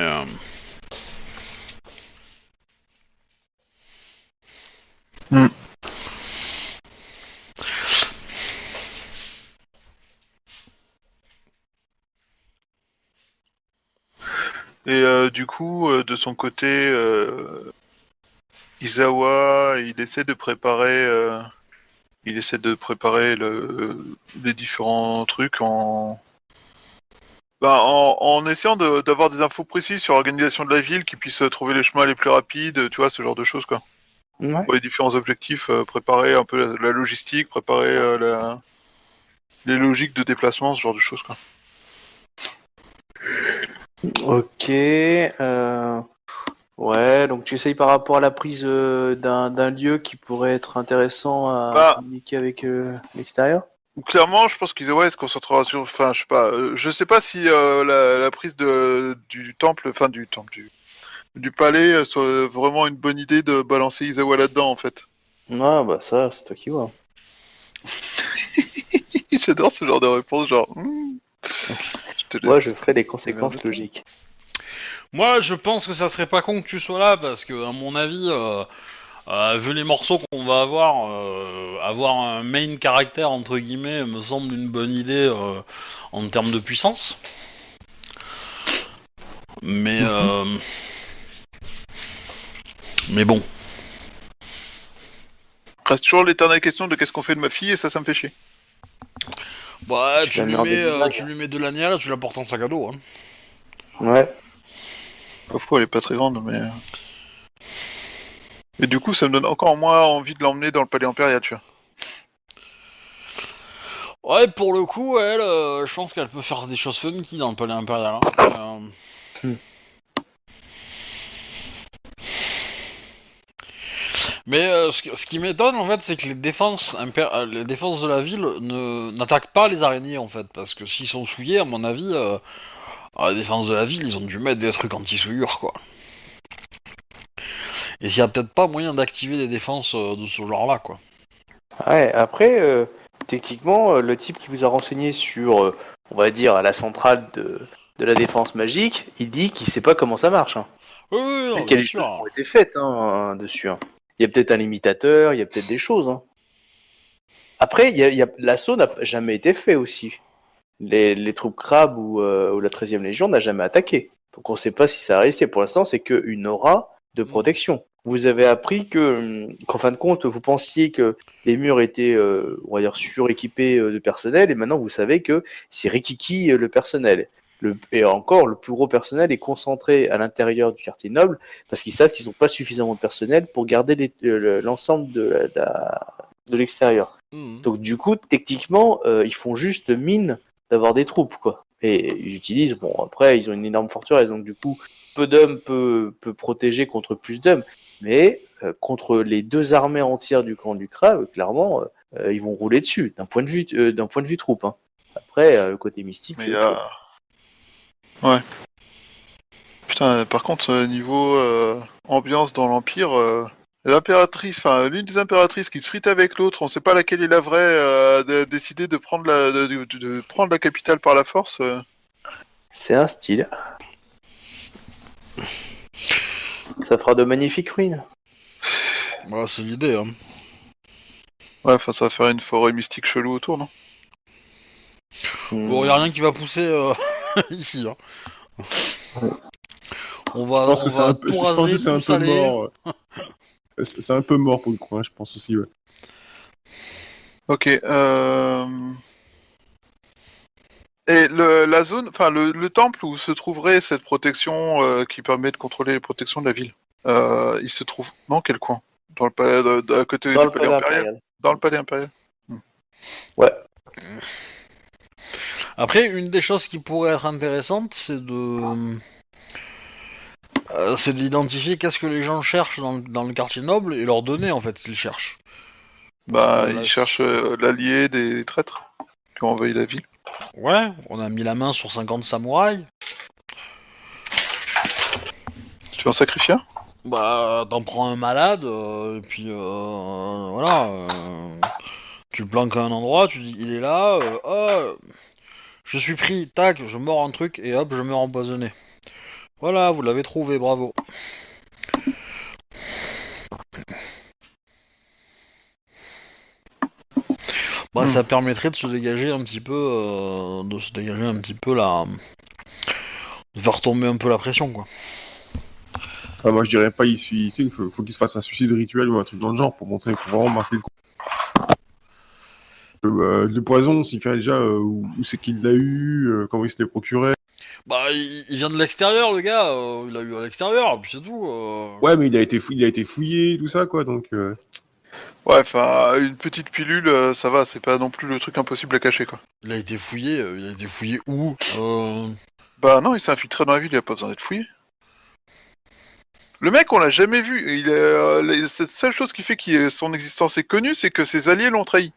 Et du coup, de son côté, Izawa, il essaie de préparer les différents trucs en essayant d'avoir des infos précises sur l'organisation de la ville, qui puisse trouver les chemins les plus rapides, tu vois, ce genre de choses, quoi. Ouais. Pour les différents objectifs, préparer un peu la logistique, préparer les logiques de déplacement, ce genre de choses, quoi. Ok. Ouais, donc tu essayes par rapport à la prise d'un lieu qui pourrait être intéressant à Bah, communiquer avec l'extérieur. clairement, je pense qu'Izawa se concentrera sur. Enfin, je sais pas si la prise du temple, enfin du palais, soit vraiment une bonne idée de balancer Izawa là-dedans, en fait. Ouais, bah ça, c'est toi qui vois. J'adore ce genre de réponse, genre. Je te laisse. Moi, je ferai les Merde, conséquences toi. logiques. moi, je pense que ça serait pas con que tu sois là, parce que, à mon avis, vu les morceaux qu'on va avoir un main caractère entre guillemets me semble une bonne idée en termes de puissance. Mais mais bon. Reste toujours l'éternelle question de qu'est-ce qu'on fait de ma fille, et ça me fait chier. Bah, Tu la mets en début tu lui mets de l'animal et tu la portes en sac à dos. Hein. Ouais. Parfois, elle est pas très grande, mais. Et du coup, ça me donne encore moins envie de l'emmener dans le palais impérial, tu vois. Ouais, pour le coup, elle, je pense qu'elle peut faire des choses funky dans le palais impérial. Hein. Mais ce qui m'étonne en fait, c'est que les défenses de la ville n'attaquent pas les araignées en fait, parce que s'ils sont souillés, à mon avis, la défense de la ville, ils ont dû mettre des trucs anti-souillure quoi. Et s'il y a peut-être pas moyen d'activer les défenses de ce genre-là quoi. Ouais, après, techniquement, le type qui vous a renseigné sur, on va dire, la centrale de la défense magique, il dit qu'il sait pas comment ça marche. Hein. Oui, oui, Et non, qu'il y bien a des choses qui sûr. ont été faites dessus. Hein. Il y a peut-être un limitateur, il y a peut-être des choses. Hein. Après, l'assaut n'a jamais été fait aussi. Les troupes crabes ou la 13e Légion n'a jamais attaqué. Donc on ne sait pas si ça a réussi. Pour l'instant, c'est qu'une aura de protection. Vous avez appris qu'en fin de compte, vous pensiez que les murs étaient, on va dire, suréquipés de personnel, et maintenant vous savez que c'est Rikiki le personnel. Et encore, le plus gros personnel est concentré à l'intérieur du quartier noble, parce qu'ils savent qu'ils n'ont pas suffisamment de personnel pour garder l'ensemble de l'extérieur. Mhm. Donc du coup, techniquement, ils font juste mine d'avoir des troupes, quoi. Et ils utilisent, bon, après, ils ont une énorme forteresse, donc du coup, peu d'hommes peut protéger contre plus d'hommes. Mais contre les deux armées entières du camp du Crabe, clairement, ils vont rouler dessus, d'un point de vue troupe. Hein. Après, le côté mystique, Mais c'est il y autre chose. Ouais. Putain, par contre, niveau ambiance dans l'Empire, l'impératrice, enfin, l'une des impératrices qui se frite avec l'autre, on sait pas laquelle est la vraie, a décidé de prendre de prendre la capitale par la force. C'est un style. Ça fera de magnifiques ruines. Bah, c'est l'idée. Hein. Ouais, enfin, ça va faire une forêt mystique chelou autour, non? Bon, y a rien qui va pousser ici. Hein. On Je pense on que c'est va un peu, tout je pense raser, que c'est tout un peu saler. mort. C'est un peu mort pour le coup, hein, je pense aussi. Ouais. Ok. Et la zone, enfin le temple où se trouverait cette protection qui permet de contrôler les protections de la ville, il se trouve dans quel coin? Dans le palais, à côté Dans du le palais palais impérial? impérial. Dans le palais impérial. Ouais. Après, une des choses qui pourrait être intéressante, c'est d'identifier qu'est-ce que les gens cherchent dans le quartier noble et leur donner en fait ce qu'ils cherchent. Parce que Bah, là, il cherche l'allié des traîtres qui ont envahi la ville. ouais, on a mis la main sur 50 samouraïs. Tu veux en sacrifier un? Bah, t'en prends un malade, et puis voilà. Tu le planques à un endroit, tu dis il est là, Je suis pris, tac, je mords un truc et hop, je meurs empoisonné. Voilà, vous l'avez trouvé, bravo. Bah, ça permettrait de se dégager un petit peu, de faire tomber un peu la pression, quoi. Enfin, moi, je dirais pas ici, il faut qu'il se fasse un suicide rituel ou un truc dans le genre pour montrer, pour vraiment marquer le coup. Le poison, s'il fait déjà où c'est qu'il l'a eu, comment il s'était procuré. Bah, il vient de l'extérieur, le gars. Il a eu à l'extérieur, puis c'est tout. Ouais, mais il a été fouillé, tout ça, quoi, donc... Ouais, enfin, une petite pilule, ça va, c'est pas non plus le truc impossible à cacher, quoi. Il a été fouillé. Il a été fouillé où Bah non, il s'est infiltré dans la ville, il a pas besoin d'être fouillé. Le mec, on l'a jamais vu. Cette seule chose qui fait que son existence est connue, c'est que ses alliés l'ont trahi.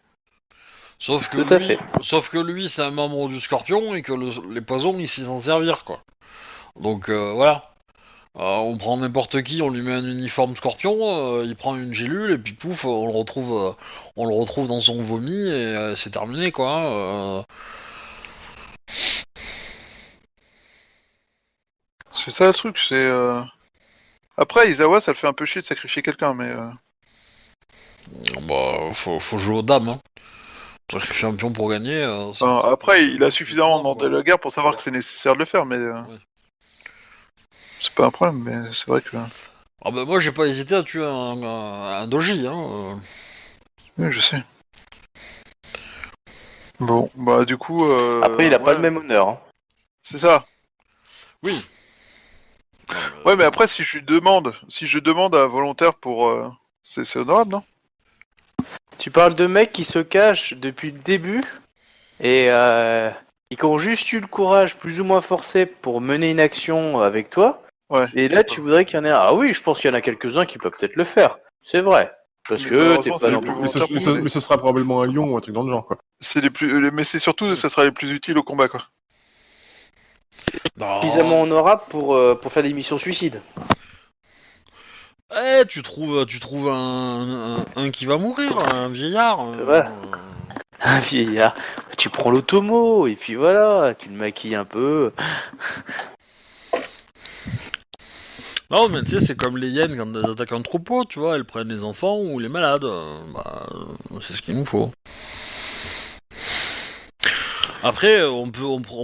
Sauf que Tout à lui, fait. c'est un membre du Scorpion et que les poisons, il sait s'en servir, quoi. Donc voilà. On prend n'importe qui, on lui met un uniforme Scorpion, il prend une gélule et puis pouf, on le retrouve dans son vomi et c'est terminé, quoi. C'est ça le truc, c'est... Après, Izawa, ça le fait un peu chier de sacrifier quelqu'un, mais... Bah, faut jouer aux dames, hein. Sacrifier un pion pour gagner. Après, il a suffisamment demandé la guerre pour savoir que c'est nécessaire de le faire, mais... Ouais. C'est pas un problème, mais c'est vrai que... Ah bah moi j'ai pas hésité à tuer un doji, hein. Oui, je sais. Bon, bah du coup... Après, il a pas ouais, le même honneur. Hein. C'est ça. Oui. Ouais, mais après, si je demande à un volontaire pour... C'est honorable, non? Tu parles de mecs qui se cachent depuis le début et qui ont juste eu le courage plus ou moins forcé pour mener une action avec toi. Ouais. Et là, tu voudrais qu'il y en ait un. Ah oui, je pense qu'il y en a quelques-uns qui peuvent peut-être le faire. C'est vrai. Parce Mais que t'es malheureusement, pas c'est non les plus plus... volontaires. Mais ce sera probablement un lion ou un truc dans le genre, quoi. C'est les plus... Mais c'est surtout, ça sera les plus utiles au combat, quoi. suffisamment honorable pour faire des missions suicides. Eh, tu trouves un qui va mourir, un vieillard. Voilà. Un vieillard. Tu prends l'automo et puis voilà, tu le maquilles un peu. Non, mais tu sais, c'est comme les hyènes quand elles attaquent un troupeau, tu vois, elles prennent les enfants ou les malades. C'est ce qu'il nous faut. Après, on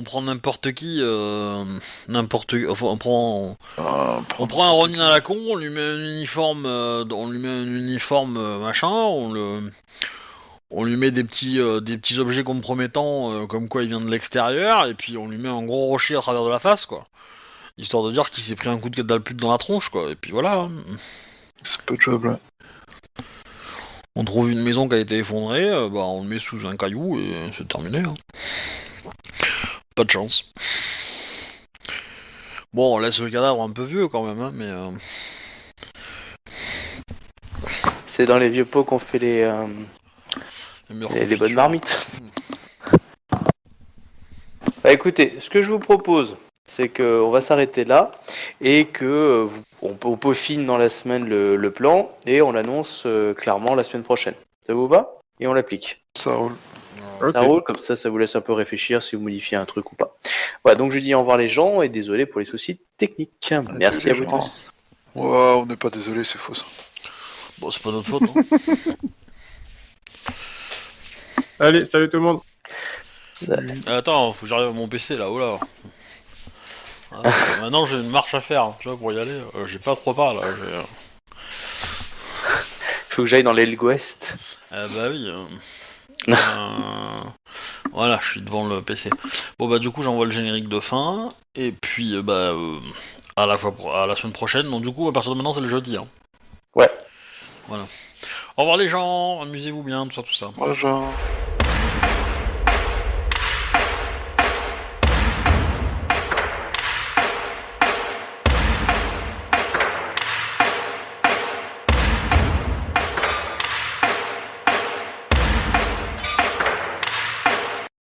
prend n'importe qui, enfin, on prend un Ronin à la con, on lui met un uniforme, machin, on lui met des petits objets compromettants, comme quoi il vient de l'extérieur, et puis on lui met un gros rocher à travers de la face, quoi. Histoire de dire qu'il s'est pris un coup de catapulte dans la tronche, quoi. Et puis voilà. C'est pas jouable, ouais. On trouve une maison qui a été effondrée, on le met sous un caillou et c'est terminé. Hein. Pas de chance. Bon, on laisse le cadavre un peu vieux quand même, hein, mais... C'est dans les vieux pots qu'on fait les bonnes marmites. Bah écoutez, ce que je vous propose, c'est qu'on va s'arrêter là et que on peaufine dans la semaine le plan et on l'annonce clairement la semaine prochaine. Ça vous va? Et on l'applique. Ça roule. Ok. Ça roule, comme ça vous laisse un peu réfléchir si vous modifiez un truc ou pas. Voilà, donc je dis au revoir les gens et désolé pour les soucis techniques. Merci à vous gens. tous. Ouais, on n'est pas désolé, c'est faux ça. Bon, c'est pas notre faute, hein. Allez, salut tout le monde. Attends, faut que j'arrive à mon PC là, oh là. Maintenant j'ai une marche à faire, hein, tu vois, pour y aller. J'ai pas trop pas là. Faut que j'aille dans l'aile ouest. Bah oui. Voilà, je suis devant le PC. Bon bah du coup j'envoie le générique de fin et puis à la semaine prochaine. Donc du coup à partir de maintenant c'est le jeudi. Hein. Ouais. Voilà. Au revoir les gens, amusez-vous bien, tout ça. Ouais, genre...